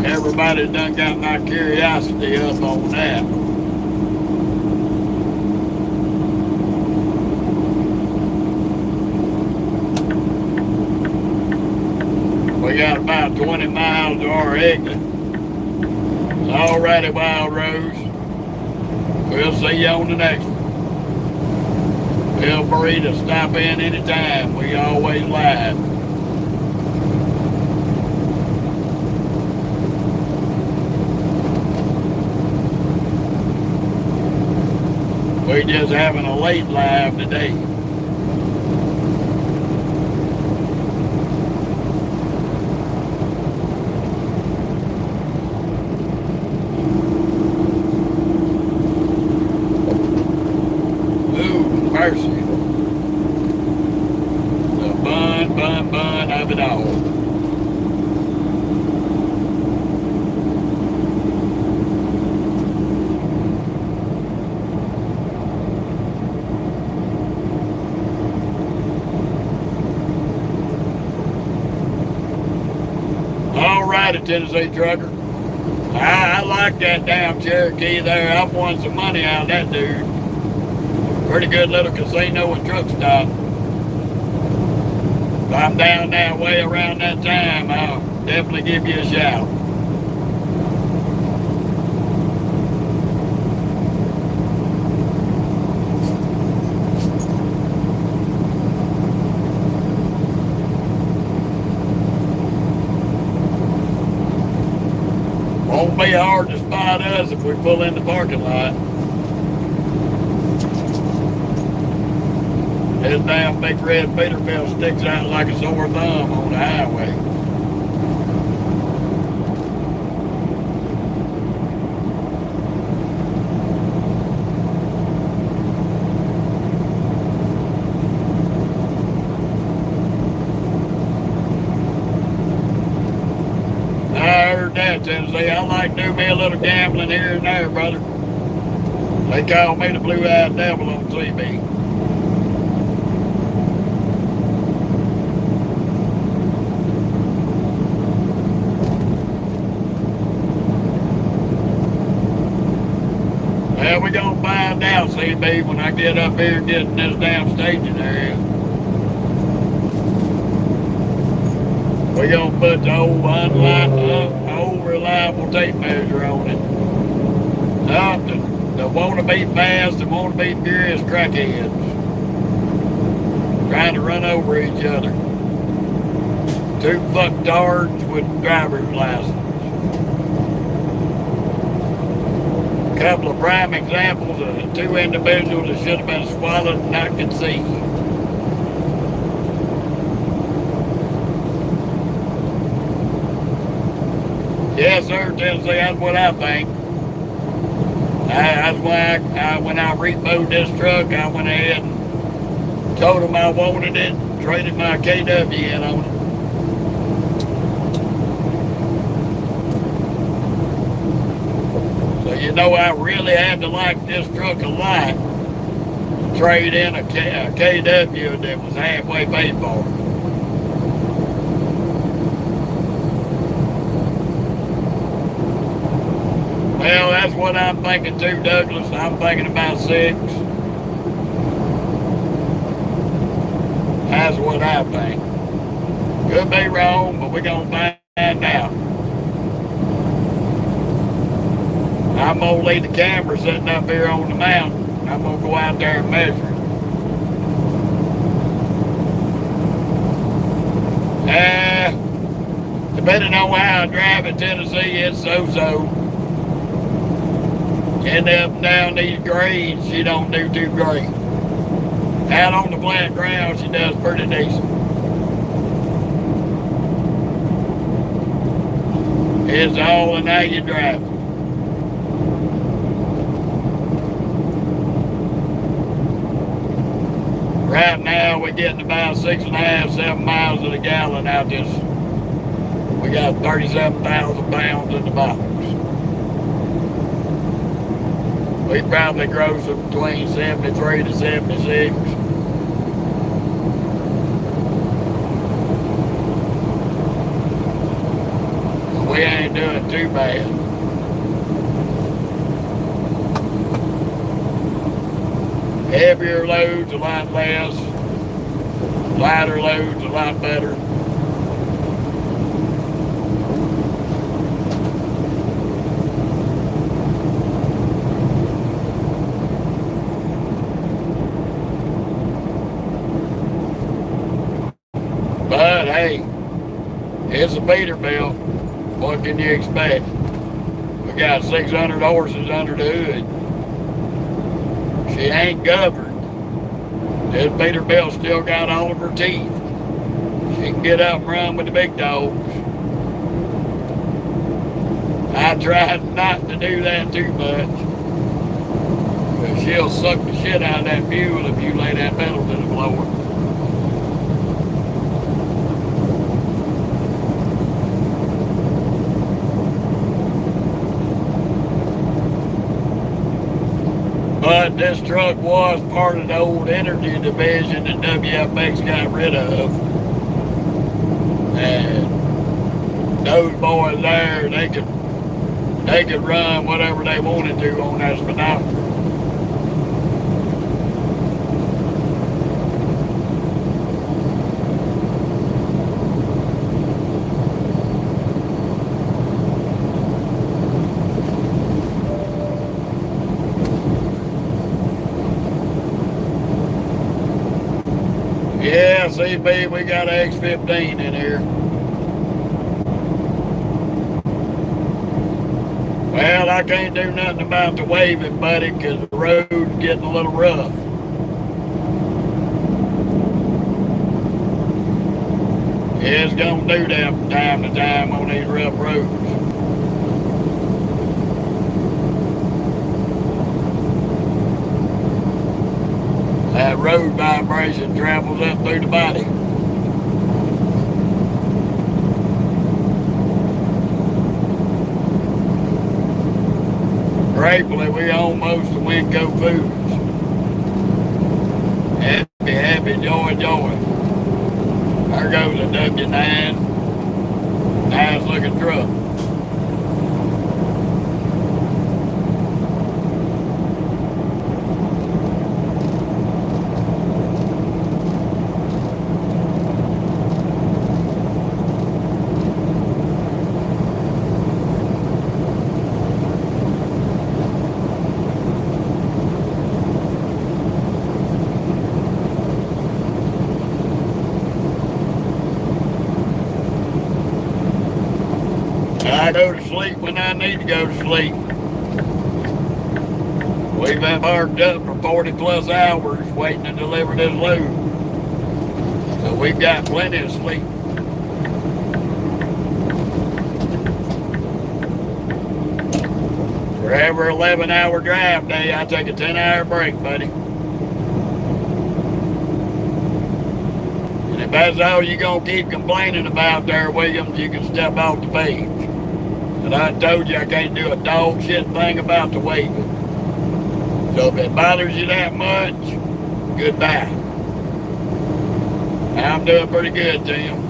Everybody done got my curiosity up on that. We got about 20 miles to our exit. Alrighty, Wild Rose. We'll see you on the next one. Feel free to stop in anytime. We always live. We just having a late live today. Mercy. The bun of it all. mighty, Tennessee trucker. I like that damn Cherokee there. I've won some money out of that dude. Pretty good little casino and truck stop. If I'm down that way around that time, I'll definitely give you a shout. Won't be hard to spot us if we pull in the parking lot. This damn big red Peterbilt sticks out like a sore thumb on the highway. I heard that, Tennessee. I like to do me a little gambling here and there, brother. They call me the blue-eyed devil on TV. Well, we're going to find out, CB, when I get up here and get in this damn staging area. We're going to put the old reliable tape measure on it. The wanna-be fast and wanna-be furious crackheads. Trying to run over each other. Two fucktards with driver's license. A couple of prime examples of two individuals that should have been swallowed and not conceived. Yes, sir, Tennessee, that's what I think. That's why when I repoed this truck, I went ahead and told them I wanted it, traded my KW in on it. So you know I really had to like this truck a lot to trade in a KW that was halfway paid for. Well, that's what I'm thinking too, Douglas. I'm thinking about 6. That's what I think. Could be wrong, but we're going to find out. I'm going to leave the camera sitting up here on the mountain. I'm going to go out there and measure it. Depending on how I drive in Tennessee, it's so-so. And up and down these grades, she don't do too great. Out on the flat ground, she does pretty decent. It's all in how you drive. Right now, we're getting about 6.5, 7 miles to the gallon out this. We got 37,000 pounds in the box. We probably gross them between 73 to 76. We ain't doing too bad. Heavier loads a lot less. Lighter loads a lot better. But hey, it's a Peterbilt. What can you expect? We got 600 horses under the hood. She ain't governed. This Peterbilt still got all of her teeth. She can get up and run with the big dogs. I tried not to do that too much. Because she'll suck the shit out of that fuel if you lay that pedal to the floor. But this truck was part of the old energy division that WFX got rid of. And those boys there, they could run whatever they wanted to on that speedometer. Yeah, CB, we got an X15 in here. Well, I can't do nothing about the waving, buddy, because the road's getting a little rough. It's going to do that from time to time on these rough roads. That road vibration travels up through the body. Gratefully, we own most of Winco Foods. Happy, happy, joy, joy. There goes a W9. Nice looking truck. I go to sleep when I need to go to sleep. We've been parked up for 40 plus hours waiting to deliver this load. So we've got plenty of sleep. For every 11-hour drive day, I take a 10-hour break, buddy. And if that's all you're going to keep complaining about there, Williams, you can step off the page. And I told you I can't do a dog shit thing about the waving. So if it bothers you that much, goodbye. I'm doing pretty good, Tim.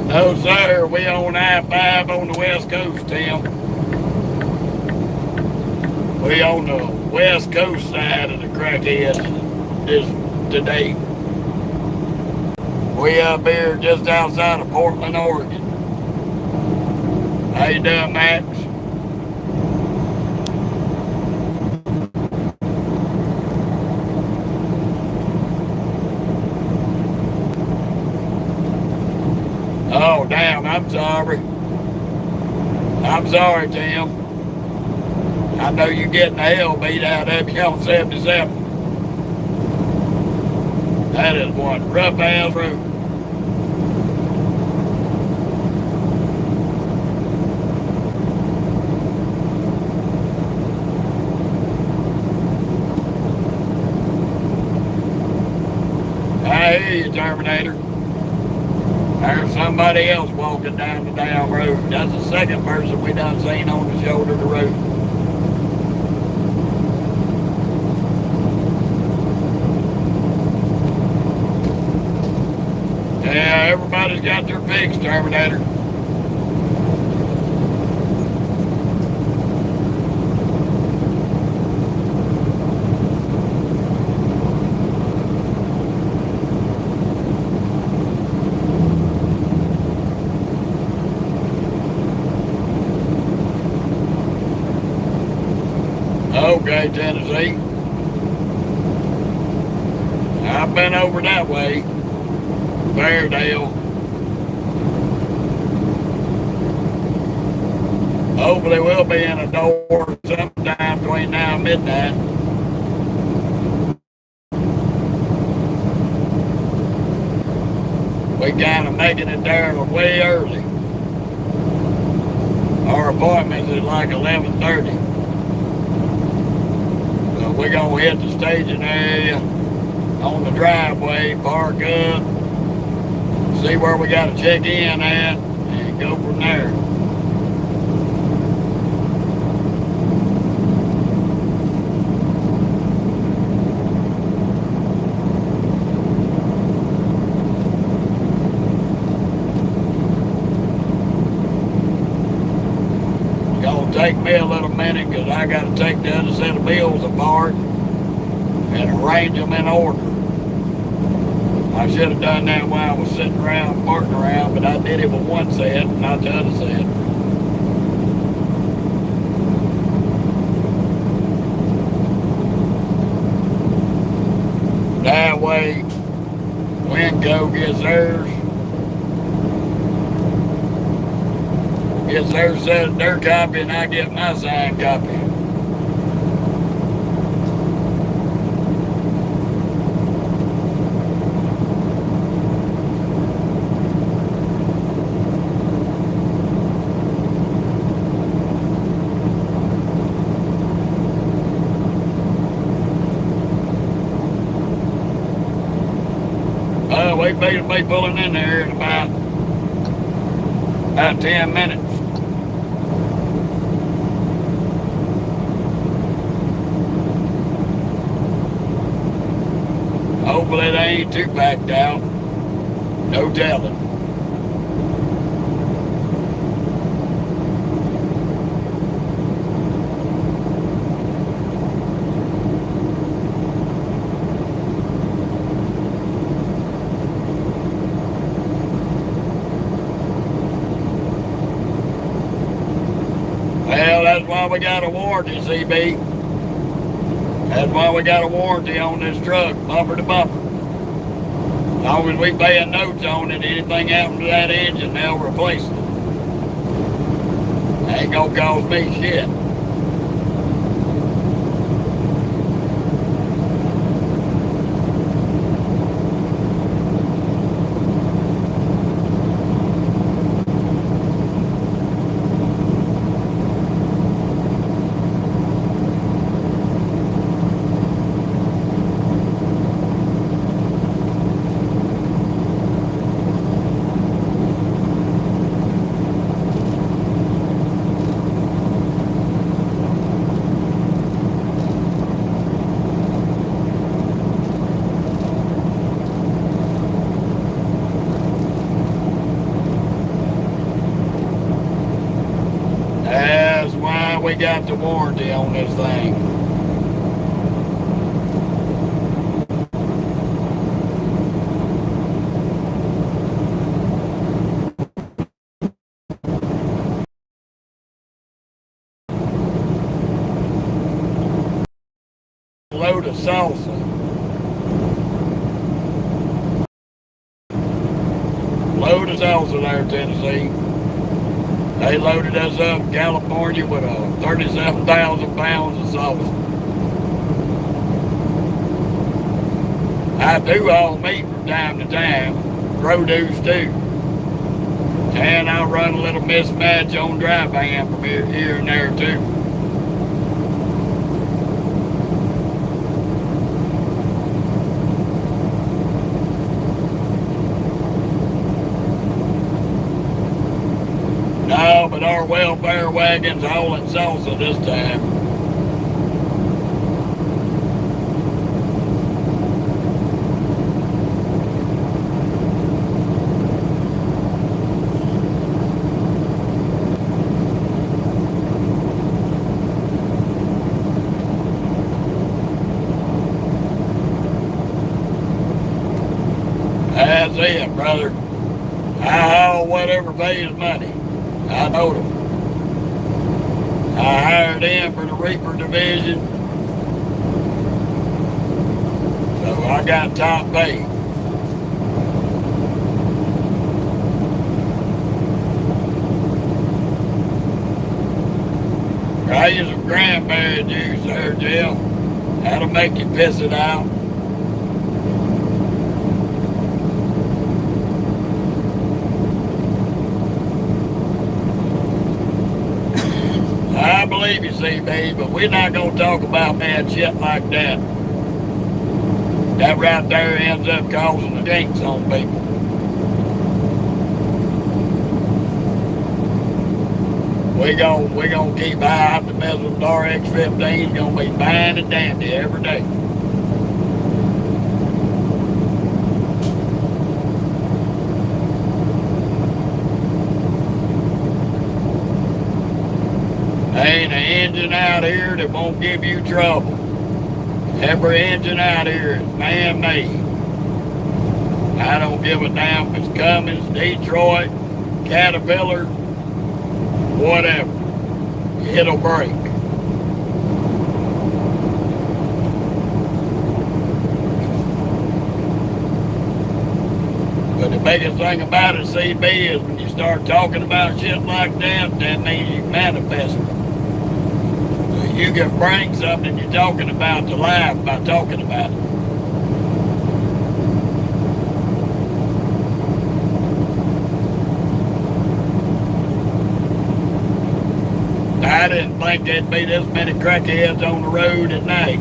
No, sir, we on I-5 on the West Coast, Tim. We on the West Coast side of the crackheads today. We up here just outside of Portland, Oregon. How you doing, Max? Oh, damn, I'm sorry. I'm sorry, Tim. I know you're getting the hell beat out of you on 77. That is one rough-ass road. I hear you, Terminator. There's somebody else walking down the damn road. That's the second person we done seen on the shoulder of the road. Yeah, everybody's got their fix, Terminator. Okay, Tennessee. I've been over that way. Fairdale. Hopefully we'll be in a door sometime between now and midnight. We kind of making it there way early. Our appointment is like 11:30. We're going to hit the staging area on the driveway, park up, see where we got to check in at, and go from there. Take me a little minute because I got to take the other set of bills apart and arrange them in order. I should have done that while I was sitting around farting around, but I did it with one set, not the other set. That way, Winco gets theirs. Gets their copy, and I get my signed copy. We be pulling in there in about 10 minutes. Hopefully they ain't too packed out. No telling. Well, that's why we got a warranty, CB. That's why we got a warranty on this truck, bumper to bumper. As long as we paying notes on it, anything happens to that engine, they'll replace it. Ain't gonna cost me shit. We got the warranty on this thing. Load of salsa. Load of salsa there, Tennessee. They loaded us up in California with 37,000 pounds of sauce. I do haul meat from time to time, produce too. And I run a little mismatch on dry van from here and there too. No, but our welfare wagon's hauling salsa this time. That's it, brother. I haul whatever pays money. I know them. I hired in for the Reaper division, so I got top pay. Try you some cranberry juice there, Jill. That'll make you piss it out. I believe you, CB, but we're not going to talk about bad shit like that. That right there ends up causing a jinx on people. We gonna keep high optimism with RX-15's gonna be fine and dandy every day. There ain't an engine out here that won't give you trouble. Every engine out here is man-made. I don't give a damn if it's Cummins, Detroit, Caterpillar, whatever. It'll break. But the biggest thing about it, CB, is when you start talking about shit like that, that means you manifest it. You can bring something you're talking about to life by talking about it. I didn't think there'd be this many crackheads on the road at night.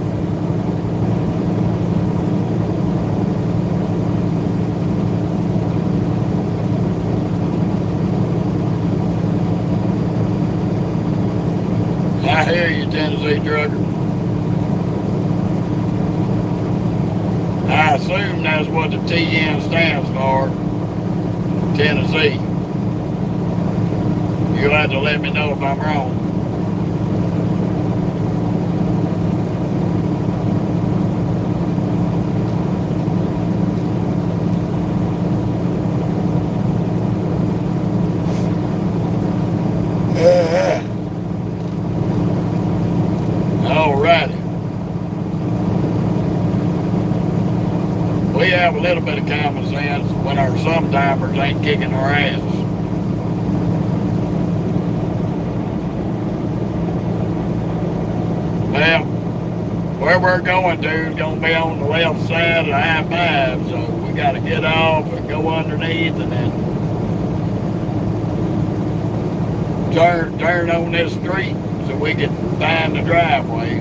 I hear you, Tennessee drugger. I assume that's what the TN stands for, Tennessee. You'll have to let me know if I'm wrong. Alrighty. We have a little bit of common sense when our sometimers ain't kicking our ass. Well, where we're going to is going to be on the left side of the I-5, so we got to get off and go underneath and then turn on this street so we can find the driveway.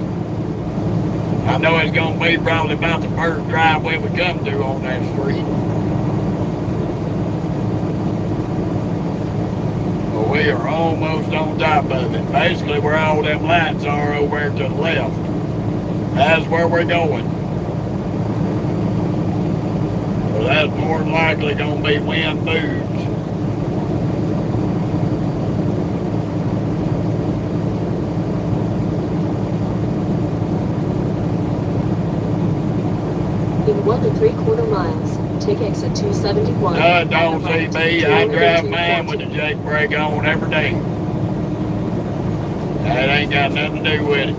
I know it's going to be probably about the first driveway we come through on that street. Well, we are almost on top of it. Basically, where all them lights are over there to the left. That's where we're going. Well, that's more than likely going to be Wynn Foods. In 1 3/4 miles, take exit 271. No, don't see me. I drive mine with the jake brake on every day. That ain't got nothing to do with it.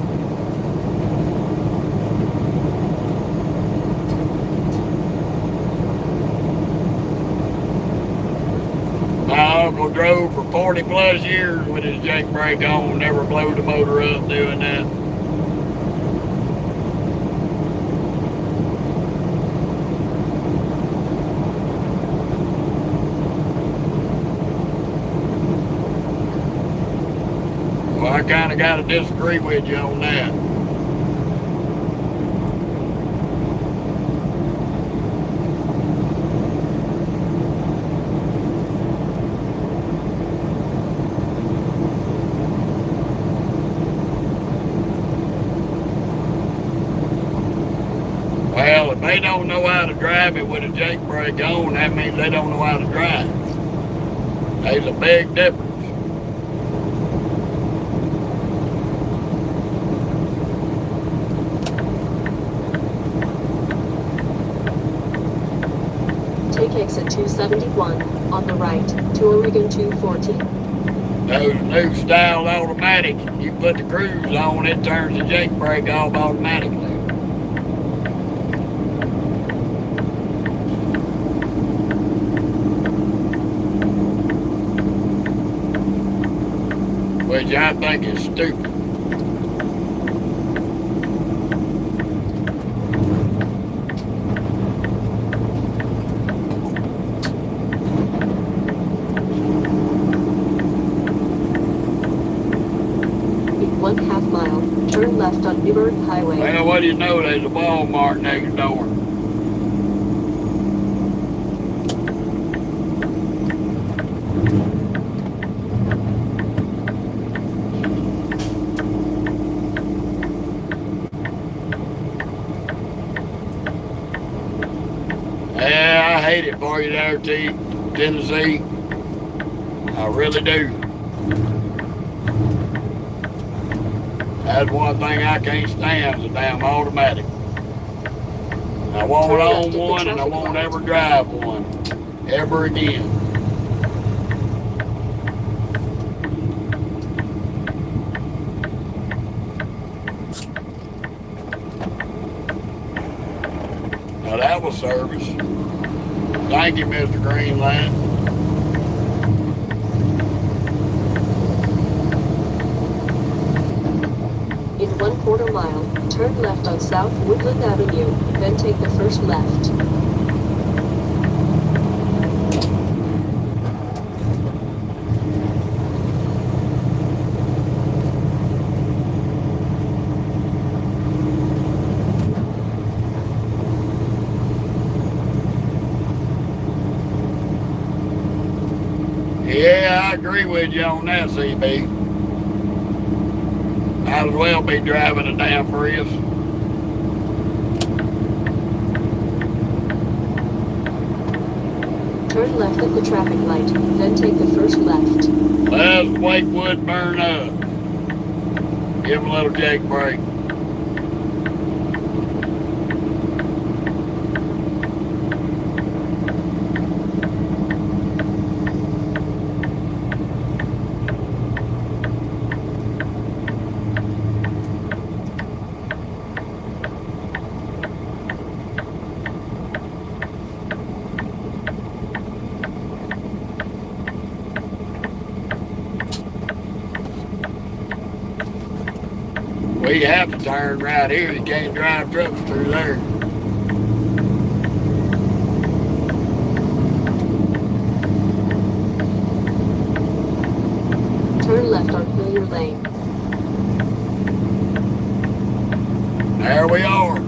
My uncle drove for 40 plus years with his jake brake on, never blew the motor up doing that. Well, I kind of got to disagree with you on that. Well, if they don't know how to drive it with a jake brake on, that means they don't know how to drive. There's a big difference. Take exit 271 on the right to Oregon 214. Those new style automatic, you put the cruise on, it turns the jake brake off automatically. Which I think is stupid. In 1/2 mile, turn left on Woodburn Highway. Well, what do you know? There's a Walmart next door. hate it for you there, Tennessee. I really do. That's one thing I can't stand is a damn automatic. I won't own one and I won't ever drive one ever again. Now that was service. Thank you, Mr. Greenland. In 1/4 mile, turn left on South Woodland Avenue, then take the first left. Yeah, I agree with you on that, CB. Might as well be driving a damn Prius. Turn left at the traffic light, then take the first left. Let's wake Woodburn up. Give him a little jake brake. We have to turn right here. You can't drive trucks through there. Turn left on Hillier Lane. There we are.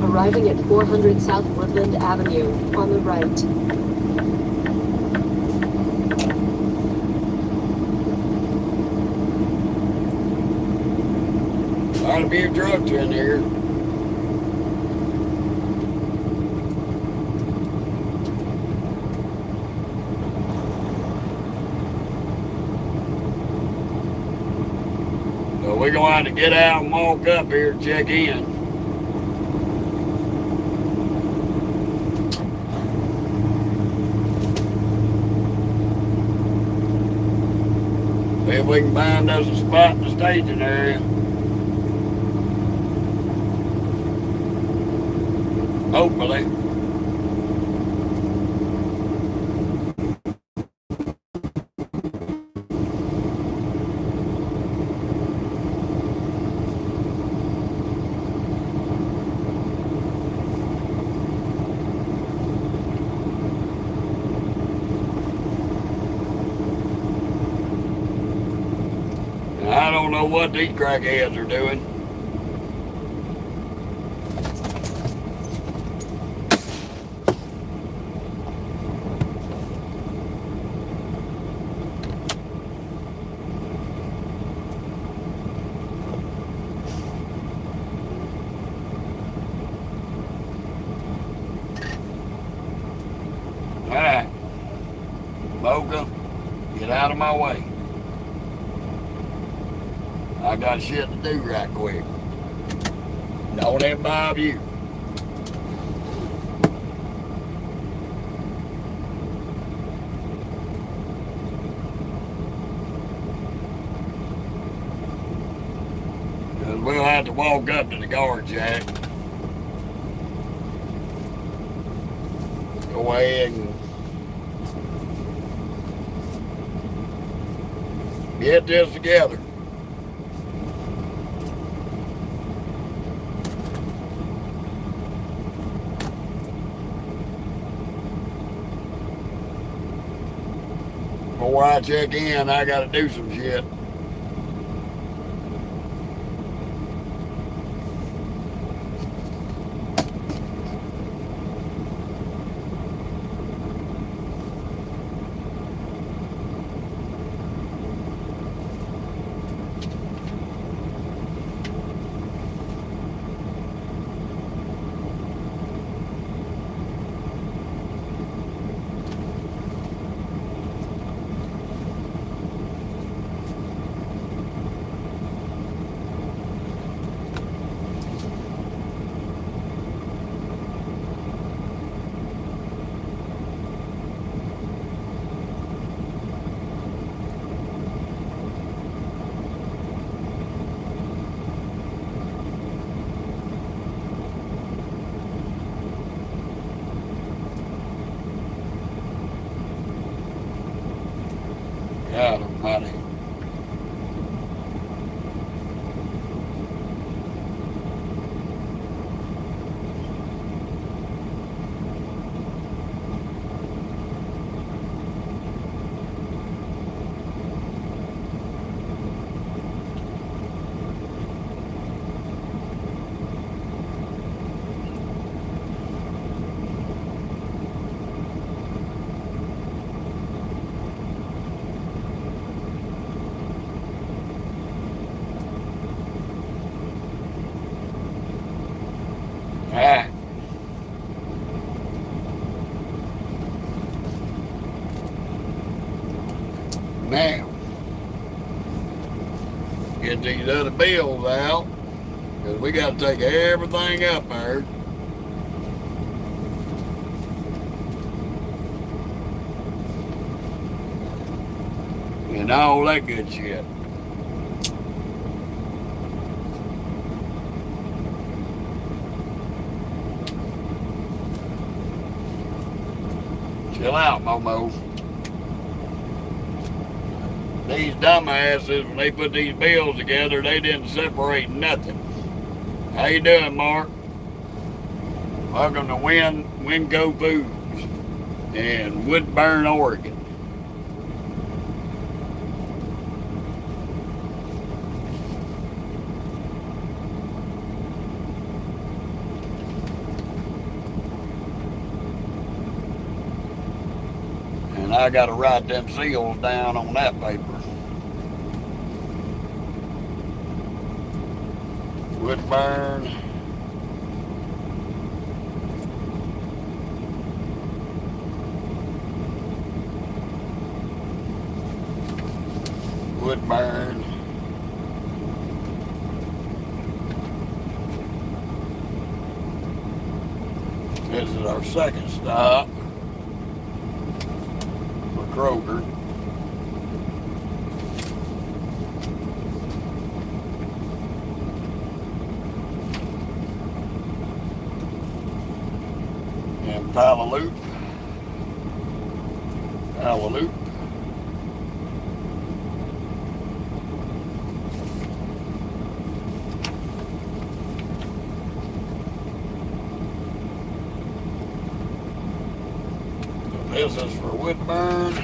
Arriving at 400 South Woodland Avenue, on the right. Quite a few trucks in here. So we're going to have to get out and walk up here to check in. See if we can find us a spot in the staging area. Hopefully. I don't know what these crackheads are doing. All right, Mocha, get out of my way. I got shit to do right quick. Don't involve you. Because we'll have to walk up to the guard shack. Go ahead and get this together. Before I check in, I gotta do some shit. these other bills out, because we got to take everything up there. And all that good shit. Chill out, Momo. These dumbasses, when they put these bills together, they didn't separate nothing. How you doing, Mark? Welcome to Wingo Foods in Woodburn, Oregon. And I got to write them seals down on that paper. Woodburn. Woodburn. This is our second stop. Kroger. And Palalup. This is for Woodburn.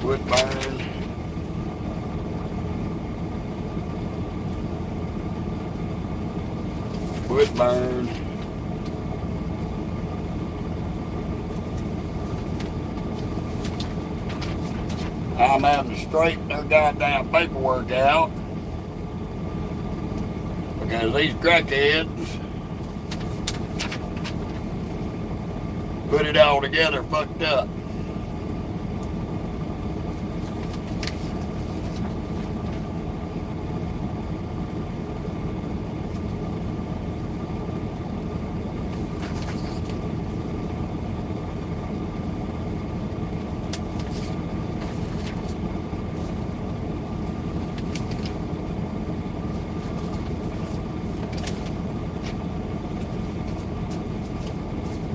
Woodburn. Woodburn. I'm having to straighten their goddamn paperwork out because these crackheads put it all together fucked up.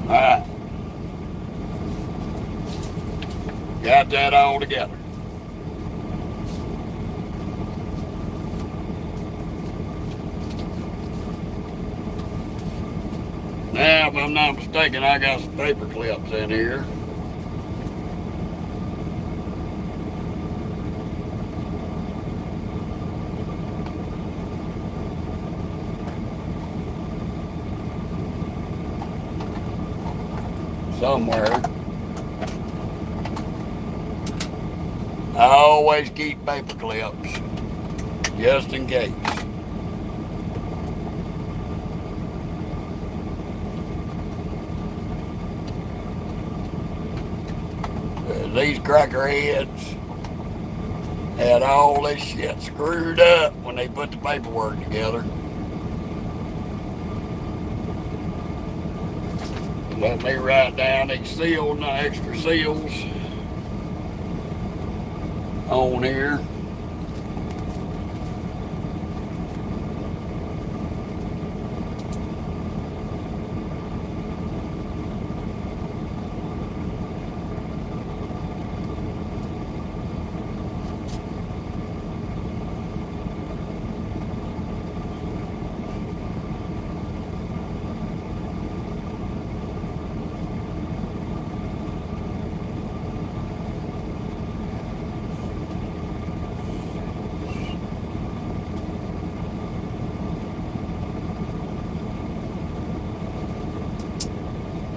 Alright. Got that all together. Now, if I'm not mistaken, I got some paper clips in here. Somewhere. I always keep paper clips, just in case. These crackerheads had all this shit screwed up when they put the paperwork together. Let me write down these seals, no extra seals on here.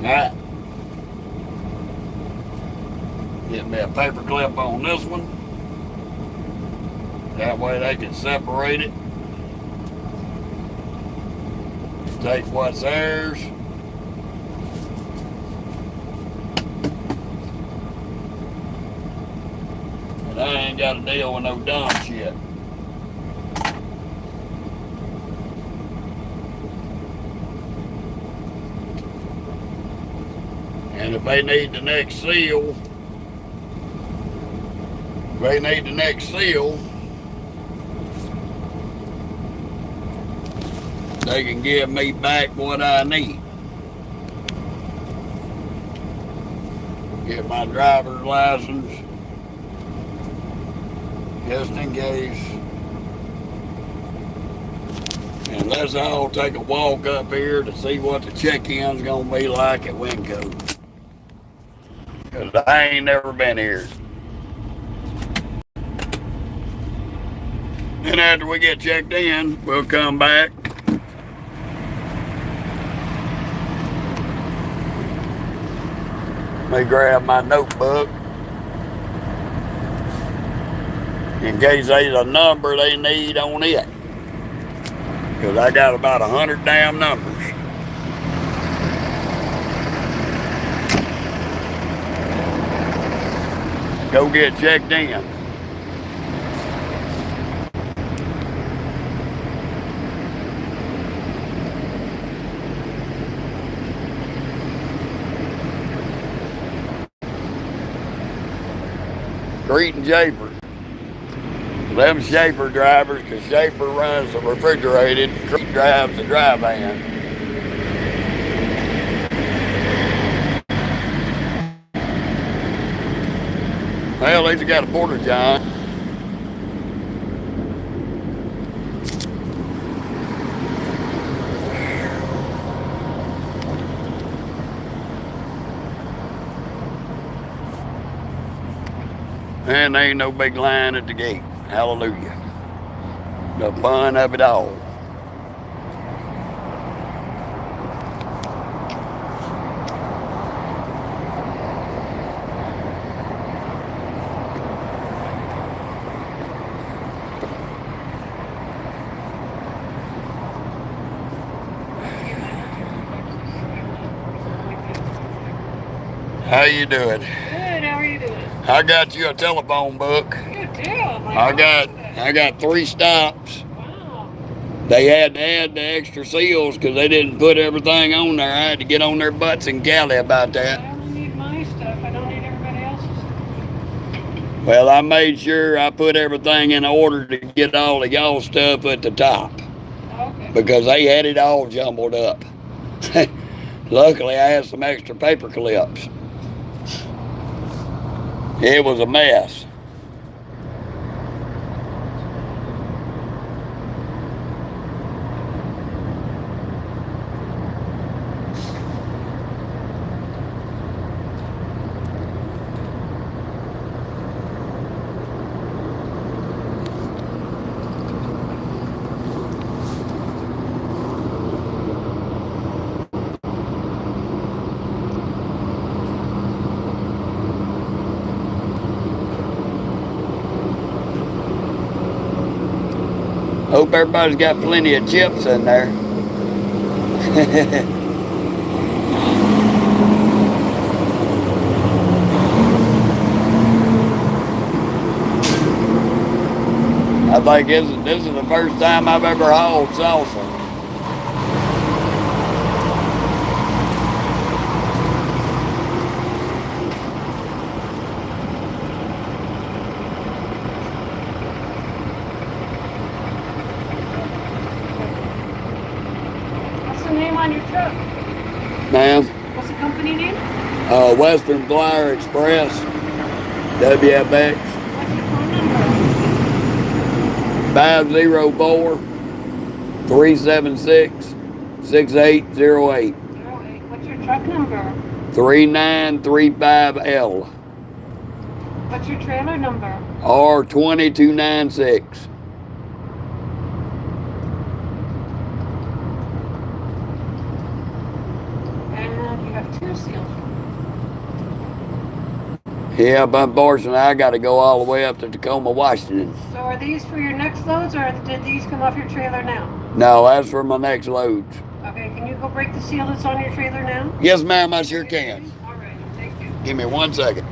Alright. Get me a paper clip on this one. That way they can separate it. Take what's theirs. But I ain't got to deal with no dumb shit. And if they need the next seal, they can give me back what I need. Get my driver's license, just in case. And let's all take a walk up here to see what the check-in's gonna be like at Winco. Cause I ain't never been here. And after we get checked in, we'll come back. Let me grab my notebook in case there's a number they need on it. Because I got about 100 damn numbers. Go get checked in. Greeting Shaper. Them Shaper drivers, because Shaper runs the refrigerated, Creek drives the dry van. Well, at least I got a porta john. And there ain't no big line at the gate. Hallelujah. The fun of it all. How you doing? Good, how are you doing? I got you a telephone book. Good deal. I got 3 stops. Wow. They had to add the extra seals because they didn't put everything on there. I had to get on their butts and galley about that. I only need my stuff. I don't need everybody else's stuff. Well, I made sure I put everything in order to get all of y'all stuff at the top. Okay. Because they had it all jumbled up. Luckily, I had some extra paper clips. It was a mess. Hope everybody's got plenty of chips in there. I think this is the first time I've ever hauled salsa. What's the name on your truck? Ma'am? What's the company name? Western Flyer Express, WFX. What's your phone number? 504-376-6808. 08. What's your truck number? 3935L. What's your trailer number? R2296. And you have 2 seals. Yeah, but unfortunately, I got to go all the way up to Tacoma, Washington. So are these for your next loads, or did these come off your trailer now? No, that's for my next loads. Okay, can you go break the seal that's on your trailer now? Yes, ma'am, I sure can. All right, thank you. Give me 1 second.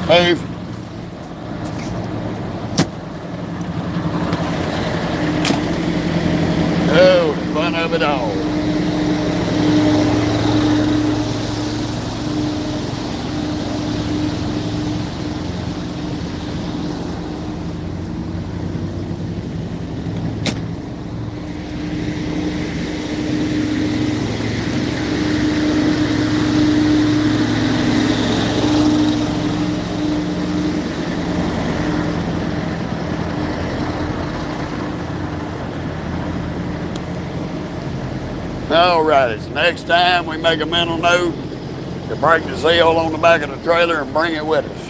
Move. Oh, the fun of it all. All right, so next time we make a mental note to break the seal on the back of the trailer and bring it with us.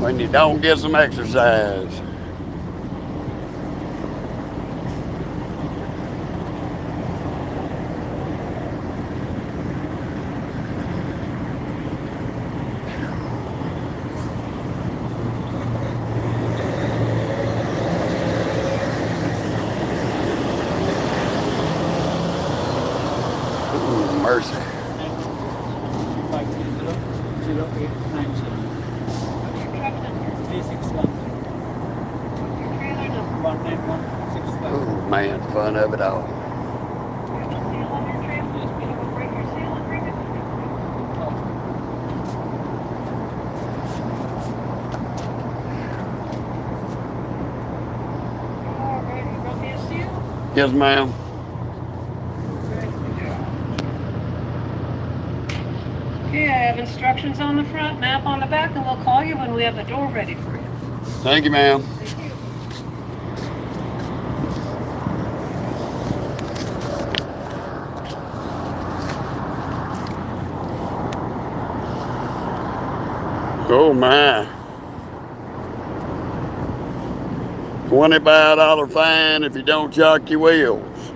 When you don't get some exercise. Ooh, mercy. 530-0897. Trailer number. 19165. Ooh, man, fun of it all. You have a seal on your trailer? Yes, You will break your seal and bring it with you. All right, you brought me a seal? Yes, ma'am. Okay, I have instructions on the front, map on the back, and we'll call you when we have the door ready for you. Thank you, ma'am. Thank you. Oh, my. $25 fine if you don't chock your wheels.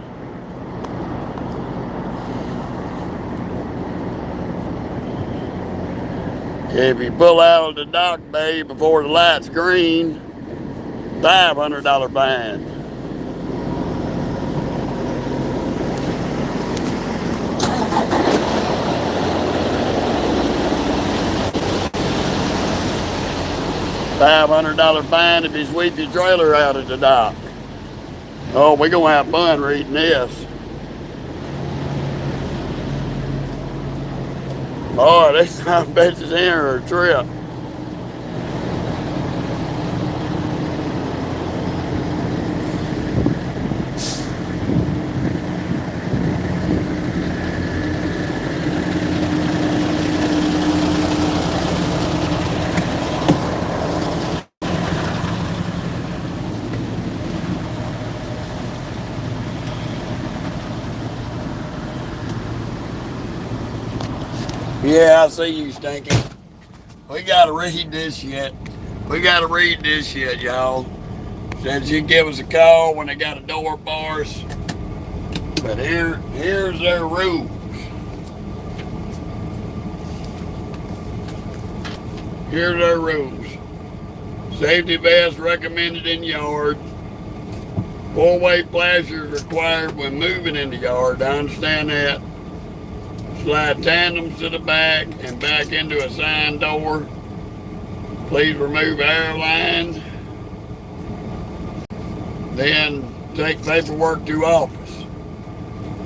If you pull out of the dock bay before the light's green, $500 fine. $500 fine if you sweep your trailer out of the dock. Oh, we're gonna have fun reading this. Boy, this son of a bitch is in her trip. Yeah, I see you, Stinky. We gotta read this shit. We gotta read this shit, y'all. Said you give us a call when they got a door bars. But here's their rules. Here's their rules. Safety vest recommended in yard. Full-weight flashers required when moving in the yard. I understand that. Slide tandems to the back and back into a sign door. Please remove air lines. Then take paperwork to office.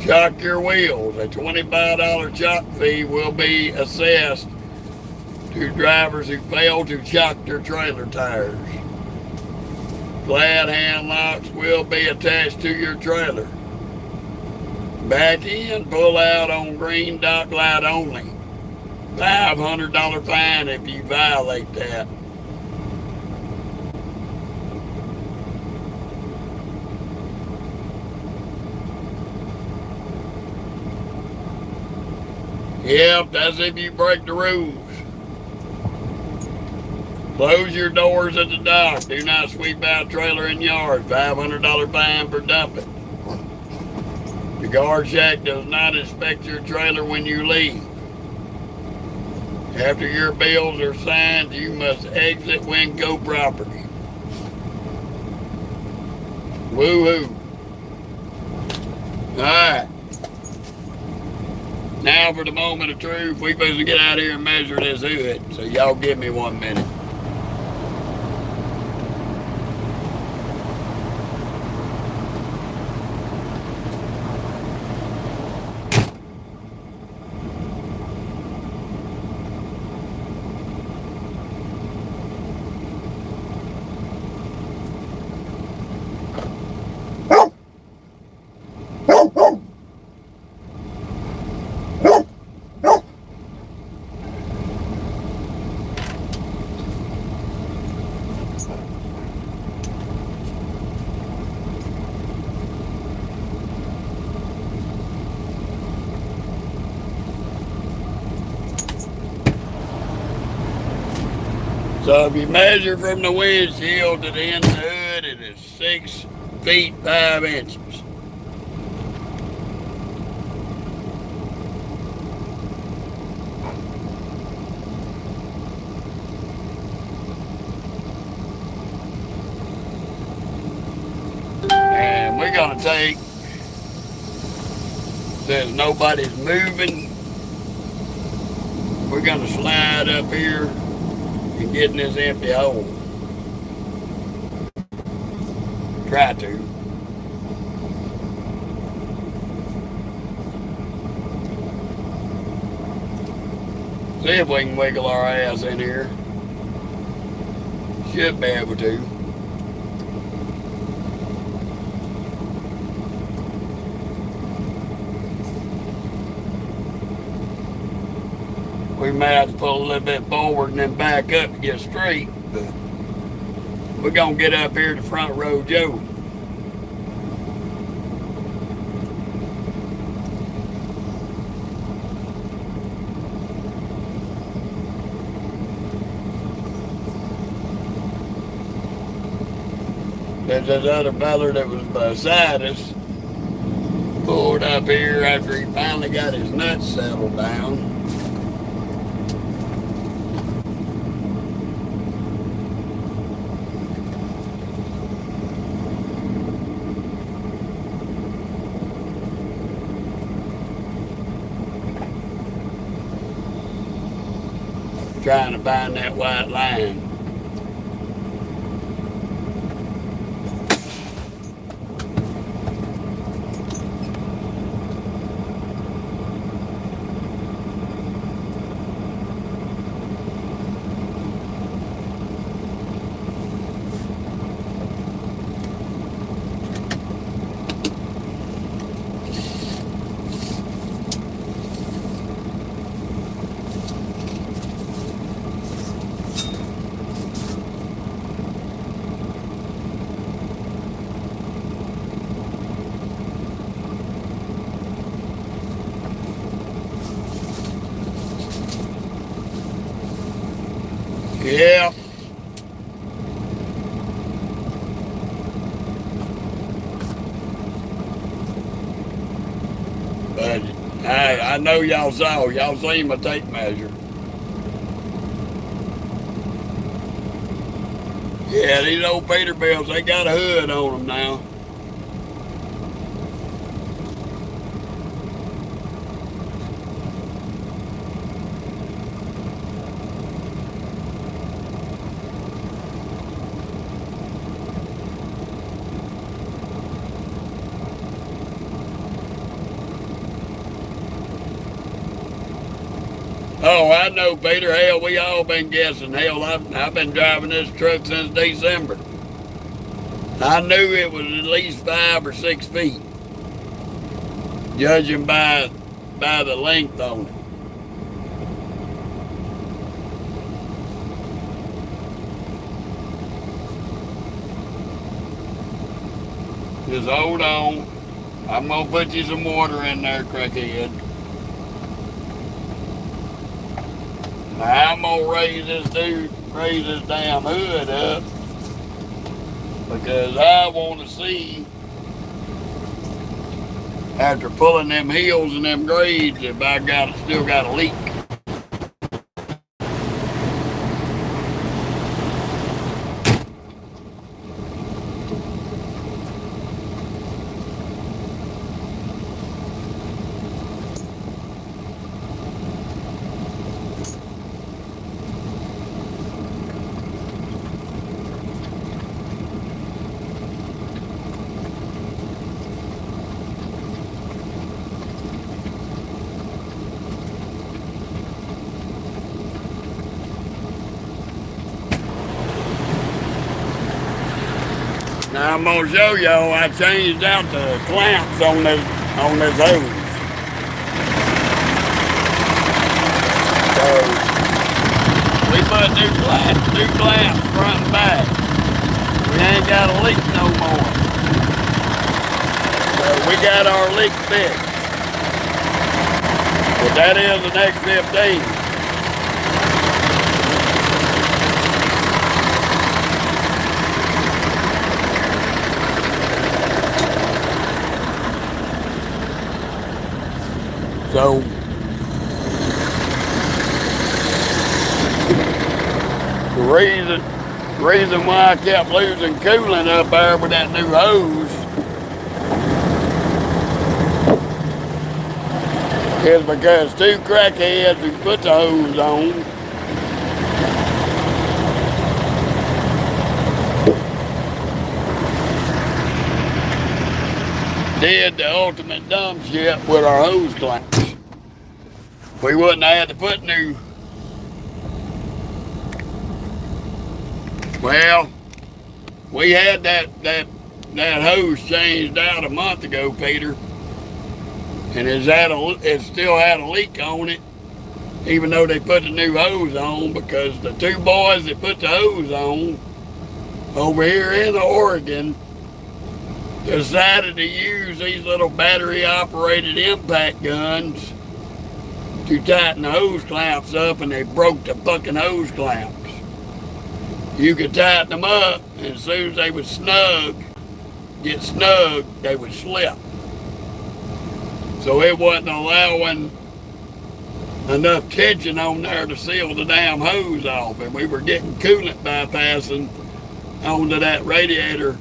Chock your wheels. A $25 chock fee will be assessed to drivers who fail to chock their trailer tires. Glad hand locks will be attached to your trailer. Back in, pull out on green dock light only. $500 fine if you violate that. Yep, that's if you break the rules. Close your doors at the dock. Do not sweep out trailer in yard. $500 fine for dumping. The guard shack does not inspect your trailer when you leave. After your bills are signed, you must exit Winco property. Woo-hoo. Alright. Now for the moment of truth. We're supposed to get out here and measure this hood. So y'all give me 1 minute. So if you measure from the windshield to the end of the hood, it is 6 feet 5 inches. And we're gonna take, since nobody's moving, we're gonna slide up here and get in this empty hole. Try to. See if we can wiggle our ass in here. Should be able to. We may have to pull a little bit forward and then back up to get straight, but we're gonna get up here to front row Joe. There's this other feller that was beside us, pulled up here after he finally got his nuts settled down. Trying to find that white line. Yeah. But I know y'all seen my tape measure. Yeah, these old Peterbilts, they got a hood on them now. Oh, I know, Peter. Hell, we all been guessing. Hell, I've been driving this truck since December. I knew it was at least 5 or 6 feet, judging by the length on it. Just hold on. I'm gonna put you some water in there, crackhead. Now I'm gonna raise this damn hood up because I want to see, after pulling them hills and them grades, if I still got a leak. Now I'm gonna show y'all I changed out the clamps on this hose. So we put new clamps front and back. We ain't got a leak no more. So we got our leak fixed. But that is the next 15. So the reason why I kept losing coolant up there with that new hose is because two crackheads who put the hose on did the ultimate dumb shit with our hose clamps. We wouldn't have had to put new. Well, we had that hose changed out a month ago, Peter, and it still had a leak on it, even though they put the new hose on, because the two boys that put the hose on over here in Oregon decided to use these little battery operated impact guns to tighten the hose clamps up, and they broke the fucking hose clamps. You could tighten them up, and as soon as they would get snug, they would slip. So it wasn't allowing enough tension on there to seal the damn hose off, and we were getting coolant bypassing onto that radiator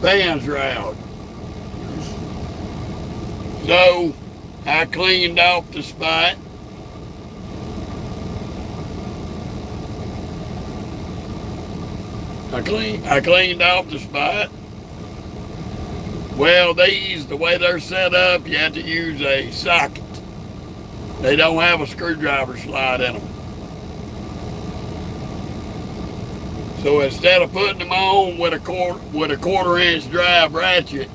fan shroud. So I cleaned off the spot. I cleaned off the spot. Well, these, the way they're set up, you have to use a socket. They don't have a screwdriver slide in them. So instead of putting them on with a quarter-inch drive ratchet,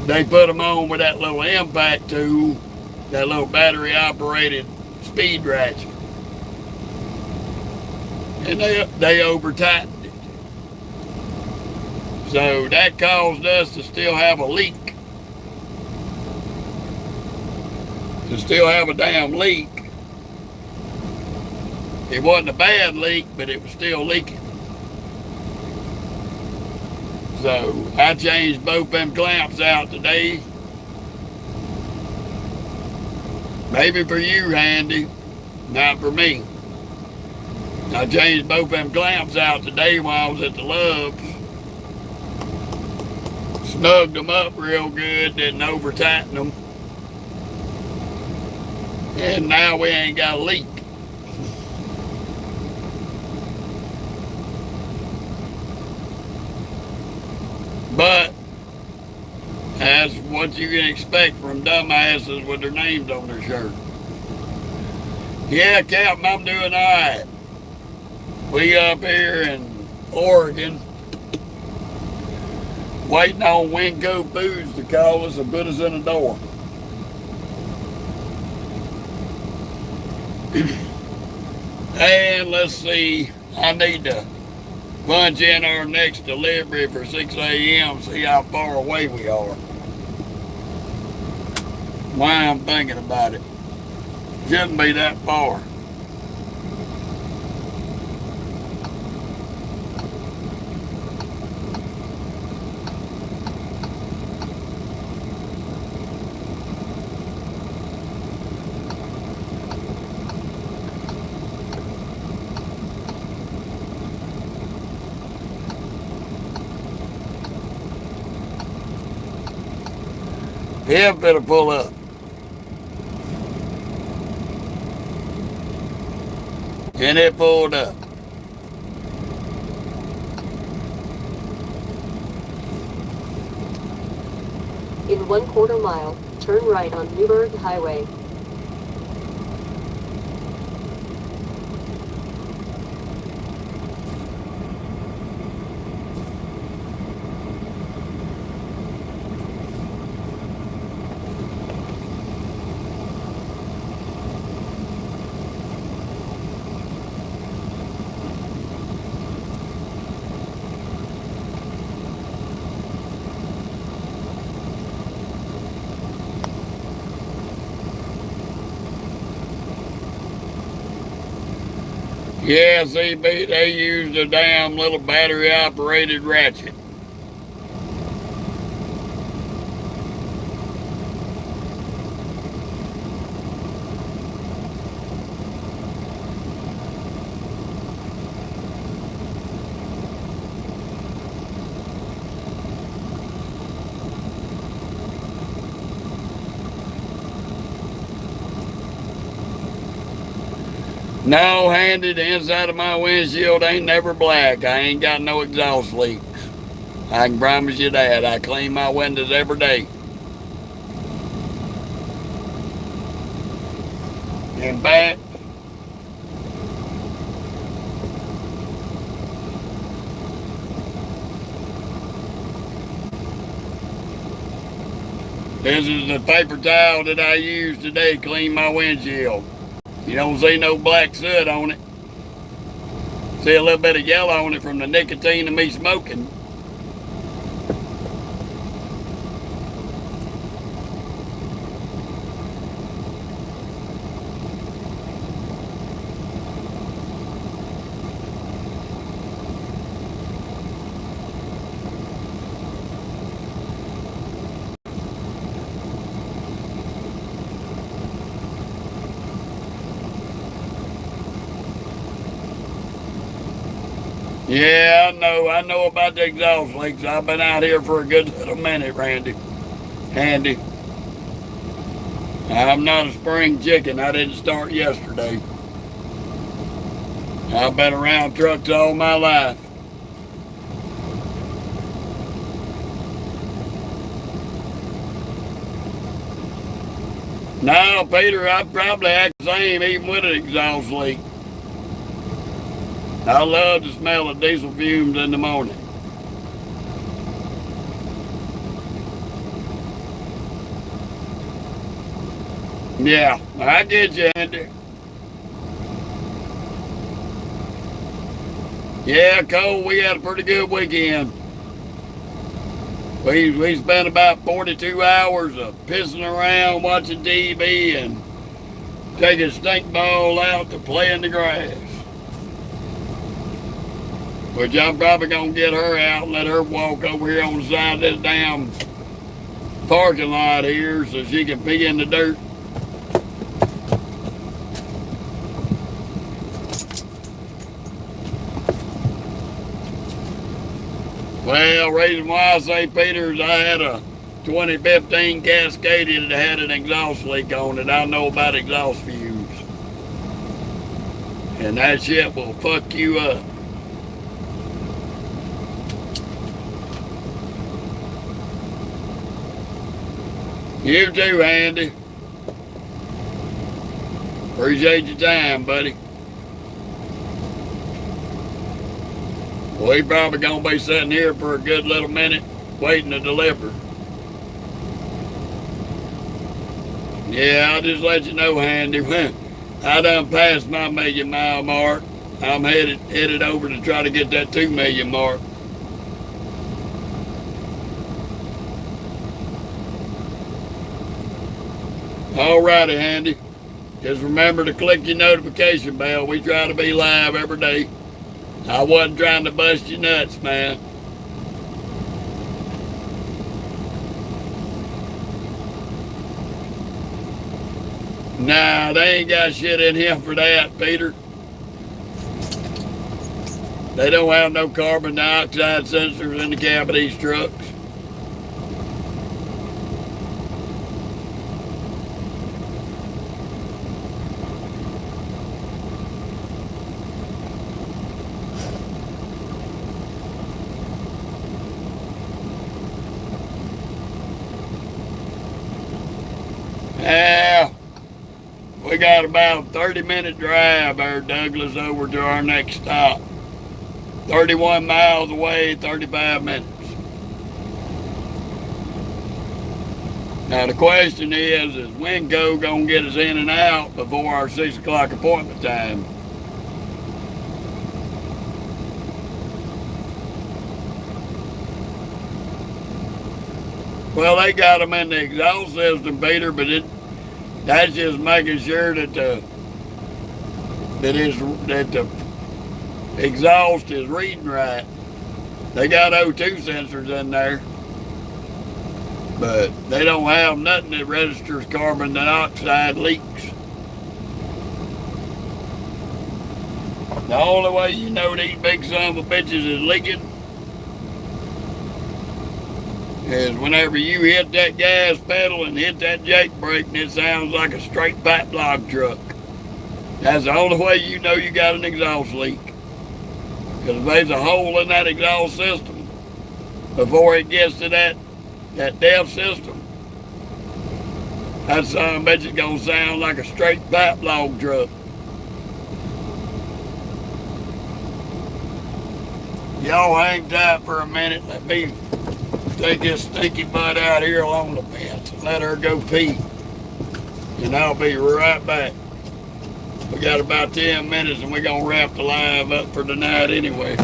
they put them on with that little impact tool, that little battery-operated speed ratchet. And they over-tightened it. So that caused us to still have a leak. To still have a damn leak. It wasn't a bad leak, but it was still leaking. So I changed both them clamps out today. Maybe for you, Handy, not for me. I changed both them clamps out today while I was at the Loves. Snugged them up real good, didn't over tighten them. And now we ain't got a leak. But that's what you can expect from dumbasses with their names on their shirt. Yeah, Captain, I'm doing all right. We up here in Oregon, waiting on Winco Foods to call us and put us in the door. And let's see, I need to punch in our next delivery for 6 a.m., see how far away we are. Why I'm thinking about it. Shouldn't be that far. Yeah, better pull up. And it pulled up. In 1/4 mile, turn right on Woodburn Highway. Yeah, see, they used a damn little battery operated ratchet. No, Handy, the inside of my windshield ain't never black. I ain't got no exhaust leaks. I can promise you that. I clean my windows every day. In fact, this is the paper towel that I used today to clean my windshield. You don't see no black soot on it. See a little bit of yellow on it from the nicotine of me smoking. Yeah, I know about the exhaust leaks. I've been out here for a good little minute, Handy. I'm not a spring chicken. I didn't start yesterday. I've been around trucks all my life. No, Peter, I'd probably act the same even with an exhaust leak. I love the smell of diesel fumes in the morning. Yeah, I get you, Andy. Yeah, Cole, we had a pretty good weekend. We spent about 42 hours of pissing around, watching TV, and taking stink ball out to play in the grass. Which I'm probably going to get her out and let her walk over here on the side of this damn parking lot here so she can pee in the dirt. Well, reason why I say Peter is I had a 2015 Cascadia that had an exhaust leak on it. I know about exhaust fumes. And that shit will fuck you up. You too, Andy. Appreciate your time, buddy. We probably gonna be sitting here for a good little minute waiting to deliver. Yeah, I'll just let you know, Handy. I done passed my 1,000,000 mark. I'm headed over to try to get that 2,000,000 mark. Alrighty, Handy. Just remember to click your notification bell. We try to be live every day. I wasn't trying to bust your nuts, man. Nah, they ain't got shit in here for that, Peter. They don't have no carbon dioxide sensors in the cab of these trucks. Yeah, we got about a 30-minute drive there, Douglas, over to our next stop. 31 miles away, 35 minutes. Now the question is Winco gonna get us in and out before our 6 o'clock appointment time? Well, they got them in the exhaust system, Peter, but that's just making sure that the exhaust is reading right. They got O2 sensors in there, but they don't have nothing that registers carbon dioxide leaks. The only way you know these big son of a bitches is leaking is whenever you hit that gas pedal and hit that jake brake and it sounds like a straight pipe log truck. That's the only way you know you got an exhaust leak. Because if there's a hole in that exhaust system before it gets to that DEF system, that son of a bitch is going to sound like a straight pipe log truck. Y'all hang tight for a minute. Let me take this stinky butt out here along the fence and let her go pee. And I'll be right back. We got about 10 minutes and we're going to wrap the live up for tonight anyway.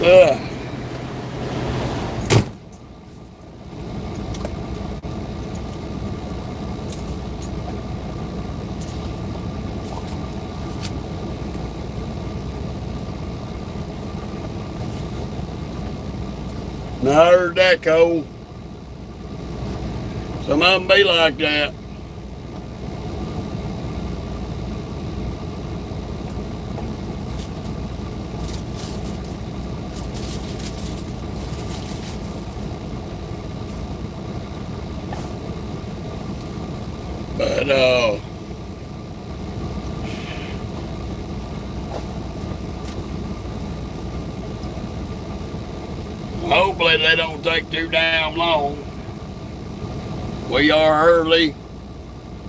Ugh. Now, I heard that, Cole. Some of them be like that. But, hopefully they don't take too damn long. We are early.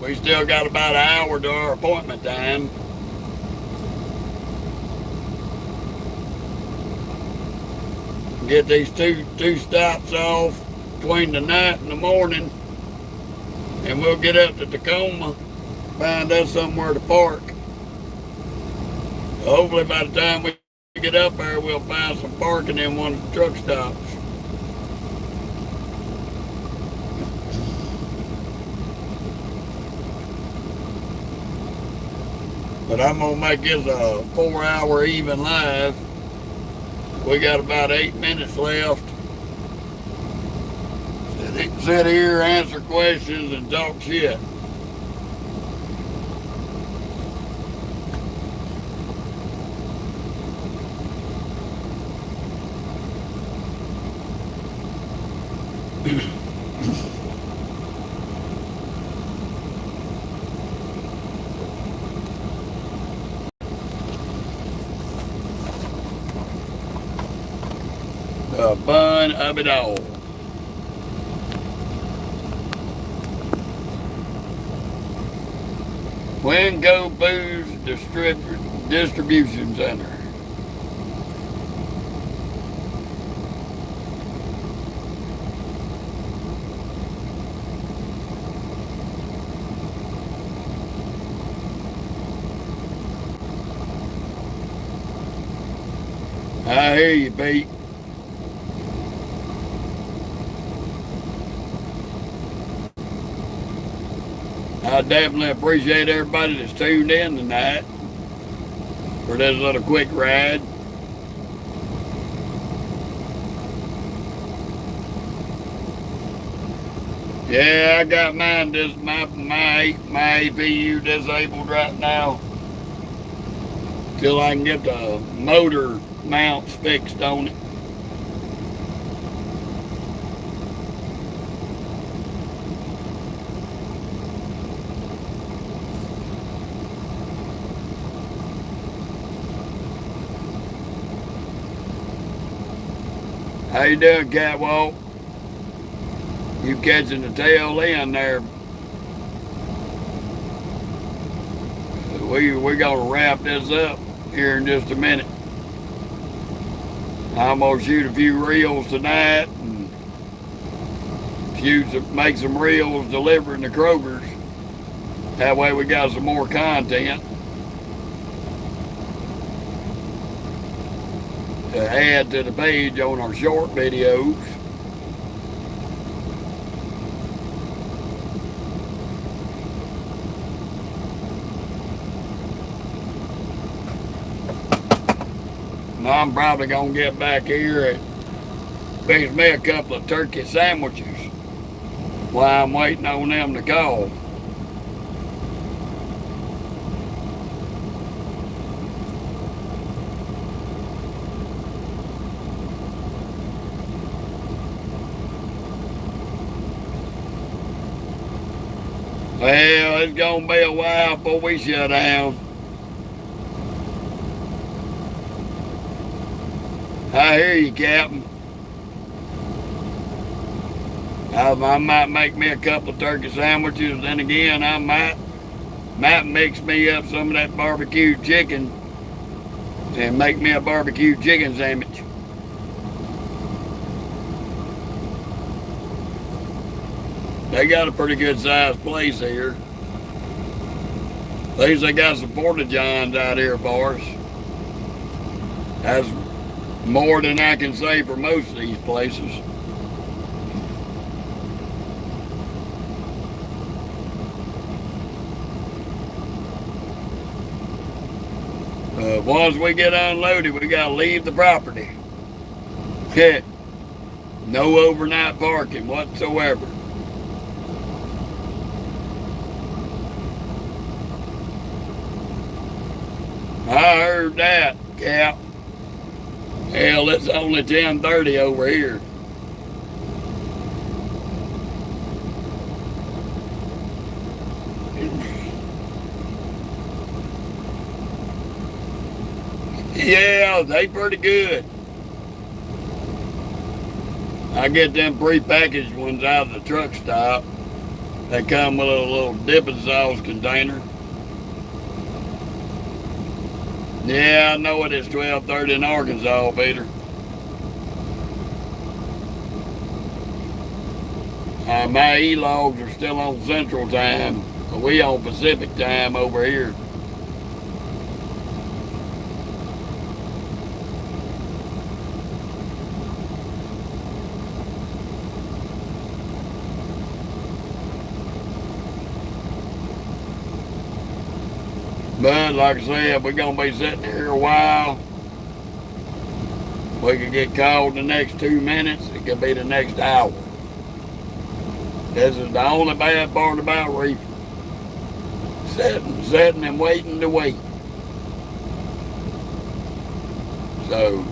We still got about an hour to our appointment time. Get these two stops off between the night and the morning, and we'll get up to Tacoma, find us somewhere to park. Hopefully by the time we get up there, we'll find some parking in one of the truck stops. But I'm gonna make this a 4-hour even live. We got about 8 minutes left. Sit here, answer questions, and talk shit. The fun of it all. Winco Foods Distribution Center. I hear you, Pete. I definitely appreciate everybody that's tuned in tonight for this little quick ride. Yeah, I got mine. My APU disabled right now till I can get the motor mounts fixed on it. How you doing, Catwalk? You catching the tail end there. We're gonna wrap this up here in just a minute. I'm gonna shoot a few reels tonight and make some reels delivering to Kroger's. That way we got some more content to add to the page on our short videos. And I'm probably gonna get back here and fix me a couple of turkey sandwiches while I'm waiting on them to call. Well, it's gonna be a while before we shut down. I hear you, Captain. I might make me a couple of turkey sandwiches. Then again, I might mix me up some of that barbecue chicken and make me a barbecue chicken sandwich. They got a pretty good sized place here. At least they got some porta-johns out here for us. That's more than I can say for most of these places. Once we get unloaded, we gotta leave the property. No overnight parking whatsoever. I heard that, Cap. Hell, it's only 10:30 over here. Yeah, they pretty good. I get them pre-packaged ones out of the truck stop. They come with a little dipping sauce container. Yeah, I know it is 12:30 in Arkansas, Peter. My E-logs are still on Central Time. We on Pacific Time over here. But like I said, we're going to be sitting here a while. We could get called the next 2 minutes. It could be the next hour. This is the only bad part about reefing. Sitting and waiting to wait. So,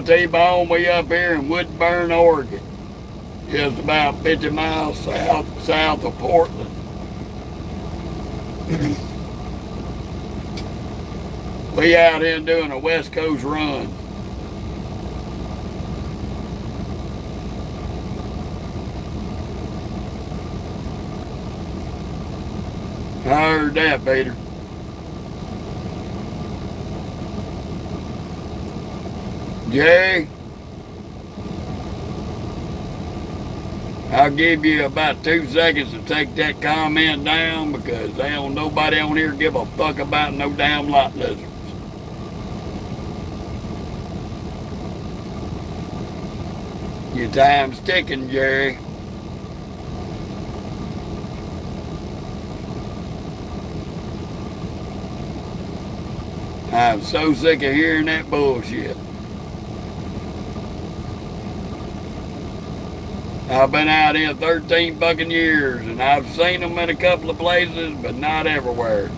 T-Bone, we up here in Woodburn, Oregon. Just about 50 miles south of Portland. We out here doing a West Coast run. I heard that, Peter. Jay? I'll give you about 2 seconds to take that comment down because they don't nobody on here give a fuck about no damn lot lizards. Your time's ticking, Jerry. I'm so sick of hearing that bullshit. I've been out here 13 fucking years, and I've seen them in a couple of places, but not everywhere.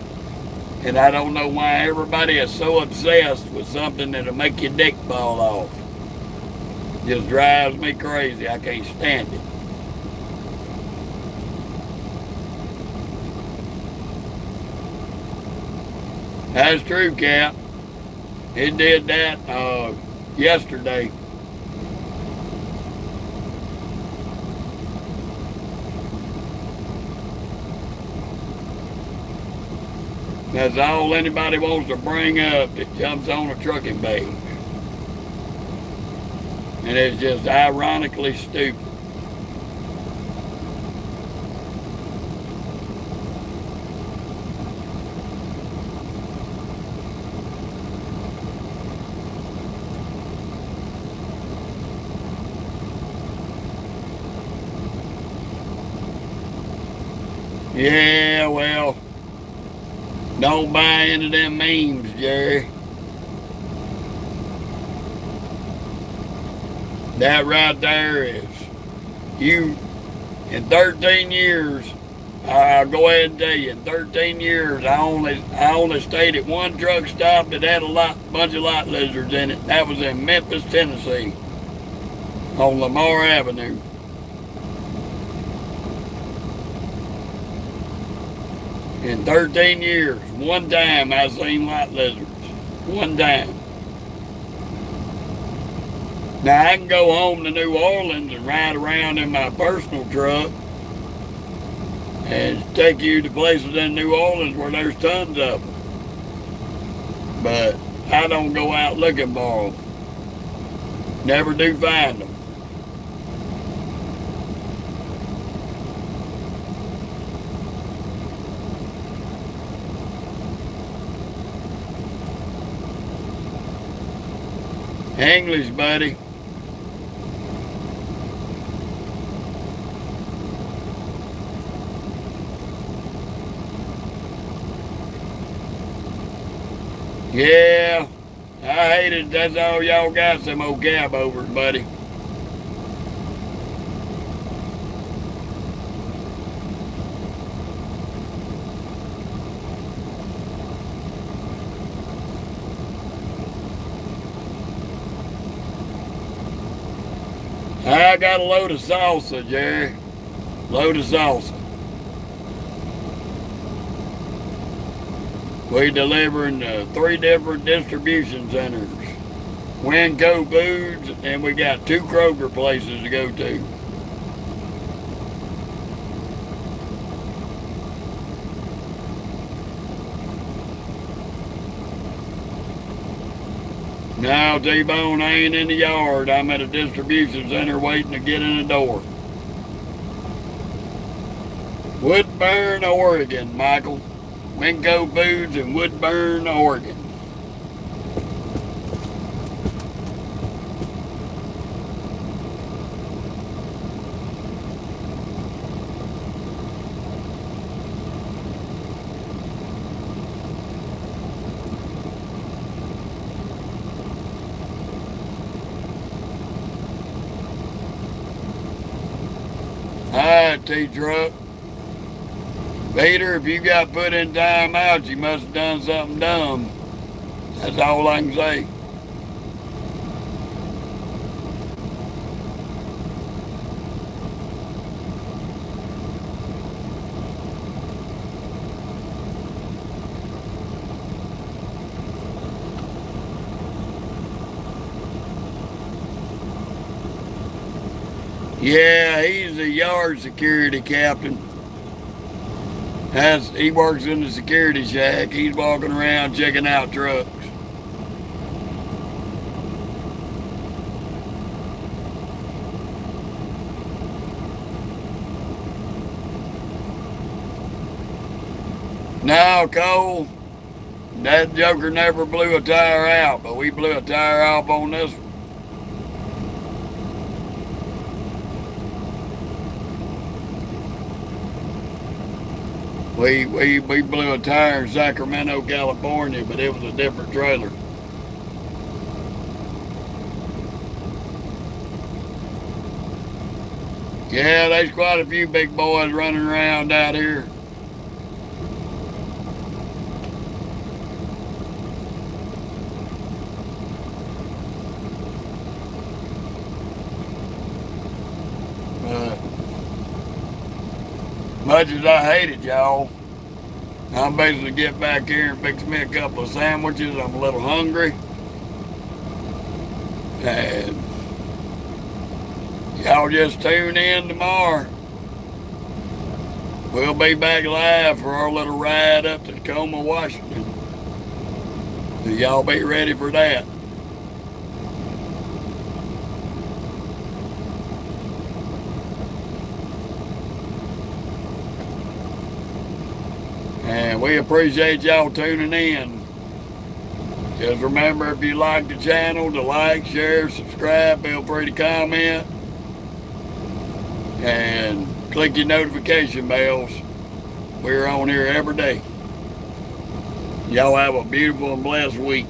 And I don't know why everybody is so obsessed with something that'll make your dick fall off. Just drives me crazy. I can't stand it. That's true, Cap. It did that yesterday. That's all anybody wants to bring up that jumps on a trucking bait. And it's just ironically stupid. Yeah, well, don't buy into them memes, Jerry. That right there is you. In 13 years, I'll go ahead and tell you, in 13 years, I only stayed at one truck stop that had a bunch of lot lizards in it. That was in Memphis, Tennessee, on Lamar Avenue. In 13 years, one time I seen lot lizards. One time. Now I can go home to New Orleans and ride around in my personal truck and take you to places in New Orleans where there's tons of them. But I don't go out looking for them. Never do find them. English, buddy. Yeah, I hate it. That's all y'all got, some old cab overs, buddy. I got a load of salsa, Jerry. Load of salsa. We delivering 3 different distribution centers. Winco Foods, and we got 2 Kroger places to go to. Now, T-Bone, I ain't in the yard. I'm at a distribution center waiting to get in the door. Woodburn, Oregon, Michael. Winco Foods in Woodburn, Oregon. Hi, T-Truck. Peter, if you got put in time out, you must have done something dumb. That's all I can say. Yeah, he's a yard security captain. He works in the security shack. He's walking around checking out trucks. No, Cole, that joker never blew a tire out, but we blew a tire off on this one. We blew a tire in Sacramento, California, but it was a different trailer. Yeah, there's quite a few big boys running around out here. Much as I hate it, y'all, I'm basically get back here and fix me a couple of sandwiches. I'm a little hungry. And y'all just tune in tomorrow. We'll be back live for our little ride up to Tacoma, Washington. So y'all be ready for that. And we appreciate y'all tuning in. Just remember, if you like the channel, to like, share, subscribe, feel free to comment. And click your notification bells. We're on here every day. Y'all have a beautiful and blessed week.